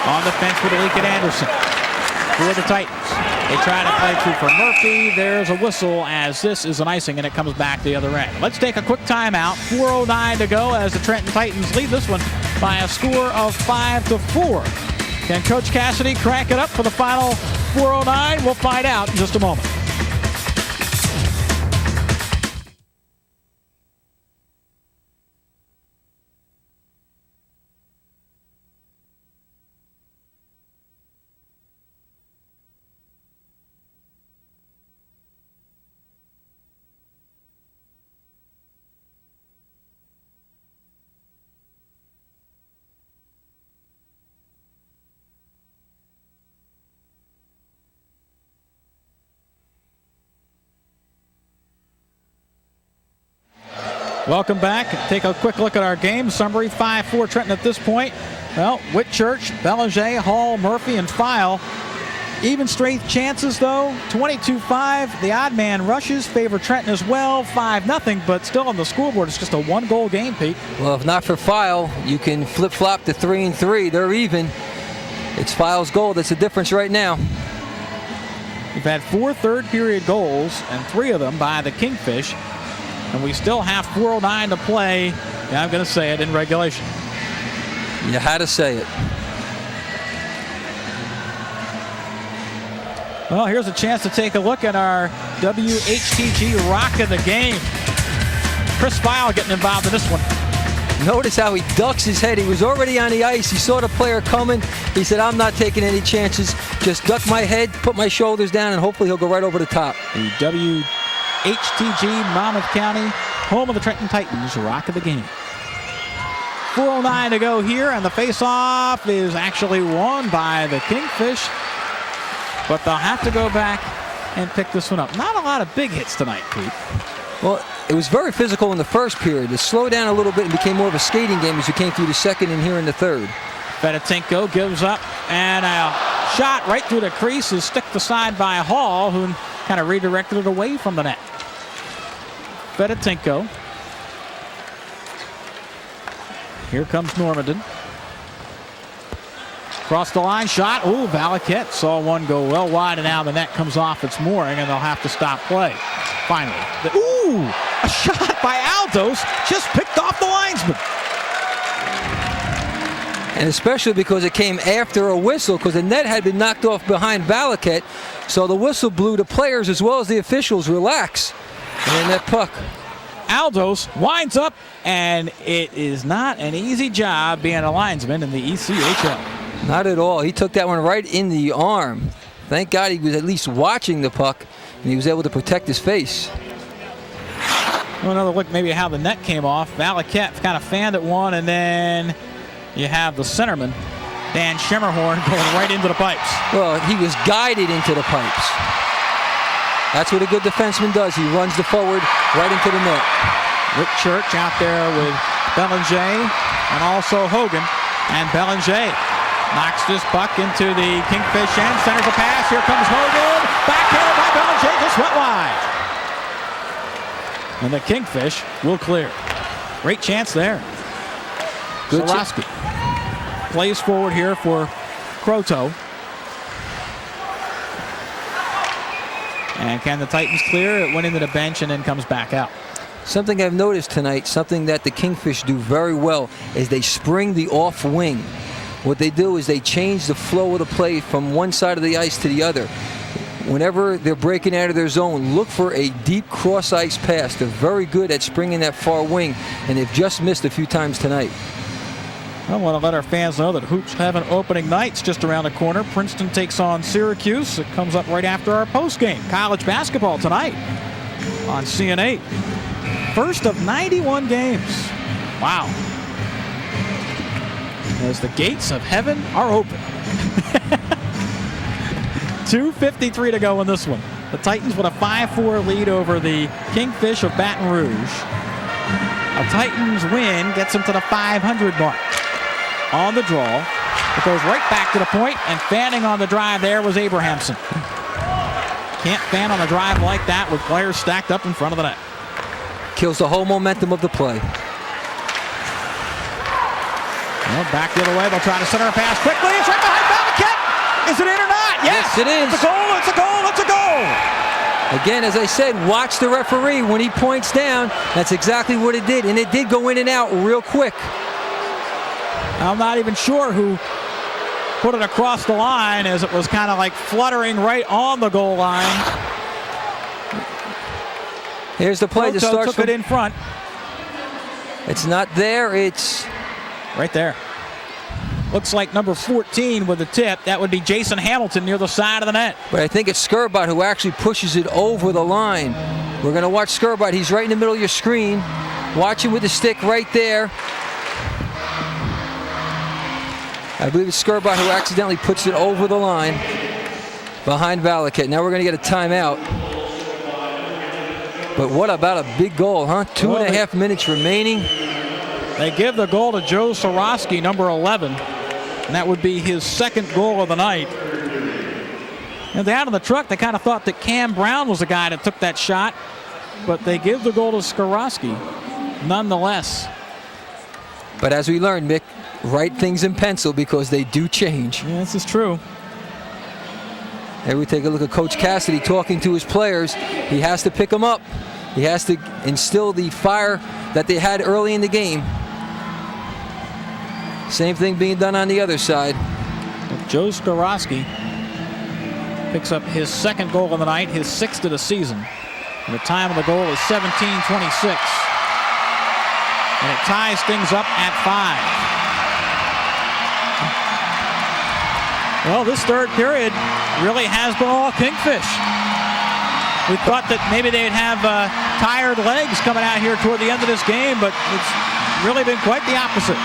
on the fence with Lincoln Anderson. For the Titans. They try to play through for Murphy. There's a whistle as this is an icing and it comes back the other end. Let's take a quick timeout. 4:09 to go as the Trenton Titans lead this one by a score of 5-4. Can Coach Cassidy crank it up for the final 4:09? We'll find out in just a moment. Welcome back. Take a quick look at our game summary. 5-4 Trenton at this point. Well, Whitchurch, Belanger, Hall, Murphy, and File. Even strength chances, though. 22-5. The odd man rushes favor Trenton as well. 5-0, but still on the scoreboard. It's just a one-goal game, Pete. Well, if not for File, you can flip-flop to 3-3. They're even. It's File's goal that's the difference right now. We've had 4 third-period goals, and 3 of them by the Kingfish. And we still have 4:09 to play. Yeah, I'm going to say it in regulation. You had to say it. Well, here's a chance to take a look at our WHTG Rock of the Game. Chris File getting involved in this one. Notice how he ducks his head. He was already on the ice. He saw the player coming. He said, I'm not taking any chances. Just duck my head, put my shoulders down, and hopefully he'll go right over the top. The WHTG Monmouth County, home of the Trenton Titans, Rock of the Game. 4:09 to go here, and the face-off is actually won by the Kingfish. But they'll have to go back and pick this one up. Not a lot of big hits tonight, Pete. Well, it was very physical in the first period. It slowed down a little bit and became more of a skating game as you came through the second and here in the third. Fedotenko gives up, and a shot right through the crease is sticked aside by Hall, who kind of redirected it away from the net. Fedotenko Here comes Normandin. Across the line shot. Ooh, Valaket saw one go well wide, and now the net comes off its mooring, and they'll have to stop play. Finally. Ooh, a shot by Aldos just picked off the linesman. And especially because it came after a whistle, because the net had been knocked off behind Valaket. So the whistle blew. The players as well as the officials relax. And that puck. Aldos winds up, and it is not an easy job being a linesman in the ECHL. Not at all. He took that one right in the arm. Thank God he was at least watching the puck, and he was able to protect his face. Well, another look maybe at how the net came off. Valaket kind of fanned at one, and then you have the centerman, Dan Schimmerhorn, going right into the pipes. Well, he was guided into the pipes. That's what a good defenseman does. He runs the forward right into the net. Rick Church out there with Belanger and also Hogan. And Belanger knocks this puck into the Kingfish end, centers a pass. Here comes Hogan. Backhanded by Belanger, just went wide. And the Kingfish will clear. Great chance there. Soroski plays forward here for Croteau. And can the Titans clear? It went into the bench and then comes back out. Something I've noticed tonight, something that the Kingfish do very well, is they spring the off wing. What they do is they change the flow of the play from one side of the ice to the other. Whenever they're breaking out of their zone, look for a deep cross-ice pass. They're very good at springing that far wing, and they've just missed a few times tonight. I want to let our fans know that Hoops have an opening night's just around the corner. Princeton takes on Syracuse. It comes up right after our postgame. College basketball tonight on CN8. First of 91 games. Wow. As the gates of heaven are open. 2:53 to go in this one. The Titans with a 5-4 lead over the Kingfish of Baton Rouge. A Titans win gets them to the 500 mark. On the draw, it goes right back to the point, and fanning on the drive there was Abrahamson. Can't fan on a drive like that with players stacked up in front of the net. Kills the whole momentum of the play. Well, back the other way, they'll try to center a pass quickly. It's right behind Valaket. Is it in or not? Yes, it is. It's a goal, it's a goal, it's a goal. Again, as I said, watch the referee. When he points down, that's exactly what it did, and it did go in and out real quick. I'm not even sure who put it across the line, as it was kind of like fluttering right on the goal line. Here's the play that starts took it in front. It's not there, it's right there. Looks like number 14 with the tip. That would be Jason Hamilton near the side of the net. But I think it's Skirbot who actually pushes it over the line. We're going to watch Skirbot. He's right in the middle of your screen. Watch him with the stick right there. I believe it's Skirbot who accidentally puts it over the line behind Valaket. Now we're going to get a timeout. But what about a big goal, huh? 2.5 minutes remaining. They give the goal to Joe Soroski, number 11. And that would be his second goal of the night. And down in the truck, they kind of thought that Cam Brown was the guy that took that shot. But they give the goal to Soroski nonetheless. But as we learned, Mick, write things in pencil because they do change. Yeah, this is true. Here we take a look at Coach Cassidy talking to his players. He has to pick them up. He has to instill the fire that they had early in the game. Same thing being done on the other side. Joe Soroski picks up his second goal of the night, his 6th of the season. And the time of the goal is 17:26. And it ties things up at 5. Well, this third period really has been all Kingfish. We thought that maybe they'd have tired legs coming out here toward the end of this game, but it's really been quite the opposite.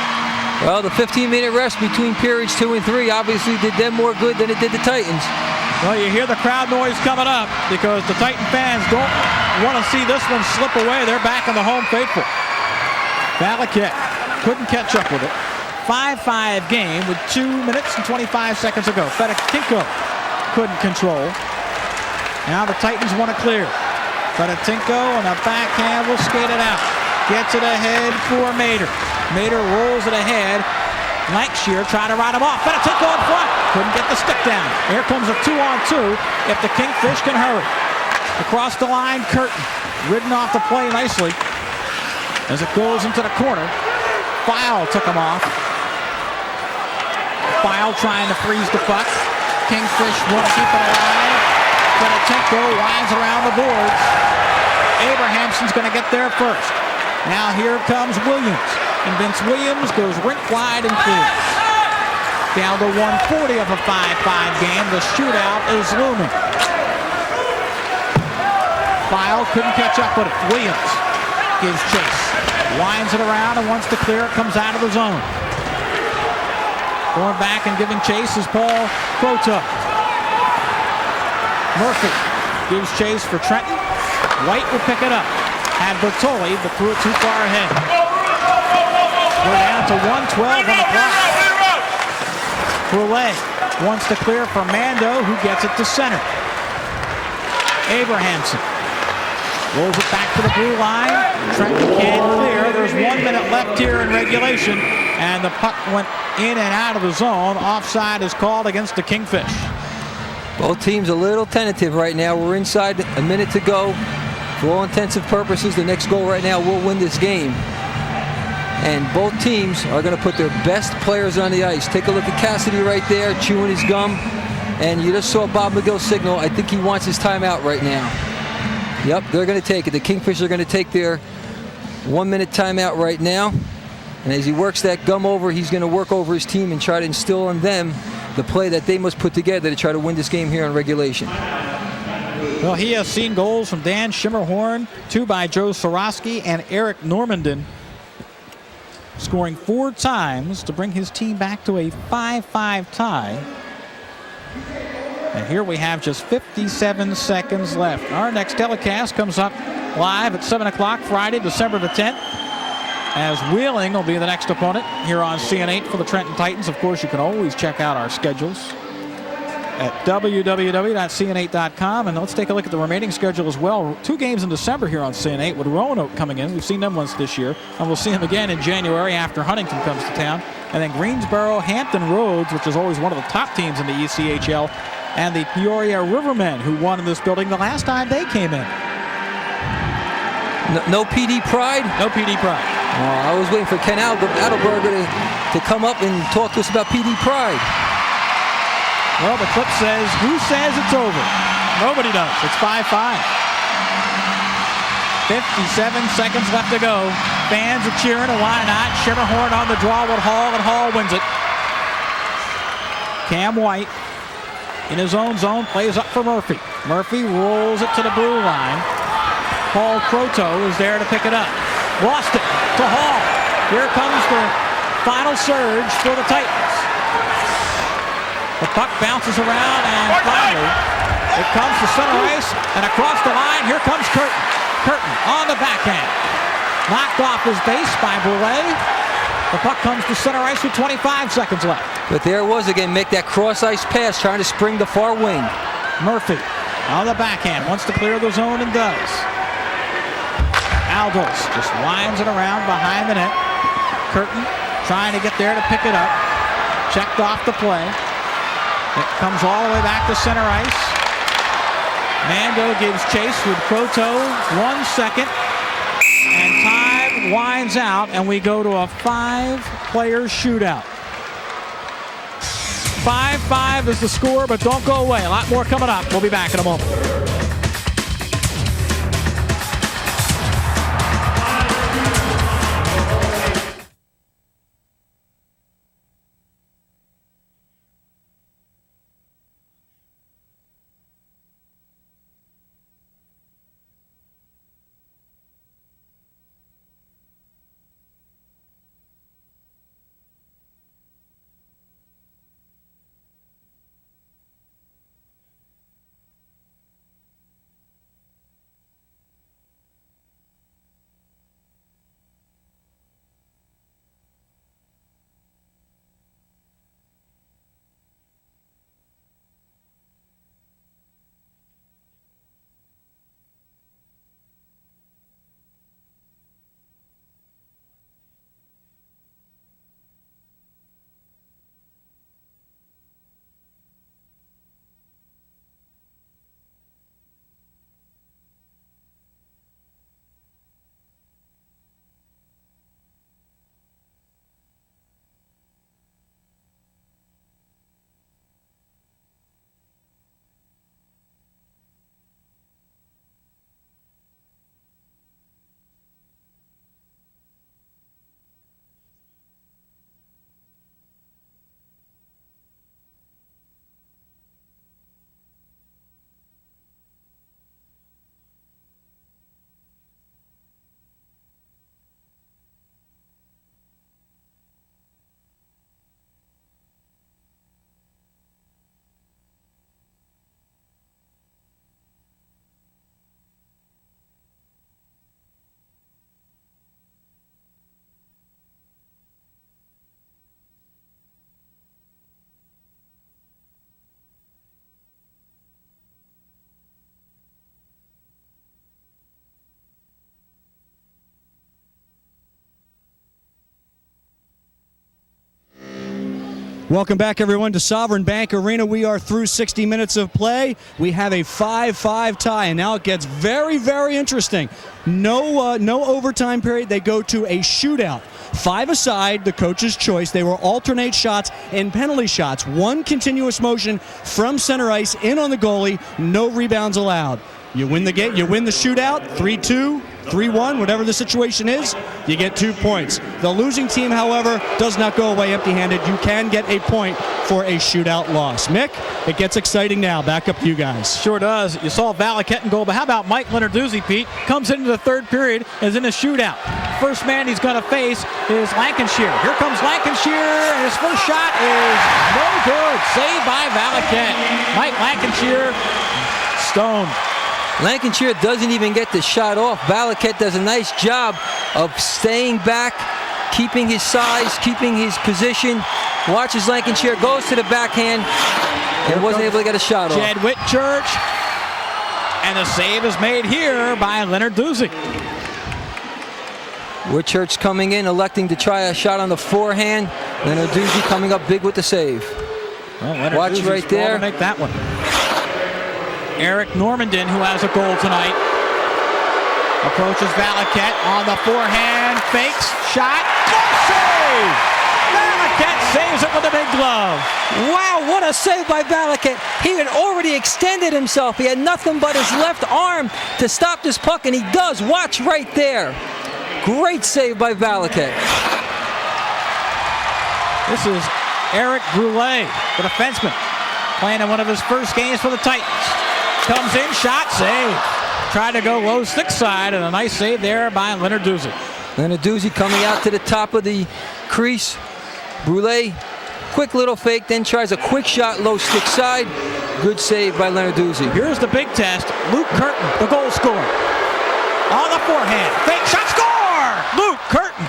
Well, the 15-minute rest between periods 2 and 3 obviously did them more good than it did the Titans. Well, you hear the crowd noise coming up because the Titan fans don't want to see this one slip away. They're back in the home faithful. Valaket couldn't catch up with it. 5-5 game with 2 minutes and 25 seconds to go. Fedotinko couldn't control. Now the Titans want to clear. Fedotinko on the backhand will skate it out. Gets it ahead for Mader. Mater rolls it ahead. Lankshear trying to ride him off. Benetico in front. Couldn't get the stick down. Here comes a 2-on-2 if the Kingfish can hurry. Across the line, Curtin. Ridden off the play nicely as it goes into the corner. File took him off. File trying to freeze the puck. Kingfish want to keep it alive. Benetico winds around the boards. Abrahamson's going to get there first. Now here comes Williams. And Vince Williams goes rink wide and clears. Down to 140 of a 5-5 game. The shootout is looming. File couldn't catch up with it. Williams gives chase. Winds it around and wants to clear it. Comes out of the zone. Going back and giving chase is Paul Croteau. Murphy gives chase for Trenton. White will pick it up. Had Bertoli, but threw it too far ahead. We're down to 1:12 on the clock. Brule wants to clear for Mando, who gets it to center. Abrahamson rolls it back to the blue line. Trenton can't clear. There's 1 minute left here in regulation, and the puck went in and out of the zone. Offside is called against the Kingfish. Both teams a little tentative right now. We're inside a minute to go. For all intents and purposes, the next goal right now will win this game. And both teams are going to put their best players on the ice. Take a look at Cassidy right there, chewing his gum. And you just saw Bob McGill signal. I think he wants his timeout right now. Yep, they're going to take it. The Kingfish are going to take their 1 minute timeout right now. And as he works that gum over, he's going to work over his team and try to instill on them the play that they must put together to try to win this game here in regulation. Well, he has seen goals from Dan Schimmerhorn, 2 by Joe Sorosky and Eric Normandin, scoring 4 times to bring his team back to a 5-5 tie. And here we have just 57 seconds left. Our next telecast comes up live at 7 o'clock Friday, December the 10th, as Wheeling will be the next opponent here on CN8 for the Trenton Titans. Of course, you can always check out our schedules at www.cn8.com. And let's take a look at the remaining schedule as well. 2 games in December here on CN8 with Roanoke coming in. We've seen them once this year, and we'll see them again in January after Huntington comes to town. And then Greensboro, Hampton Roads, which is always one of the top teams in the ECHL, and the Peoria Rivermen, who won in this building the last time they came in. No PD Pride? No PD Pride. I was waiting for Ken Adelberger to come up and talk to us about PD Pride. Well, the clip says, who says it's over? Nobody does. It's 5-5. 57 seconds left to go. Fans are cheering, and why not? Schimmerhorn on the draw with Hall, and Hall wins it. Cam White in his own zone plays up for Murphy. Murphy rolls it to the blue line. Paul Croteau is there to pick it up. Lost it to Hall. Here comes the final surge for the Titans. The puck bounces around, and finally it comes to center ice, and across the line, here comes Curtin. Curtin on the backhand. Knocked off his base by Brule. The puck comes to center ice with 25 seconds left. But there it was again, make that cross-ice pass, trying to spring the far wing. Murphy on the backhand, wants to clear the zone and does. Aldos just winds it around behind the net. Curtin trying to get there to pick it up. Checked off the play. It comes all the way back to center ice. Mando gives chase with Croteau. 1 second. And time winds out, and we go to a 5-player shootout. 5-5 is the score, but don't go away. A lot more coming up. We'll be back in a moment. Welcome back, everyone, to Sovereign Bank Arena. We are through 60 minutes of play. We have a 5-5 tie, and now it gets very, very interesting. No overtime period. They go to a shootout. 5 aside, the coach's choice. They will alternate shots and penalty shots. 1 continuous motion from center ice in on the goalie. No rebounds allowed. You win the game. You win the shootout. 3-2. 3-1, whatever the situation is, you get 2 points. The losing team, however, does not go away empty-handed. You can get a point for a shootout loss. Mick, it gets exciting now. Back up to you guys. Sure does. You saw Valaket in goal, but how about Mike Lenarduzzi, Pete? Comes into the third period, is in a shootout. First man he's going to face is Lancashire. Here comes Lancashire, and his first shot is no good. Saved by Valaket. Mike Lancashire stoned. Lancashire doesn't even get the shot off. Valaket does a nice job of staying back, keeping his size, keeping his position. Watches Lancashire, goes to the backhand, and wasn't able to get a shot off. Jed Whitchurch, and the save is made here by Lenarduzzi. Whitchurch coming in, electing to try a shot on the forehand. Lenarduzzi coming up big with the save. Well, watch right there. To make that one. Eric Normandin, who has a goal tonight, approaches Valaket on the forehand, fakes, shot, save! Valaket saves it with a big glove. Wow, what a save by Valaket. He had already extended himself. He had nothing but his left arm to stop this puck, and he does. Watch right there. Great save by Valaket. This is Eric Brulé, the defenseman, playing in one of his first games for the Titans. Comes in, shot, save. Tried to go low stick side, and a nice save there by Lenarduzzi. Lenarduzzi coming out to the top of the crease. Brulé, quick little fake, then tries a quick shot low stick side. Good save by Lenarduzzi. Here's the big test. Luke Curtin, the goal scorer. On the forehand, fake shot, score! Luke Curtin.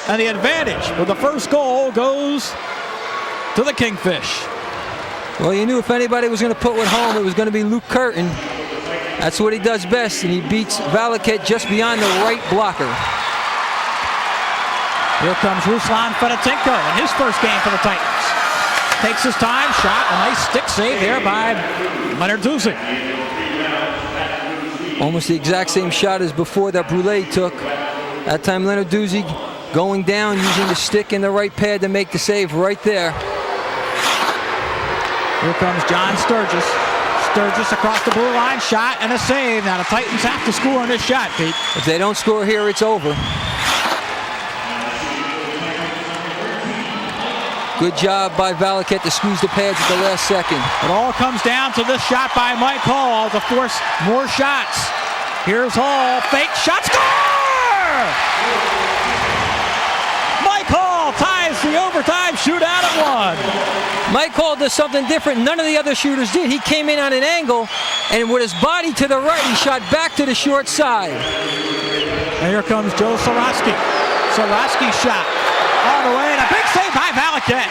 And the advantage with the first goal goes to the Kingfish. Well, you knew if anybody was going to put one home, it was going to be Luke Curtin. That's what he does best, and he beats Valaket just beyond the right blocker. Here comes Ruslan Fedotenko in his first game for the Titans. Takes his time, shot, a nice stick save there by Lenarduzzi. Almost the exact same shot as before that Brulé took. That time Lenarduzzi going down, using the stick and the right pad to make the save right there. Here comes John Sturgis. Sturgis across the blue line, shot and a save. Now the Titans have to score on this shot, Pete. If they don't score here, it's over. Good job by Valaket to squeeze the pads at the last second. It all comes down to this shot by Mike Hall to force more shots. Here's Hall, fake shot, score! Mike Hall ties the overtime shootout at 1. Mike Hall does something different none of the other shooters did. He came in on an angle, and with his body to the right, he shot back to the short side. And here comes Joe Soroski. Soroski shot all the way, and a big save by Valaket.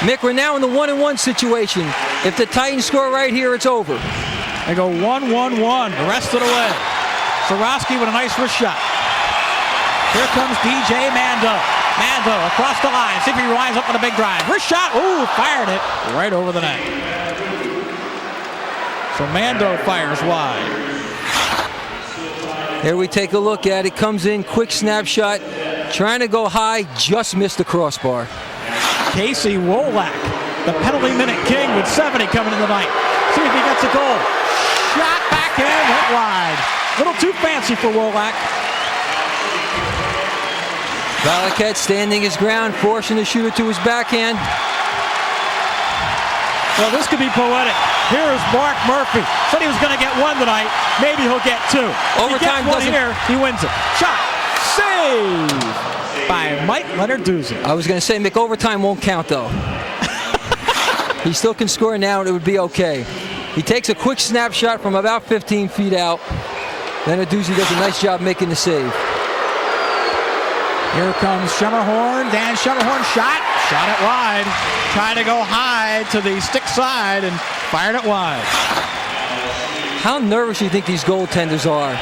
Mick, we're now in the 1-1 situation. If the Titans score right here, it's over. They go 1-1-1 the rest of the way. Soroski with a nice wrist shot. Here comes DJ Mando. Mando across the line. See if he winds up with a big drive. Wrist shot. Ooh, fired it right over the net. So Mando fires wide. Here we take a look at it. Comes in, quick snapshot. Trying to go high, just missed the crossbar. Casey Wolak, the penalty minute king with 70 coming in the night. See if he gets a goal. Shot back in, went wide. A little too fancy for Wolak. Valaket standing his ground, forcing the shooter to his backhand. Well, this could be poetic. Here is Mark Murphy. Said he was going to get 1 tonight. Maybe he'll get 2. Overtime he gets 1 here, he wins it. Shot, save by Mike Lenarduzzi. I was going to say, Mick, overtime won't count, though. He still can score now, and it would be okay. He takes a quick snapshot from about 15 feet out. Lenarduzzi does a nice job making the save. Here comes Schemmerhorn. Dan Schemmerhorn shot it wide. Trying to go high to the stick side and fired it wide. How nervous do you think these goaltenders are?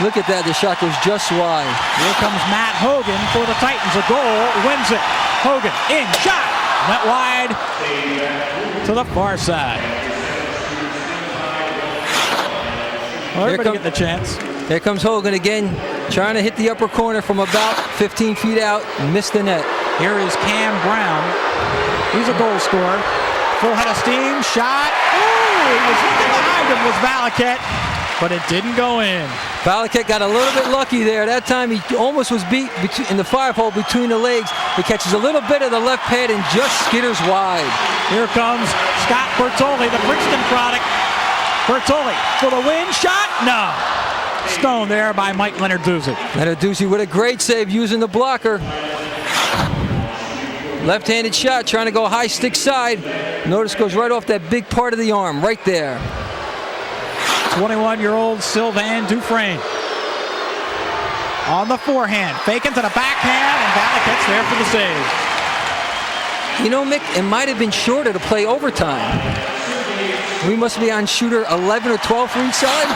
Look at that, the shot goes just wide. Here comes Matt Hogan for the Titans. A goal, wins it. Hogan in, shot, went wide to the far side. Well, everybody getting the chance. Here comes Hogan again, trying to hit the upper corner from about 15 feet out, missed the net. Here is Cam Brown. He's a goal scorer. Full head of steam, shot. Ooh, he was looking behind him was Valaket, but it didn't go in. Valaket got a little bit lucky there. That time he almost was beat in the 5-hole between the legs. He catches a little bit of the left pad and just skitters wide. Here comes Scott Bertoli, the Princeton product. Bertoli for the win, shot, no. Stone there by Mike Lenarduzzi. Lenarduzzi with a great save using the blocker. Left-handed shot, trying to go high stick side. Notice goes right off that big part of the arm, right there. 21-year-old Sylvain Dufresne. On the forehand, faking to the backhand, and Valaket's there for the save. You know, Mick, it might have been shorter to play overtime. We must be on shooter 11 or 12 for each side.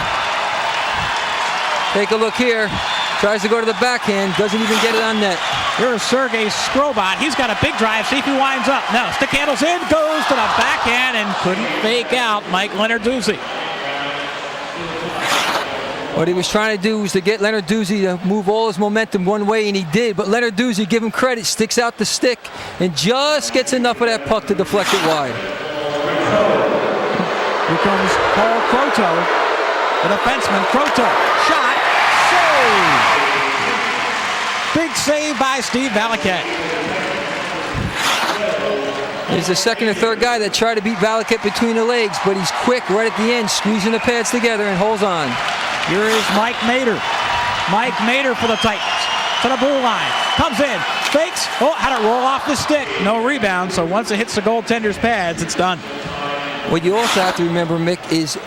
Take a look here. Tries to go to the backhand, doesn't even get it on net. Here's Sergei Skrobot. He's got a big drive. See if he winds up. No, stick handles in, goes to the backhand, and couldn't fake out Mike Lenarduzzi. What he was trying to do was to get Lenarduzzi to move all his momentum one way, and he did. But Lenarduzzi, give him credit, sticks out the stick and just gets enough of that puck to deflect it wide. Here comes Paul Croteau, the defenseman. Croteau, shot, save. Big save by Steve Valaket. He's the second or third guy that tried to beat Valaket between the legs, but he's quick right at the end, squeezing the pads together and holds on. Here is Mike Mader. Mike Mader for the Titans. To the blue line. Comes in. Fakes. Oh, had it roll off the stick. No rebound. So once it hits the goaltender's pads, it's done. What you also have to remember, Mick, is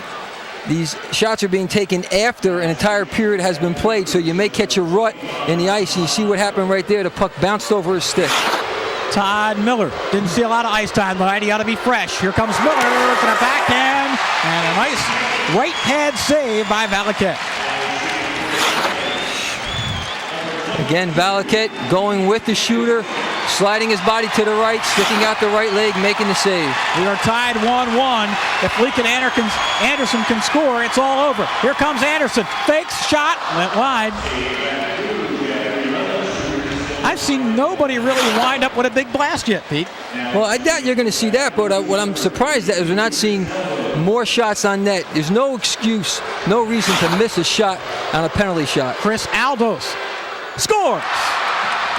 these shots are being taken after an entire period has been played. So you may catch a rut in the ice. And you see what happened right there. The puck bounced over his stick. Todd Miller. Didn't see a lot of ice time tonight. He ought to be fresh. Here comes Miller to the backhand. And a nice right pad save by Valaket. Again, Valaket going with the shooter, sliding his body to the right, sticking out the right leg, making the save. We are tied 1-1. If Leakin Anderson can score, it's all over. Here comes Anderson. Fakes, shot, went wide. I've seen nobody really wind up with a big blast yet, Pete. Well, I doubt you're going to see that, but what I'm surprised at is we're not seeing more shots on net. There's no excuse, no reason to miss a shot on a penalty shot. Chris Aldos scores!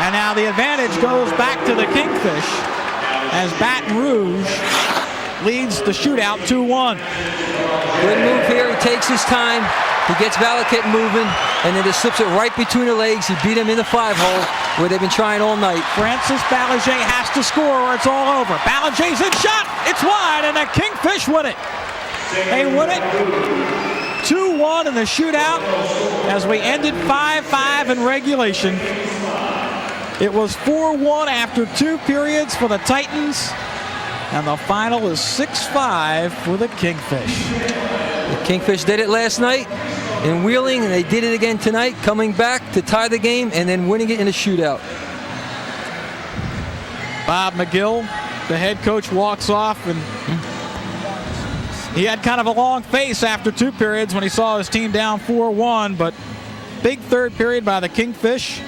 And now the advantage goes back to the Kingfish as Baton Rouge leads the shootout 2-1. Good move here. He takes his time. He gets Valaket moving, and then just slips it right between the legs. He beat him in the 5-hole where they've been trying all night. Francis Ballagé has to score or it's all over. Ballagé's in shot. It's wide, and the Kingfish win it. They win it 2-1 in the shootout as we ended 5-5 in regulation. It was 4-1 after 2 periods for the Titans, and the final is 6-5 for the Kingfish. The Kingfish did it last night in Wheeling, and they did it again tonight, coming back to tie the game and then winning it in a shootout. Bob McGill, the head coach, walks off, and he had kind of a long face after 2 periods when he saw his team down 4-1, but big third period by the Kingfish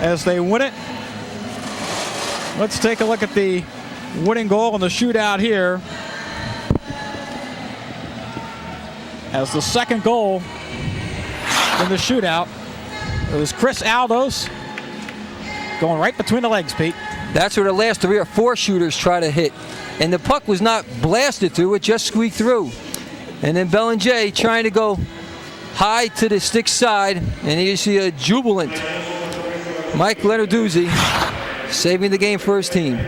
as they win it. Let's take a look at the winning goal in the shootout here. As the second goal in the shootout, it was Chris Aldos going right between the legs, Pete. That's where the last 3 or 4 shooters try to hit. And the puck was not blasted through, it just squeaked through. And then Belanger trying to go high to the stick side, and you see a jubilant Mike Lenarduzzi saving the game for his team.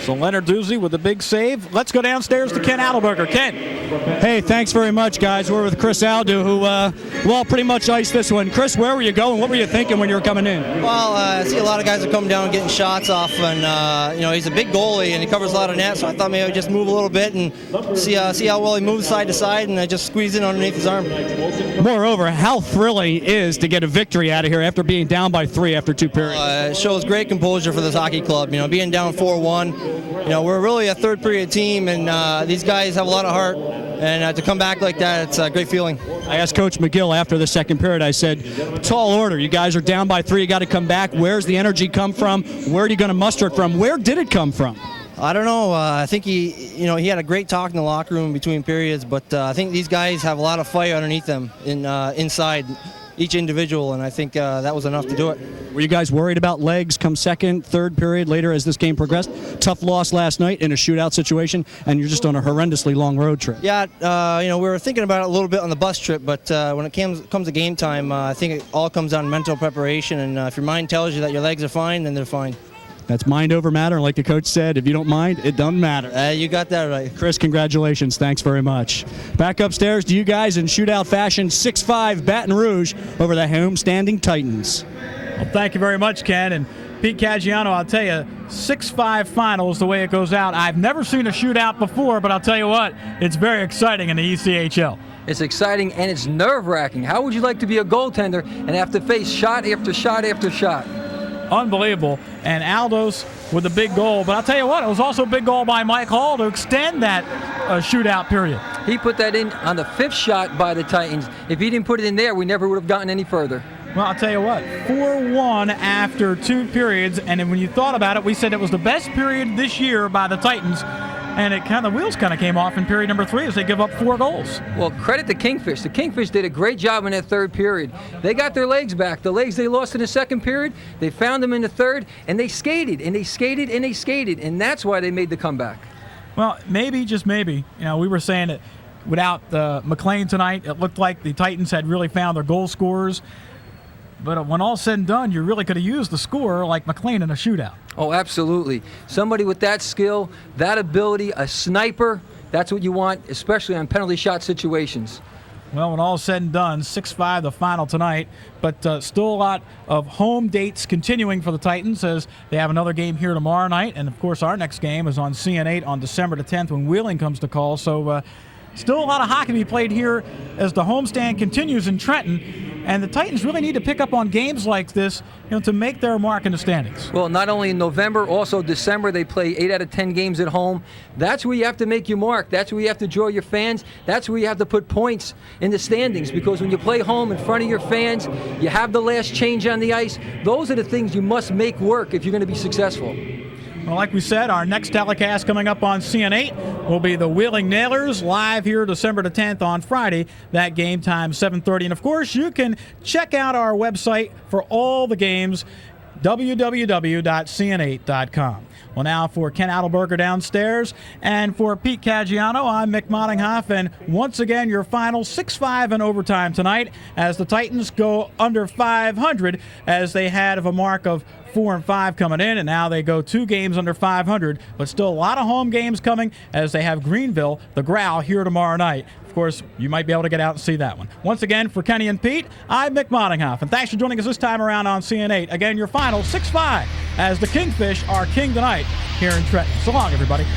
So Leonard Doozy with a big save. Let's go downstairs to Ken Adelberger. Ken. Hey, thanks very much, guys. We're with Chris Aldo, who, pretty much iced this one. Chris, where were you going? What were you thinking when you were coming in? Well, I see a lot of guys are coming down and getting shots off, and he's a big goalie and he covers a lot of net, so I thought maybe I'd just move a little bit and see how well he moves side to side, and I just squeezed in underneath his arm. Moreover, how thrilling is to get a victory out of here after being down by 3 after 2 periods? It shows great composure for this hockey club. Being down 4-1, we're really a third period team, and these guys have a lot of heart, and to come back like that, it's a great feeling. I asked Coach McGill after the second period, I said, tall order, you guys are down by 3, you got to come back. Where's the energy come from? Where are you going to muster it from? Where did it come from? I don't know. I think he had a great talk in the locker room between periods, but I think these guys have a lot of fire underneath them inside each individual, and I think that was enough to do it. Were you guys worried about legs come second, third period, later as this game progressed? Tough loss last night in a shootout situation, and you're just on a horrendously long road trip. Yeah, we were thinking about it a little bit on the bus trip, but when it comes to game time, I think it all comes down to mental preparation, and if your mind tells you that your legs are fine, then they're fine. That's mind over matter, and like the coach said, if you don't mind, it doesn't matter. You got that right. Chris, congratulations. Thanks very much. Back upstairs to you guys in shootout fashion, 6-5 Baton Rouge over the homestanding Titans. Well, thank you very much, Ken. And Pete Caggiano, I'll tell you, 6-5 finals, the way it goes out. I've never seen a shootout before, but I'll tell you what, it's very exciting in the ECHL. It's exciting and it's nerve-wracking. How would you like to be a goaltender and have to face shot after shot after shot? Unbelievable. And Aldos with a big goal. But I'll tell you what, it was also a big goal by Mike Hall to extend that shootout period. He put that in on the 5th shot by the Titans. If he didn't put it in there, we never would have gotten any further. Well, I'll tell you what, 4-1 after 2 periods, and then when you thought about it, we said it was the best period this year by the Titans, and the wheels kind of came off in period number 3 as they give up 4 goals. Well, credit to Kingfish. The Kingfish did a great job in that 3rd period. They got their legs back. The legs they lost in the 2nd period, they found them in the 3rd, and they skated, and they skated, and they skated, and that's why they made the comeback. Well, maybe, just maybe, we were saying that without McLean tonight, it looked like the Titans had really found their goal scorers. But when all's said and done, you really could have used the scorer like McLean in a shootout. Oh, absolutely. Somebody with that skill, that ability, a sniper, that's what you want, especially on penalty shot situations. Well, when all's said and done, 6-5 the final tonight, but still a lot of home dates continuing for the Titans as they have another game here tomorrow night. And, of course, our next game is on CN8 on December the 10th when Wheeling comes to call. So still a lot of hockey to be played here as the homestand continues in Trenton. And the Titans really need to pick up on games like this, to make their mark in the standings. Well, not only in November, also December, they play 8 out of 10 games at home. That's where you have to make your mark. That's where you have to draw your fans. That's where you have to put points in the standings, because when you play home in front of your fans, you have the last change on the ice. Those are the things you must make work if you're going to be successful. Well, like we said, our next telecast coming up on CN8 will be the Wheeling Nailers live here December the 10th on Friday. That game time 7:30. And, of course, you can check out our website for all the games, www.cn8.com. Well, now for Ken Adelberger downstairs and for Pete Caggiano, I'm Mick Mottinghoff. And once again, your final 6-5 in overtime tonight as the Titans go under 500 as they had a mark of 4-5 coming in, and now they go 2 games under 500, but still a lot of home games coming as they have Greenville, the Growl, here tomorrow night. Of course, you might be able to get out and see that one. Once again, for Kenny and Pete, I'm Mick Mottinghoff, and thanks for joining us this time around on CN8. Again, your final 6-5 as the Kingfish are king tonight here in Trenton. So long, everybody.